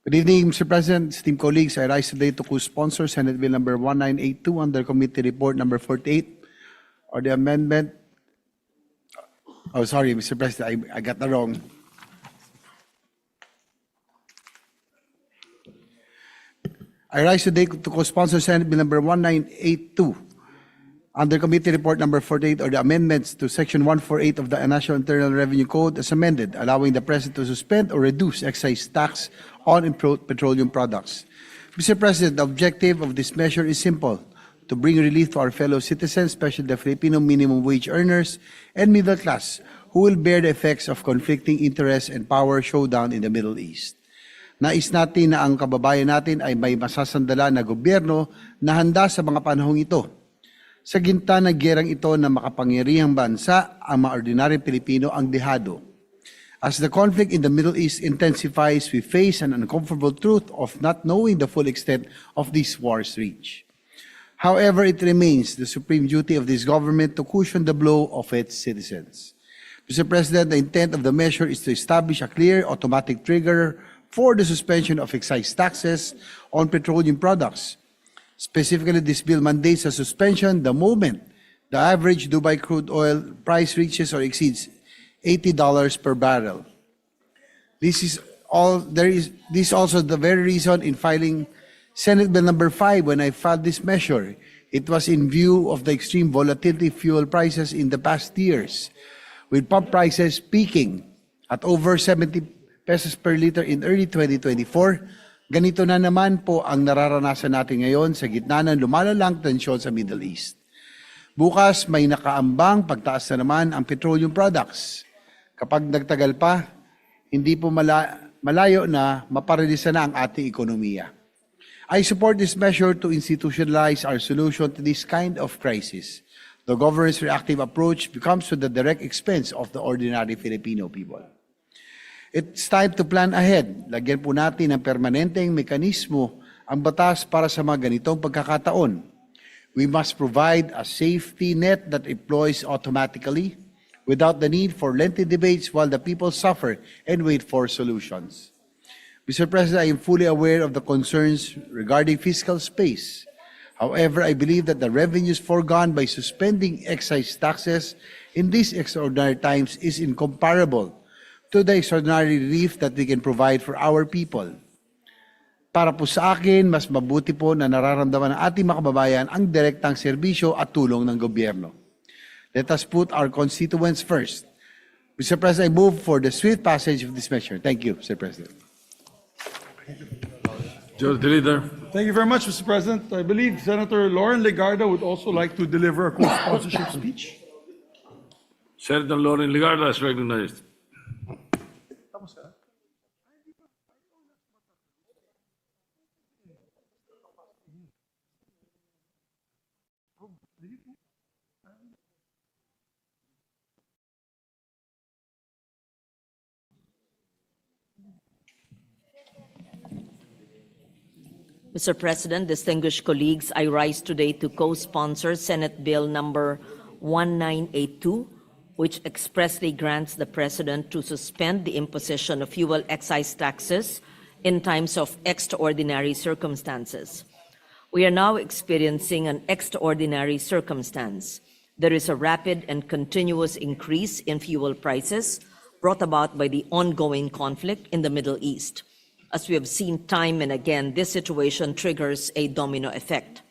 Good evening, Mr. President, esteemed colleagues. I rise today to co-sponsor Senate Bill number 1982 under Committee Report number 48 or the amendment. Oh, sorry, Mr. President, I got that wrong. I rise today to co-sponsor Senate Bill number 1982 under Committee Report number 48 or the amendments to Section 148 of the National Internal Revenue Code as amended, allowing the President to suspend or reduce excise tax on petroleum products. Mr. President, the objective of this measure is simple: to bring relief to our fellow citizens, especially the Filipino minimum wage earners and middle class, who will bear the effects of conflicting interests and power showdown in the Middle East. Nais natin na ang kababayan natin ay may masasandala na gobyerno na handa sa mga panahong ito. Sa ginta ng gerang ito na makapangyarihang bansa, ang mga ordinaryong Pilipino ang dehado. As the conflict in the Middle East intensifies, we face an uncomfortable truth of not knowing the full extent of this war's reach. However, it remains the supreme duty of this government to cushion the blow of its citizens. Mr. President, the intent of the measure is to establish a clear automatic trigger for the suspension of excise taxes on petroleum products. Specifically, this bill mandates a suspension the moment the average Dubai crude oil price reaches or exceeds $80 per barrel. This is also the very reason in filing Senate Bill number 5 when I filed this measure. It was in view of the extreme volatility of fuel prices in the past years, with pump prices peaking at over 70 pesos per liter in early 2024, ganito na naman po ang nararanasan natin ngayon sa gitna ng lumalalang tensyon sa Middle East. Bukas may nakaambang pagtaas na naman ang petroleum products. Kapag nagtagal pa, hindi po malayo na maparalisa na ang ating ekonomiya. I support this measure to institutionalize our solution to this kind of crisis. The government's reactive approach becomes to the direct expense of the ordinary Filipino people. It's time to plan ahead. Lagyan po natin ng permanenteng mekanismo ang batas para sa mga ganitong pagkakataon. We must provide a safety net that deploys automatically without the need for lengthy debates while the people suffer and wait for solutions. Mr. President, I am fully aware of the concerns regarding fiscal space. However, I believe that the revenues foregone by suspending excise taxes in these extraordinary times is incomparable to the extraordinary relief that we can provide for our people. Para po sa akin, mas mabuti po na nararamdaman ng ating mga kababayan ang direktang serbisyo at tulong ng gobyerno. Let us put our constituents first. Mr. President, I move for the swift passage of this measure. Thank you, Mr. President. Majority Leader. Thank you very much, Mr. President. I believe Senator Lauren Legarda would also like to deliver a co-sponsorship speech. Senator Lauren Legarda is recognized. Mr. President, distinguished colleagues, I rise today to co-sponsor Senate Bill number 1982, which expressly grants the President to suspend the imposition of fuel excise taxes in times of extraordinary circumstances. We are now experiencing an extraordinary circumstance. There is a rapid and continuous increase in fuel prices brought about by the ongoing conflict in the Middle East. As we have seen time and again, this situation triggers a domino effect.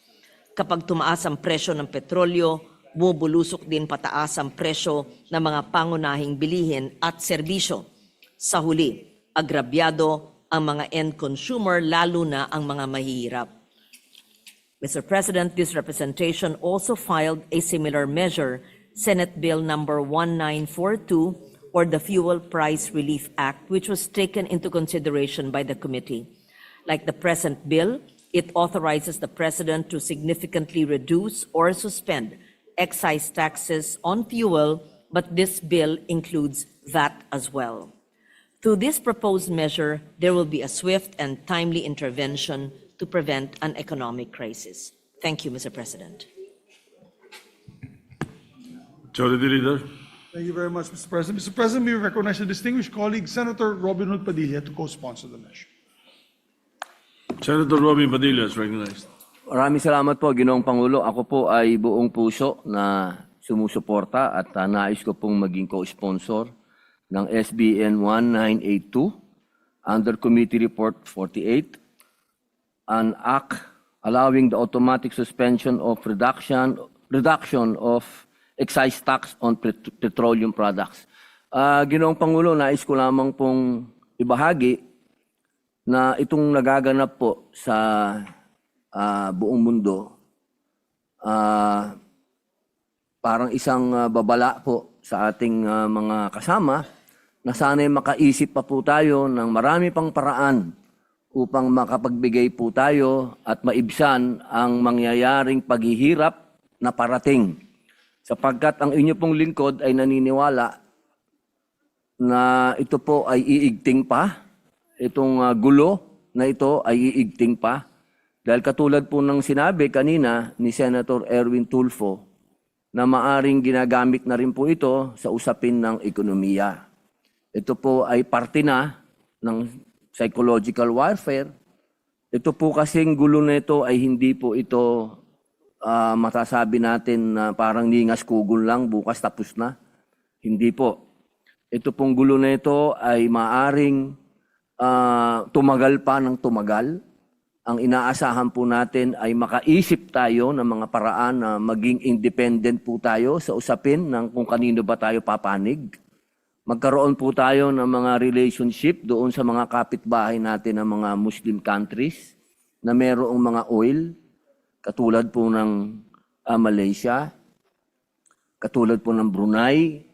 Kapag tumaas ang presyo ng petrolyo, bubulusok din pataas ang presyo ng mga pangunahing bilihin at serbisyo. Sa huli, agrabyado ang mga end consumer, lalo na ang mga mahihirap. Mr. President, this representation also filed a similar measure, Senate Bill number 1942, or the Fuel Price Relief Act, which was taken into consideration by the committee. Like the present bill, it authorizes the President to significantly reduce or suspend excise taxes on fuel, but this bill includes that as well. Through this proposed measure, there will be a swift and timely intervention to prevent an economic crisis. Thank you, Mr. President. Majority Leader. Thank you very much, Mr. President. Mr. President, we recognize the distinguished colleague, Senator Robin Hood Padilla, to co-sponsor the measure. Senator Robin Padilla is recognized. Maraming salamat po, Ginoong Pangulo. Ako po ay buong puso na sumusuporta at nais ko pong maging co-sponsor ng SBN 1982 under Committee Report 48, an act allowing the automatic suspension of reduction of excise tax on petroleum products. Ginoong Pangulo, nais ko lamang pong ibahagi na itong nagaganap po sa buong mundo, parang isang babala po sa ating mga kasama na sana'y makaisip pa po tayo ng marami pang paraan upang makapagbigay po tayo at maibsan ang mangyayaring paghihirap na parating. Sapagkat ang inyo pong lingkod ay naniniwala na ito po ay iigting pa, itong gulo na ito ay iigting pa. Dahil katulad po ng sinabi kanina ni Senator Erwin Tulfo na maaring ginagamit na rin po ito sa usapin ng ekonomiya. Ito po ay parte na ng psychological warfare. Ito po kasing gulo na ito ay hindi po ito masasabi natin na parang ningas kugol lang, bukas tapos na. Hindi po. Ito pong gulo na ito ay maaring tumagal pa ng tumagal. Ang inaasahan po natin ay makaisip tayo ng mga paraan na maging independent po tayo sa usapin ng kung kanino ba tayo papanig. Magkaroon po tayo ng mga relationship doon sa mga kapitbahay natin ng mga Muslim countries na mayroong mga oil, katulad po ng Malaysia, katulad po ng Brunei,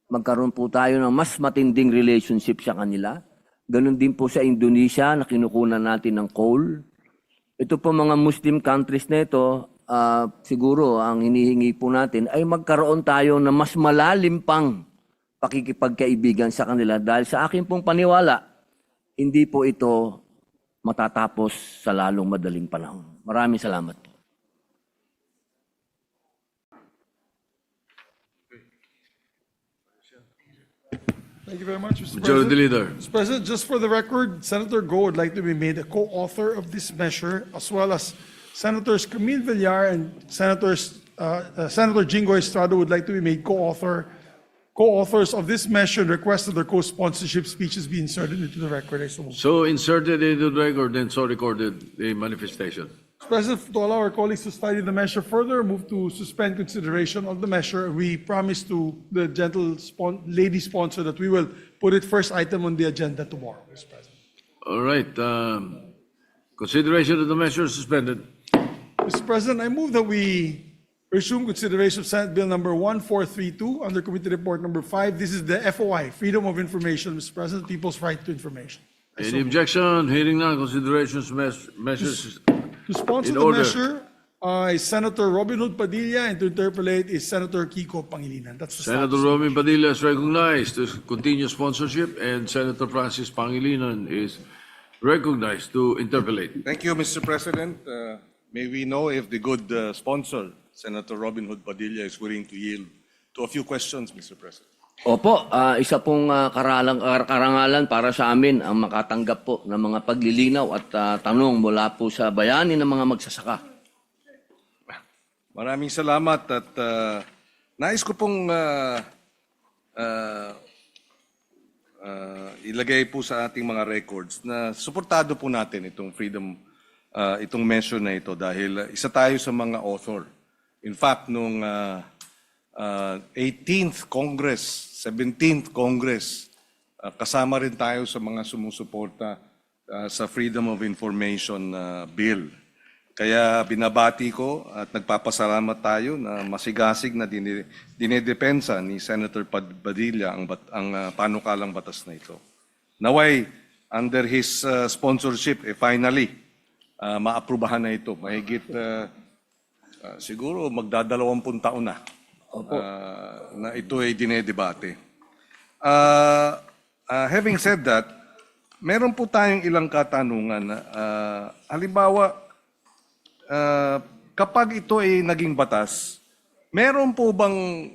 magkaroon po tayo ng mas matinding relationship sa kanila. Ganon din po sa Indonesia na kinukunan natin ng coal. Ito po mga Muslim countries na ito, siguro ang hinihingi po natin ay magkaroon tayo ng mas malalim pang pakikipagkaibigan sa kanila dahil sa akin pong paniwala, hindi po ito matatapos sa lalong madaling panahon. Maraming salamat po. Thank you very much, Mr. Majority President. Leader. Mr. President, just for the record, Senator Go would like to be made a co-author of this measure, as well as Senators Camille Villar and Senator Jingo Estrada would like to be made co-authors of this measure and request that their co-sponsorship speeches be inserted into the record. I so move. So inserted into the record and so recorded the manifestation. Mr. President, to allow our colleagues to study the measure further, move to suspend consideration of the measure. We promise to the lady sponsor that we will put it first item on the agenda tomorrow, Mr. President. All right. Consideration of the measure suspended. Mr. President, I move that we resume consideration of Senate Bill number 1432 under Committee Report number 5. This is the FOI, Freedom of Information, Mr. President, People's Right to Information. Any objection? Hearing none, considerations measures To sponsor in the order. measure is Senator Robin Hood Padilla, and to interpolate is Senator Kiko Pangilinan. That's the Senator status. Robin Padilla is recognized to continue sponsorship, and Senator Francis Pangilinan is recognized to interpolate. Thank you, Mr. President. May we know if the good sponsor, Senator Robin Hood Padilla, is willing to yield to a few questions, Mr. President? Opo, isa pong karangalan para sa amin ang makatanggap po ng mga paglilinaw at tanong mula po sa bayani ng mga magsasaka. Maraming salamat at nais ko pong ilagay po sa ating mga records na suportado po natin itong freedom, itong measure na ito dahil isa tayo sa mga author. In fact, nung 18th Congress, 17th Congress, kasama rin tayo sa mga sumusuporta sa Freedom of Information Bill. Kaya binabati ko at nagpapasalamat tayo na masigasig na dinedepensa ni Senator Padilla ang panukalang batas na ito. Naway, under his sponsorship, finally, maaprubahan na ito. Mahigit siguro magdadalawampung taon na. Na ito ay dinedebate. Having said that, meron po tayong ilang katanungan. Halimbawa, kapag ito ay naging batas, meron po bang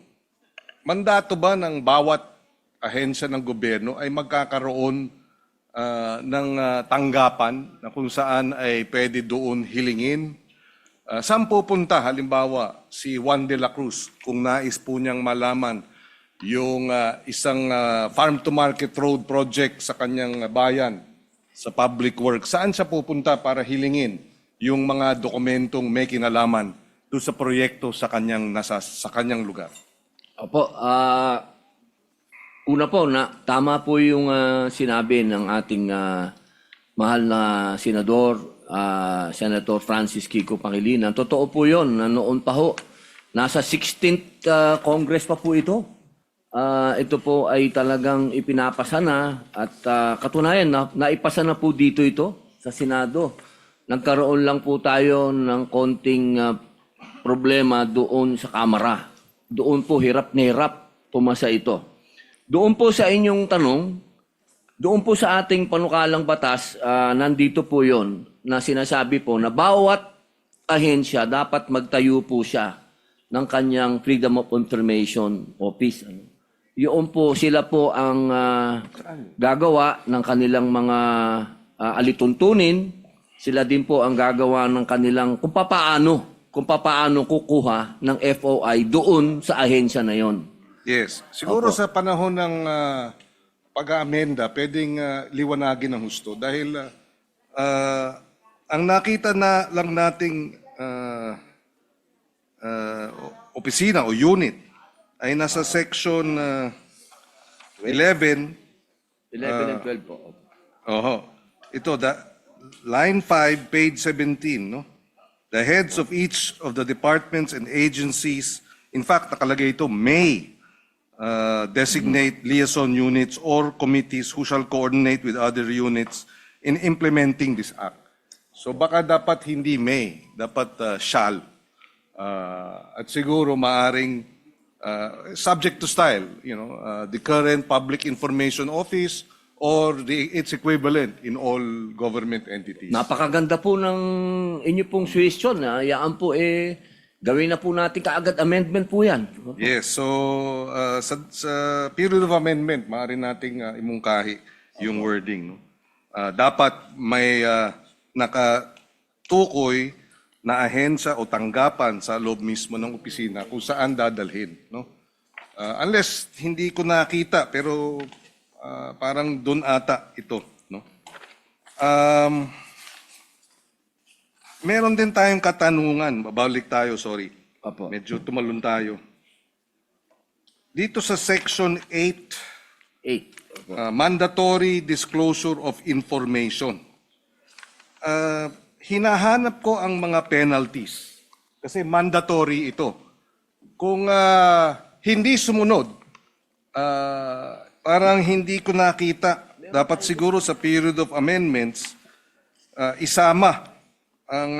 mandato ba ng bawat ahensya ng gobyerno ay magkakaroon ng tanggapan na kung saan ay pwede doon hilingin? Saan pupunta? Halimbawa, si Juan de la Cruz, kung nais po niyang malaman yung isang farm-to-market road project sa kanyang bayan, sa public works, saan siya pupunta para hilingin yung mga dokumentong may kinalaman doon sa proyekto sa kanyang lugar? Opo, una po, tama po yung sinabi ng ating mahal na senador, Senator Francis Kiko Pangilinan. Totoo po yun, na noon pa ho, nasa 16th Congress pa po ito. Ito po ay talagang ipinapasa na at katunayan, naipasa na po dito ito sa Senado. Nagkaroon lang po tayo ng konting problema doon sa Kamara. Doon po hirap na hirap pumasa ito. Doon po sa inyong tanong, doon po sa ating panukalang batas, nandito po yon na sinasabi po na bawat ahensya dapat magtayo po siya ng kanyang Freedom of Information Office. Yun po, sila po ang gagawa ng kanilang mga alituntunin. Sila din po ang gagawa ng kanilang kung papaano kukuha ng FOI doon sa ahensya na yon. Yes. Siguro sa panahon ng pag-aamenda, pwedeng liwanagin ng husto dahil ang nakita na lang nating opisina o unit ay nasa section 11. 11 and 12 po. Ito, line 5, page 17, no? The heads of each of the departments and agencies, in fact, nakalagay ito, may designate liaison units or committees who shall coordinate with other units in implementing this act. So baka dapat hindi may, dapat shall. At siguro maaring subject to style, the current Public Information Office or its equivalent in all government entities. Napakaganda po ng inyo pong suggestion. Yaan po gawin na po natin kaagad amendment po yan. Yes, so sa period of amendment, maaari nating imungkahi yung wording. No? Dapat may nakatukoy na ahensya o tanggapan sa loob mismo ng opisina kung saan dadalhin. No? Unless hindi ko nakita, pero parang doon ata ito. No? Meron din tayong katanungan. Babalik tayo, sorry. Apo. Medyo tumalon tayo. Dito sa Section 8, mandatory disclosure of information. Hinahanap ko ang mga penalties. Kasi mandatory ito. Kung hindi sumunod, parang hindi ko nakita. Dapat siguro sa period of amendments, isama ang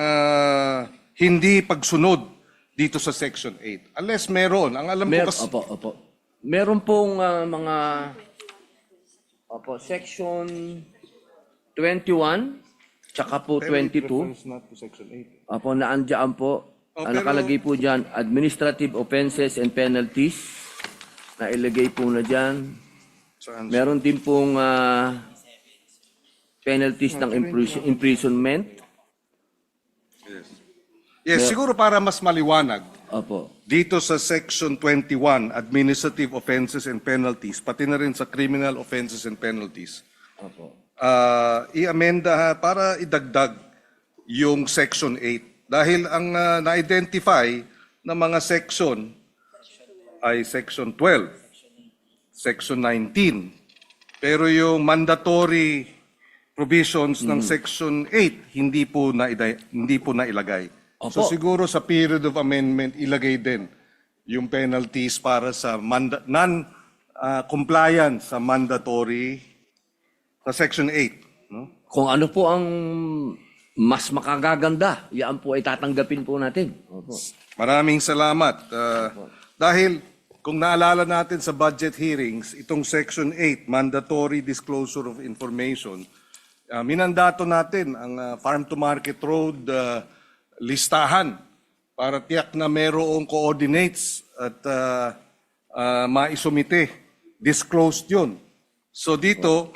hindi pagsunod dito sa Section 8. Unless meron. Ang alam ko kasi... Opo. Meron pong mga Section 21, tsaka po 22. Not to Section 8. Opo, naandyan po. Nakalagay po dyan, administrative offenses and penalties. Nailagay po na dyan. Meron din pong penalties ng imprisonment. Yes, siguro para mas maliwanag. Opo. Dito sa Section 21, Administrative Offenses and Penalties, pati na rin sa Criminal Offenses and Penalties, Opo. i-amenda para idagdag yung Section 8. Dahil ang na-identify na mga section ay Section 12, Section 19. Pero yung mandatory provisions ng Section 8 hindi po nailagay. Opo. So siguro sa period of amendment ilagay din yung penalties para sa non-compliance sa mandatory sa Section 8. No? Kung ano po ang mas makagaganda, yan po ay tatanggapin po natin. Opo. Maraming salamat. Dahil kung naalala natin sa budget hearings, itong Section 8, Mandatory Disclosure of Information, minandato natin ang farm-to-market road listahan para tiyak na mayroong coordinates at maisumite. Disclosed yun. So dito,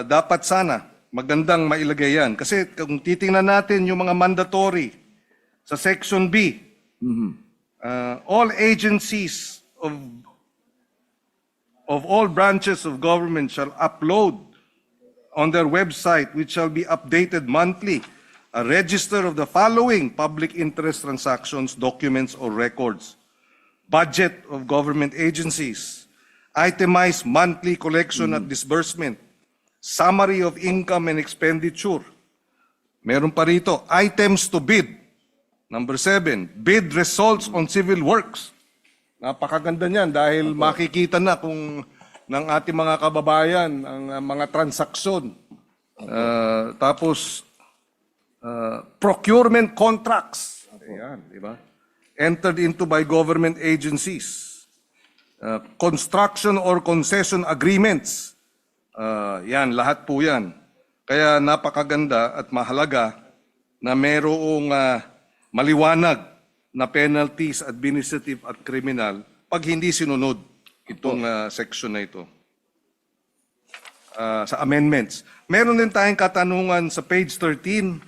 dapat sana magandang mailagay yan. Kasi kung titingnan natin yung mga mandatory sa Section B, all agencies of all branches of government shall upload on their website, which shall be updated monthly, a register of the following public interest transactions, documents, or records. Budget of government agencies, itemized monthly collection at disbursement, summary of income and expenditure. Meron pa rito, items to bid. Number 7, bid results on civil works. Napakaganda niyan dahil makikita na kung ng ating mga kababayan ang mga transaksyon. Tapos, procurement contracts. Ayan, di ba? Entered into by government agencies. Construction or concession agreements. Yan, lahat po yan. Kaya napakaganda at mahalaga na mayroong maliwanag na penalties, administrative at criminal pag hindi sinunod itong section na ito. Sa amendments. Meron din tayong katanungan sa page 13,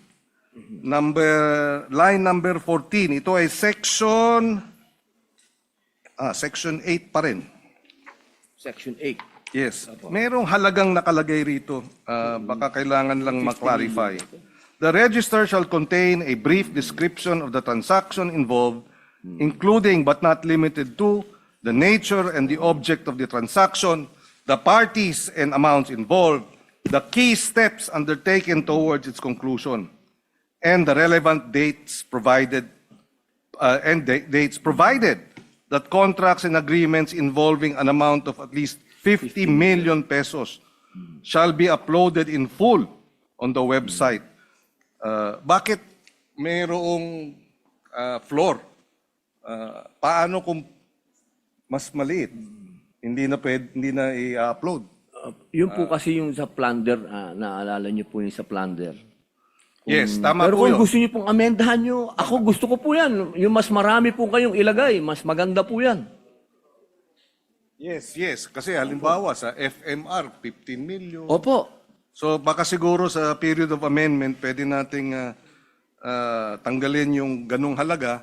line number 14. Ito ay section 8 pa rin. Section 8. Yes. Merong halagang nakalagay rito. Baka kailangan lang ma-clarify. The register shall contain a brief description of the transaction involved, including but not limited to the nature and the object of the transaction, the parties and amounts involved, the key steps undertaken towards its conclusion, and the relevant dates provided that contracts and agreements involving an amount of at least 50 million pesos shall be uploaded in full on the website. Bakit mayroong floor? Paano kung mas maliit? Hindi na i-upload. Yun po kasi yung sa plunder, naalala niyo po yung sa plunder. Yes, tama Pero po kung yun. gusto niyo pong amendahan nyo, ako gusto ko po yan. Yung mas marami po kayong ilagay, mas maganda po yan. Yes, yes. Kasi halimbawa sa FMR, 15 million. Opo. So baka siguro sa period of amendment, pwede nating tanggalin yung ganung halaga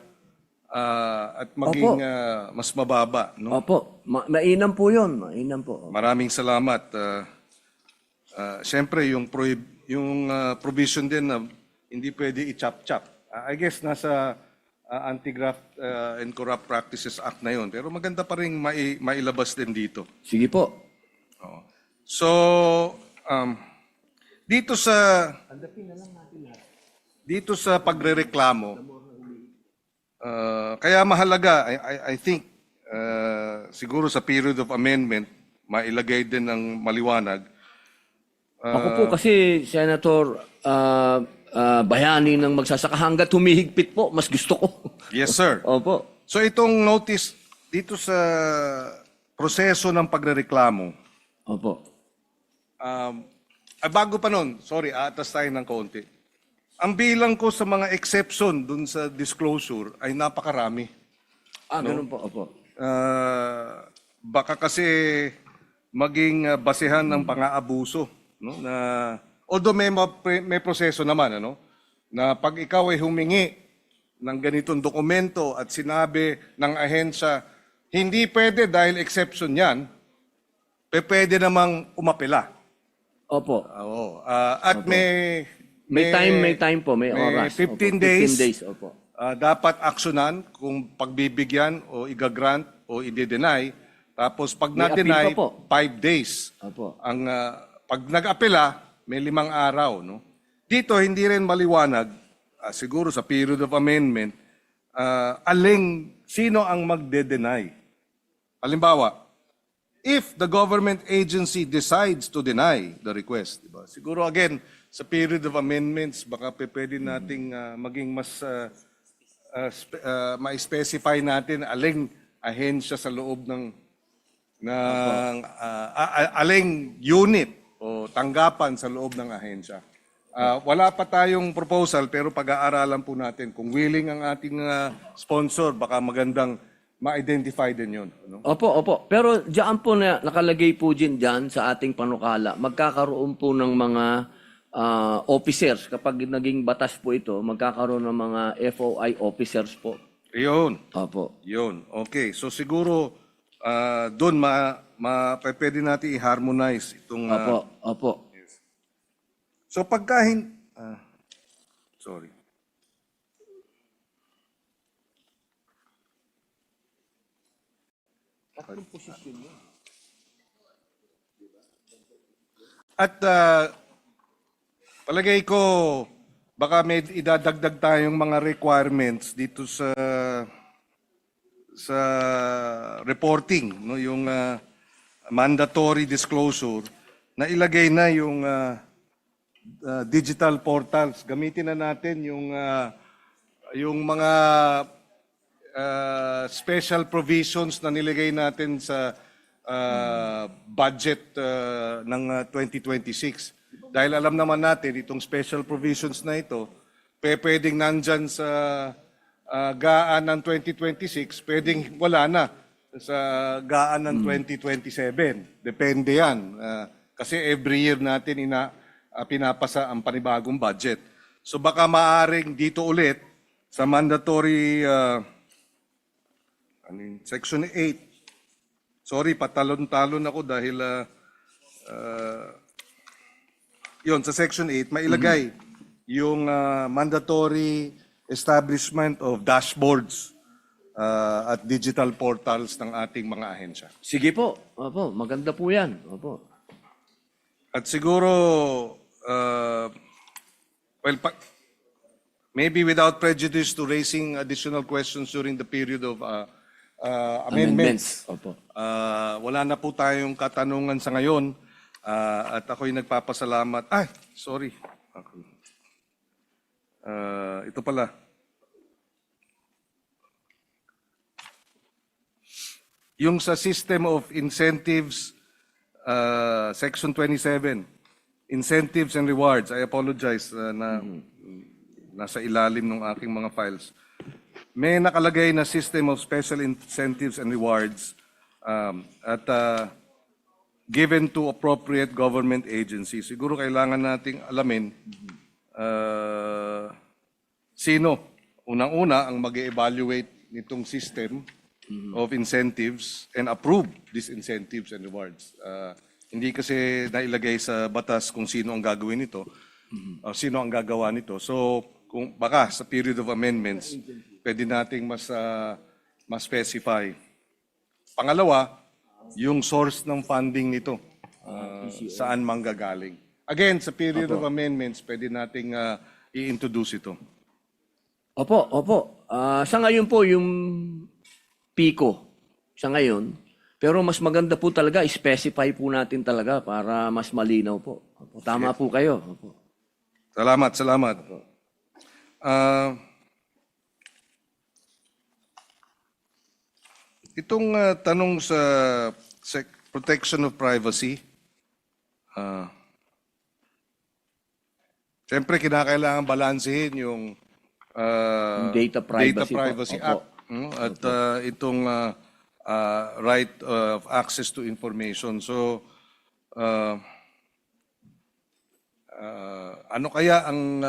at maging mas mababa. No? Opo. Mainam po yun. Mainam po. Maraming salamat. Siyempre, yung provision din na hindi pwede i-chop-chop. I guess nasa Anti-Graft and Corrupt Practices Act na yun. Pero maganda pa rin mailabas din dito. Sige po. So, dito sa pagrereklamo, kaya mahalaga, I think, siguro sa period of amendment, mailagay din ng maliwanag. Ako po kasi, Senator, bayani ng magsasaka hanggat humihigpit po, mas gusto ko. Yes, sir. Opo. So itong notice dito sa proseso ng pagrereklamo. Opo. Bago pa nun, sorry, aatas tayo ng konti. Ang bilang ko sa mga exception dun sa disclosure ay napakarami. Ganun po, opo. Baka kasi maging basehan ng pang-aabuso, no? Na although may proseso naman, ano? Na pag ikaw ay humingi ng ganitong dokumento at sinabi ng ahensya, hindi pwede dahil exception yan, pwede namang umapela. Opo. Oo. At Opo. May time po, may oras. 15 Opo. days. 15 days, opo. Dapat aksyonan kung pagbibigyan o igagrant o i-deny. Tapos pag May na-deny, appeal pa po. 5 days. Opo. Ang pag nag-apela, may 5 araw, no? Dito hindi rin maliwanag siguro sa period of amendment sino ang magde-deny. Halimbawa, if the government agency decides to deny the request, diba? Siguro again sa period of amendments baka pwede nating maging mas ma-specify natin aling ahensya sa loob ng aling unit o tanggapan sa loob ng ahensya. Wala pa tayong proposal pero pag-aaralan po natin. Kung willing ang ating sponsor, baka magandang ma-identify din yun. No? Opo, opo. Pero diyan po na nakalagay po dyan sa ating panukala, magkakaroon po ng mga officers. Kapag naging batas po ito, magkakaroon ng mga FOI officers po. Yun. Opo. Yun. Okay. So siguro doon pwede natin i-harmonize itong... Opo, opo. So pagkahin... sorry. At palagay ko, baka may idadagdag tayong mga requirements dito sa reporting, no, yung mandatory disclosure na ilagay na yung digital portals. Gamitin na natin yung mga special provisions na nilagay natin sa budget ng 2026. Dahil alam naman natin, itong special provisions na ito, pwedeng nandyan sa gaan ng 2026, pwedeng wala na sa gaan ng 2027. Depende yan. Kasi every year natin pinapasa ang panibagong budget. So baka maaring dito ulit sa mandatory Section 8. Sorry, patalon-talon ako dahil yun, sa Section 8, mailagay yung mandatory establishment of dashboards at digital portals ng ating mga ahensya. Sige po. Opo, maganda po yan. Opo. At siguro, maybe without prejudice to raising additional questions during the period of amendments. Opo. Wala na po tayong katanungan sa ngayon at ako'y nagpapasalamat. Ay, sorry. Ito pala. Yung sa System of Incentives, Section 27, Incentives and Rewards, I apologize na nasa ilalim ng aking mga files. May nakalagay na System of Special Incentives and Rewards at given to appropriate government agencies. Siguro kailangan nating alamin sino, unang-una, ang mag-evaluate nitong system of incentives and approve these incentives and rewards. Hindi kasi nailagay sa batas kung sino ang gagawin nito, o sino ang gagawa nito. So, kung baka sa period of amendments, pwede nating mas specify. Pangalawa, yung source ng funding nito, saan manggagaling. Again, sa period of amendments, pwede nating i-introduce ito. Opo. Sa ngayon po, yung PICO, sa ngayon, pero mas maganda po talaga, specify po natin talaga para mas malinaw po. Opo, tama po kayo. Opo. Salamat. Itong tanong sa protection of privacy, siyempre kinakailangan balansehin yung Data Privacy Act at itong right of access to information. So, ano kaya ang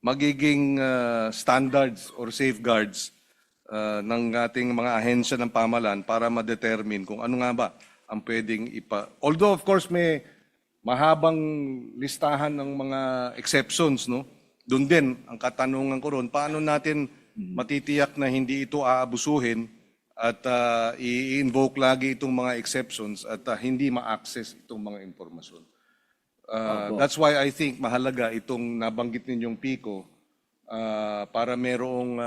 magiging standards or safeguards ng ating mga ahensya ng pamahalaan para ma-determine kung ano nga ba ang pwedeng Although of course may mahabang listahan ng mga exceptions, no? Doon din ang katanungan ko ron, paano natin matitiyak na hindi ito aabusuhin at i-invoke lagi itong mga exceptions at hindi ma-access itong mga impormasyon. That's why I think mahalaga itong nabanggit ninyong PICO para merong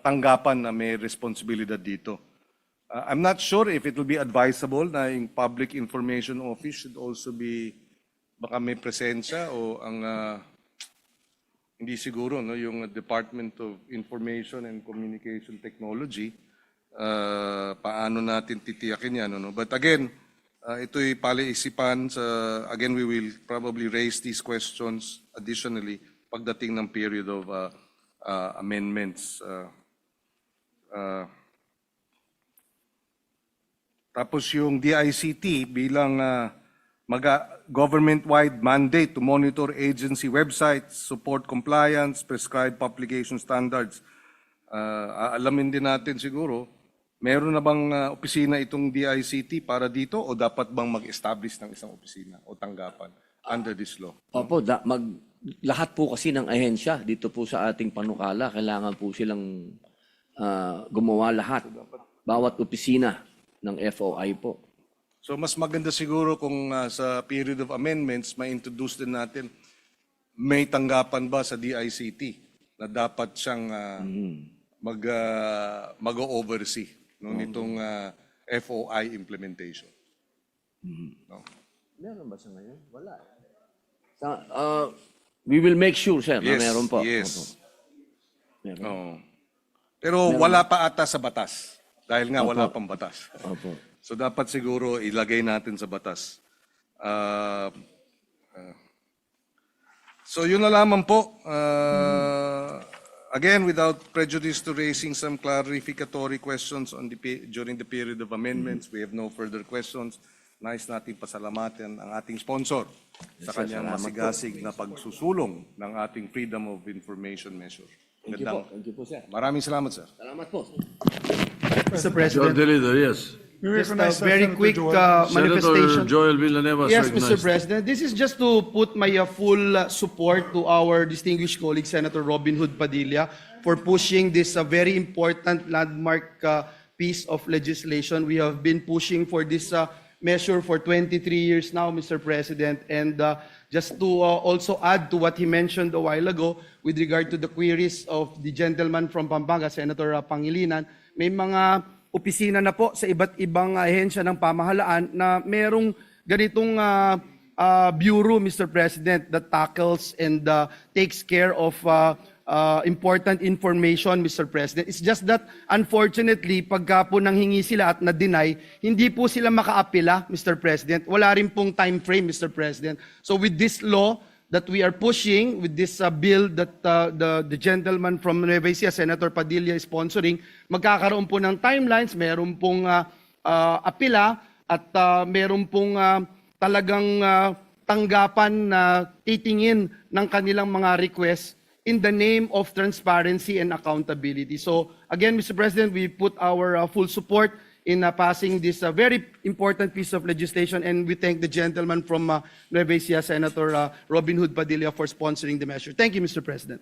tanggapan na may responsibilidad dito. I'm not sure if it will be advisable na yung Public Information Office should also be baka may presensya o ang hindi siguro no yung Department of Information and Communication Technology paano natin titiyakin yan no? But again ito'y palaisipan again we will probably raise these questions additionally pagdating ng period of amendments. Tapos yung DICT bilang government-wide mandate to monitor agency websites, support compliance, prescribe publication standards. Alamin din natin siguro, meron na bang opisina itong DICT para dito o dapat bang mag-establish ng isang opisina o tanggapan under this law? Opo, lahat po kasi ng ahensya dito po sa ating panukala, kailangan po silang gumawa lahat. Bawat opisina ng FOI po. So mas maganda siguro kung sa period of amendments, ma-introduce din natin, may tanggapan ba sa DICT na dapat siyang mag-oversee nitong FOI implementation. No? Meron ba sa ngayon? Wala. We will make sure, sir, na meron po. Yes. Meron. Oh. Pero wala pa ata sa batas. Dahil nga wala pang batas. Opo. So dapat siguro ilagay natin sa batas. So yun na lamang po. Again, without prejudice to raising some clarificatory questions during the period of amendments, we have no further questions. Nais natin pasalamatan ang ating sponsor sa kanyang masigasig na pagsusulong ng ating Freedom of Information measure. Thank you po. Thank you po, sir. Maraming salamat, sir. Salamat po. Mr. President. Yes. Just a very quick Senator manifestation. Joel Villanueva is Yes, Mr. recognized. President. This is just to put my full support to our distinguished colleague, Senator Robin Hood Padilla, for pushing this very important landmark piece of legislation. We have been pushing for this measure for 23 years now, Mr. President. And just to also add to what he mentioned a while ago with regard to the queries of the gentleman from Pampanga, Senator Pangilinan, may mga opisina na po sa iba't ibang ahensya ng pamahalaan na merong ganitong bureau, Mr. President, that tackles and takes care of important information, Mr. President. It's just that, unfortunately, pagka po nanghingi sila at na-deny, hindi po sila makaapila, Mr. President. Wala rin pong time frame, Mr. President. So with this law that we are pushing, with this bill that the gentleman from Nueva Ecija, Senator Padilla, is sponsoring, magkakaroon po ng timelines, meron pong apila, at meron pong talagang tanggapan na titingin ng kanilang mga requests in the name of transparency and accountability. So again, Mr. President, we put our full support in passing this very important piece of legislation, and we thank the gentleman from Nueva Ecija, Senator Robin Hood Padilla, for sponsoring the measure. Thank you, Mr. President.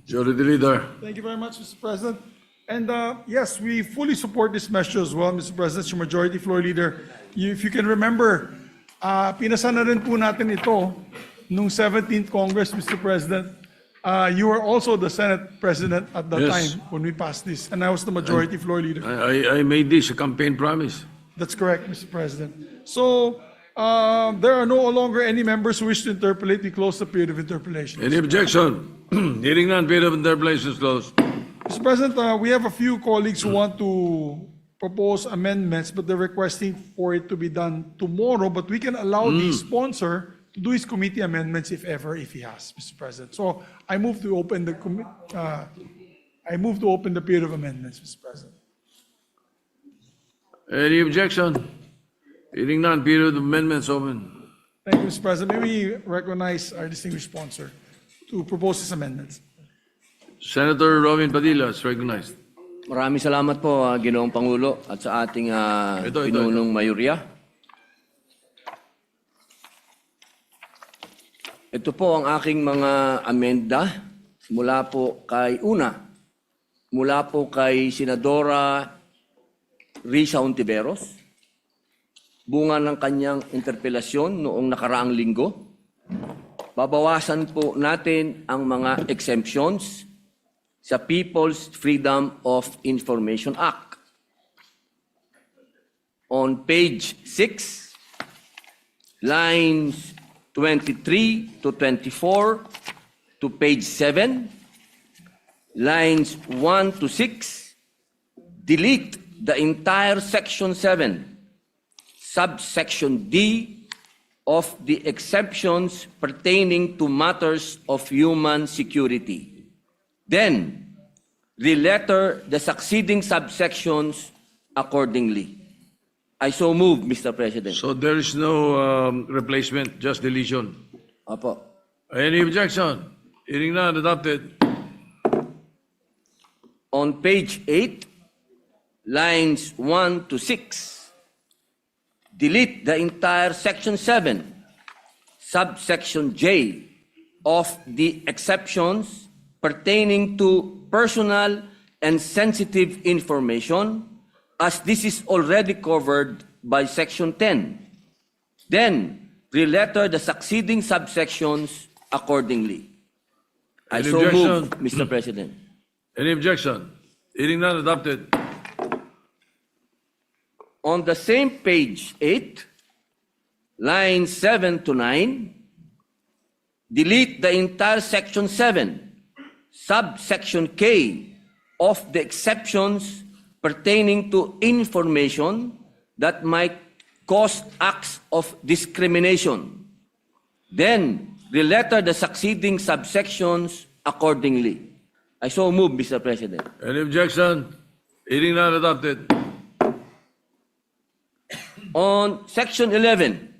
Majority Leader. Thank you very much, Mr. President. And yes, we fully support this measure as well, Mr. President, your Majority Floor Leader. If you can remember, pinasa na rin po natin ito nung 17th Congress, Mr. President. You were also the Senate President at that Yes. time when we passed this, and I was the Majority Floor Leader. I made this a campaign promise. That's correct, Mr. President. So there are no longer any members who wish to interpolate. We close the period of interpolation. Any objection? Hearing none, period of interpolation is closed. Mr. President, we have a few colleagues who want to propose amendments, but they're requesting for it to be done tomorrow. But we can allow the sponsor to do his committee amendments if ever, if he has, Mr. President. So I move to open the period of amendments, Mr. President. Any objection? Hearing none, period of amendments open. Thank you, Mr. President. May we recognize our distinguished sponsor to propose his amendments. Senator Robin Padilla is recognized. Maraming salamat po, Ginoong Pangulo, at sa ating pinunong mayorya. Ito po ang aking mga amenda mula po kay Senadora Risa Ontiveros, bunga ng kanyang interpelasyon noong nakaraang linggo. Babawasan po natin ang mga exemptions sa People's Freedom of Information Act. On page 6, lines 23 to 24 to page 7, lines 1 to 6, delete the entire section 7, subsection D of the exceptions pertaining to matters of human security. Then, re-letter the succeeding subsections accordingly. I so move, Mr. President. So there is no replacement, just deletion. Apo. Any objection? Hearing none, adopted. On page 8, lines 1 to 6, delete the entire section 7, subsection J of the exceptions pertaining to personal and sensitive information, as this is already covered by section 10. Then, re-letter the succeeding subsections accordingly. I Any so objection? move, Mr. President. Any objection? Hearing none, adopted. On the same page 8, lines 7 to 9, delete the entire section 7, subsection K of the exceptions pertaining to information that might cause acts of discrimination. Then, re-letter the succeeding subsections accordingly. I so move, Mr. President. Any objection? Hearing none, adopted. On section 11,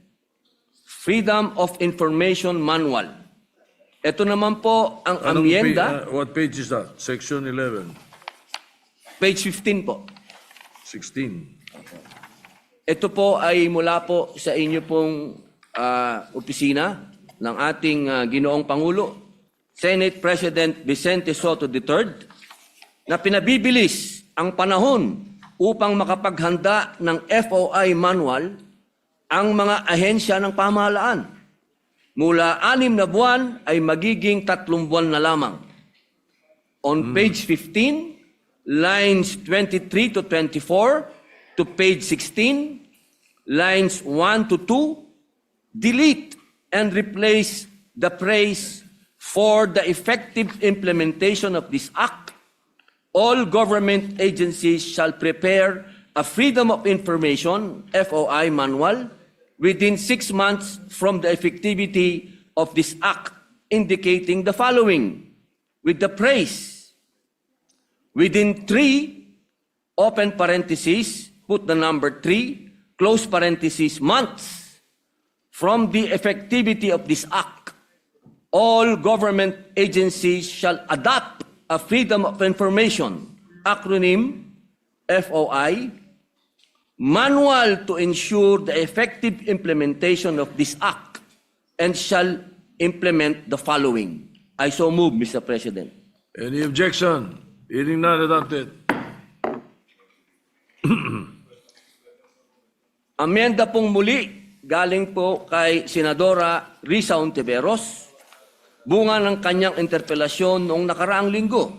Freedom of Information Manual. Ito naman po ang amyenda. What page is that? Section 11. Page 15 po. 16. Ito po ay mula po sa inyo pong opisina ng ating Ginoong Pangulo, Senate President Vicente Soto III, na pinabibilis ang panahon upang makapaghanda ng FOI manual ang mga ahensya ng pamahalaan. Mula 6 na buwan ay magiging 3 buwan na lamang. On page 15, lines 23 to 24 to page 16, lines 1 to 2, delete and replace the phrase "for the effective implementation of this act, all government agencies shall prepare a Freedom of Information (FOI) manual within 6 months from the effectivity of this act, indicating the following, with the phrase within 3, open parentheses, put the number 3, close parentheses, months from the effectivity of this act. All government agencies shall adopt a Freedom of Information, acronym FOI, manual to ensure the effective implementation of this act and shall implement the following. I so move, Mr. President. Any objection? Hearing none, adopted. Amenda pong muli, galing po kay Senadora Risa Ontiveros, bunga ng kanyang interpelasyon noong nakaraang linggo,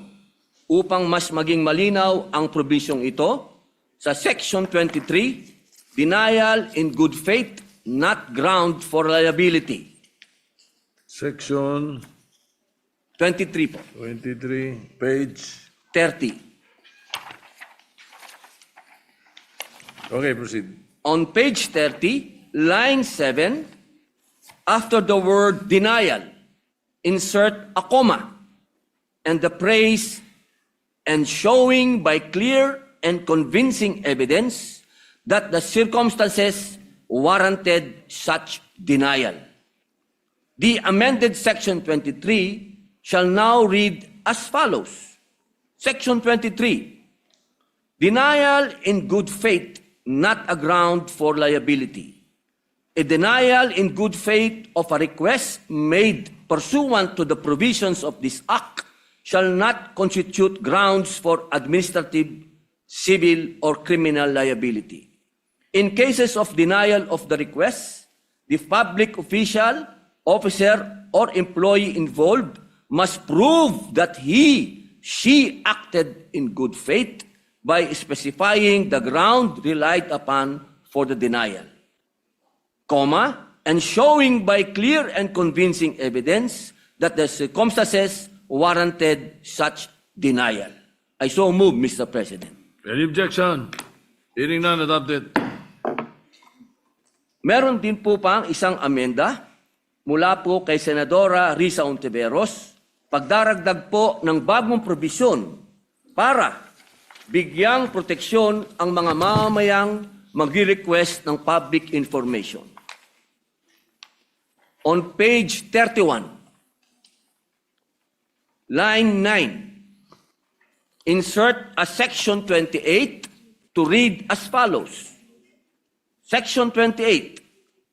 upang mas maging malinaw ang probisyong ito sa Section 23, Denial in Good Faith, Not Ground for Liability. Section 23 po. 23, page. 30. Okay, proceed. On page 30, line 7, after the word denial, insert a comma and the phrase "and showing by clear and convincing evidence that the circumstances warranted such denial." The amended Section 23 shall now read as follows. Section 23, denial in good faith, not a ground for liability. A denial in good faith of a request made pursuant to the provisions of this act shall not constitute grounds for administrative, civil, or criminal liability. In cases of denial of the request, the public official, officer, or employee involved must prove that she acted in good faith by specifying the ground relied upon for the denial, comma, and showing by clear and convincing evidence that the circumstances warranted such denial. I so move, Mr. President. Any objection? Hearing none, adopted. Meron din po pang isang amenda mula po kay Senadora Risa Ontiveros, pagdaragdag po ng bagong probisyon para bigyang proteksyon ang mga mamamayang mag-request ng public information. On page 31, line 9, insert a section 28 to read as follows. Section 28,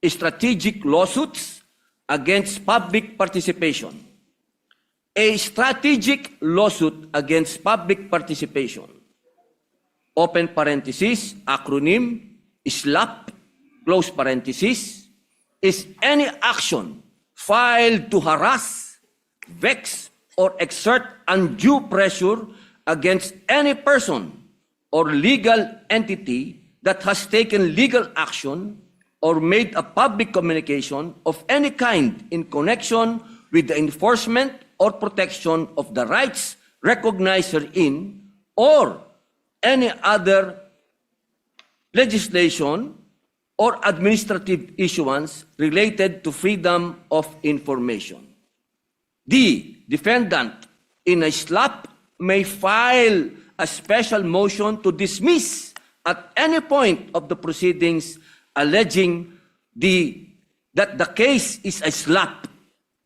strategic lawsuits against public participation. A strategic lawsuit against public participation, open parenthesis, acronym, SLAP, close parenthesis, is any action filed to harass, vex, or exert undue pressure against any person or legal entity that has taken legal action or made a public communication of any kind in connection with the enforcement or protection of the rights recognized herein or any other legislation or administrative issuance related to freedom of information. The defendant in a SLAP may file a special motion to dismiss at any point of the proceedings alleging that the case is a SLAP.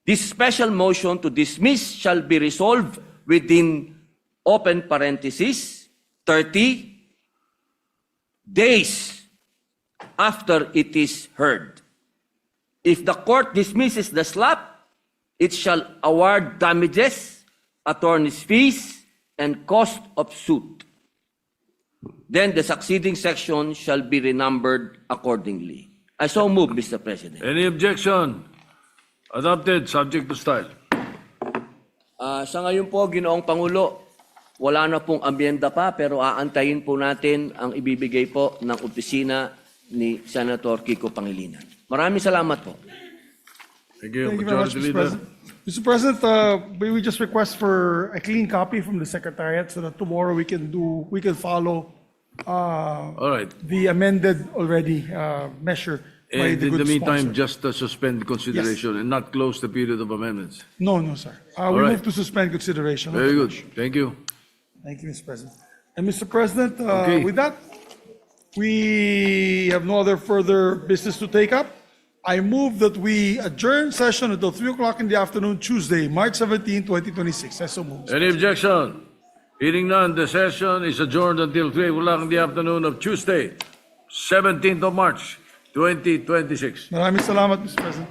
This special motion to dismiss shall be resolved within, open parenthesis, 30 days after it is heard. If the court dismisses the SLAP, it shall award damages, attorney's fees, and cost of suit. Then the succeeding section shall be renumbered accordingly. I so move, Mr. President. Any objection? Adopted, subject to style. Sa ngayon po, Ginoong Pangulo, wala na pong amyenda pa pero aantayin po natin ang ibibigay po ng opisina ni Senator Kiko Pangilinan. Maraming salamat po. Thank you, Thank you very much, Majority Mr. Leader. President. Mr. President, we just request for a clean copy from the Secretariat so that tomorrow we can follow All right. the amended already measure by And the in good the meantime, sponsor. just suspend consideration and not close the period of amendments. No, sir. We right. move to suspend consideration. Very good. Thank you. Thank you, Mr. President. And Mr. President, Okay. with that, we have no other further business to take up. I move that we adjourn session until 3 o'clock in the afternoon, Tuesday, March 17, 2026. I so move. Any objection? Hearing none, the session is adjourned until 3 o'clock in the afternoon of Tuesday, 17th of March, 2026. Maraming salamat, Mr. President.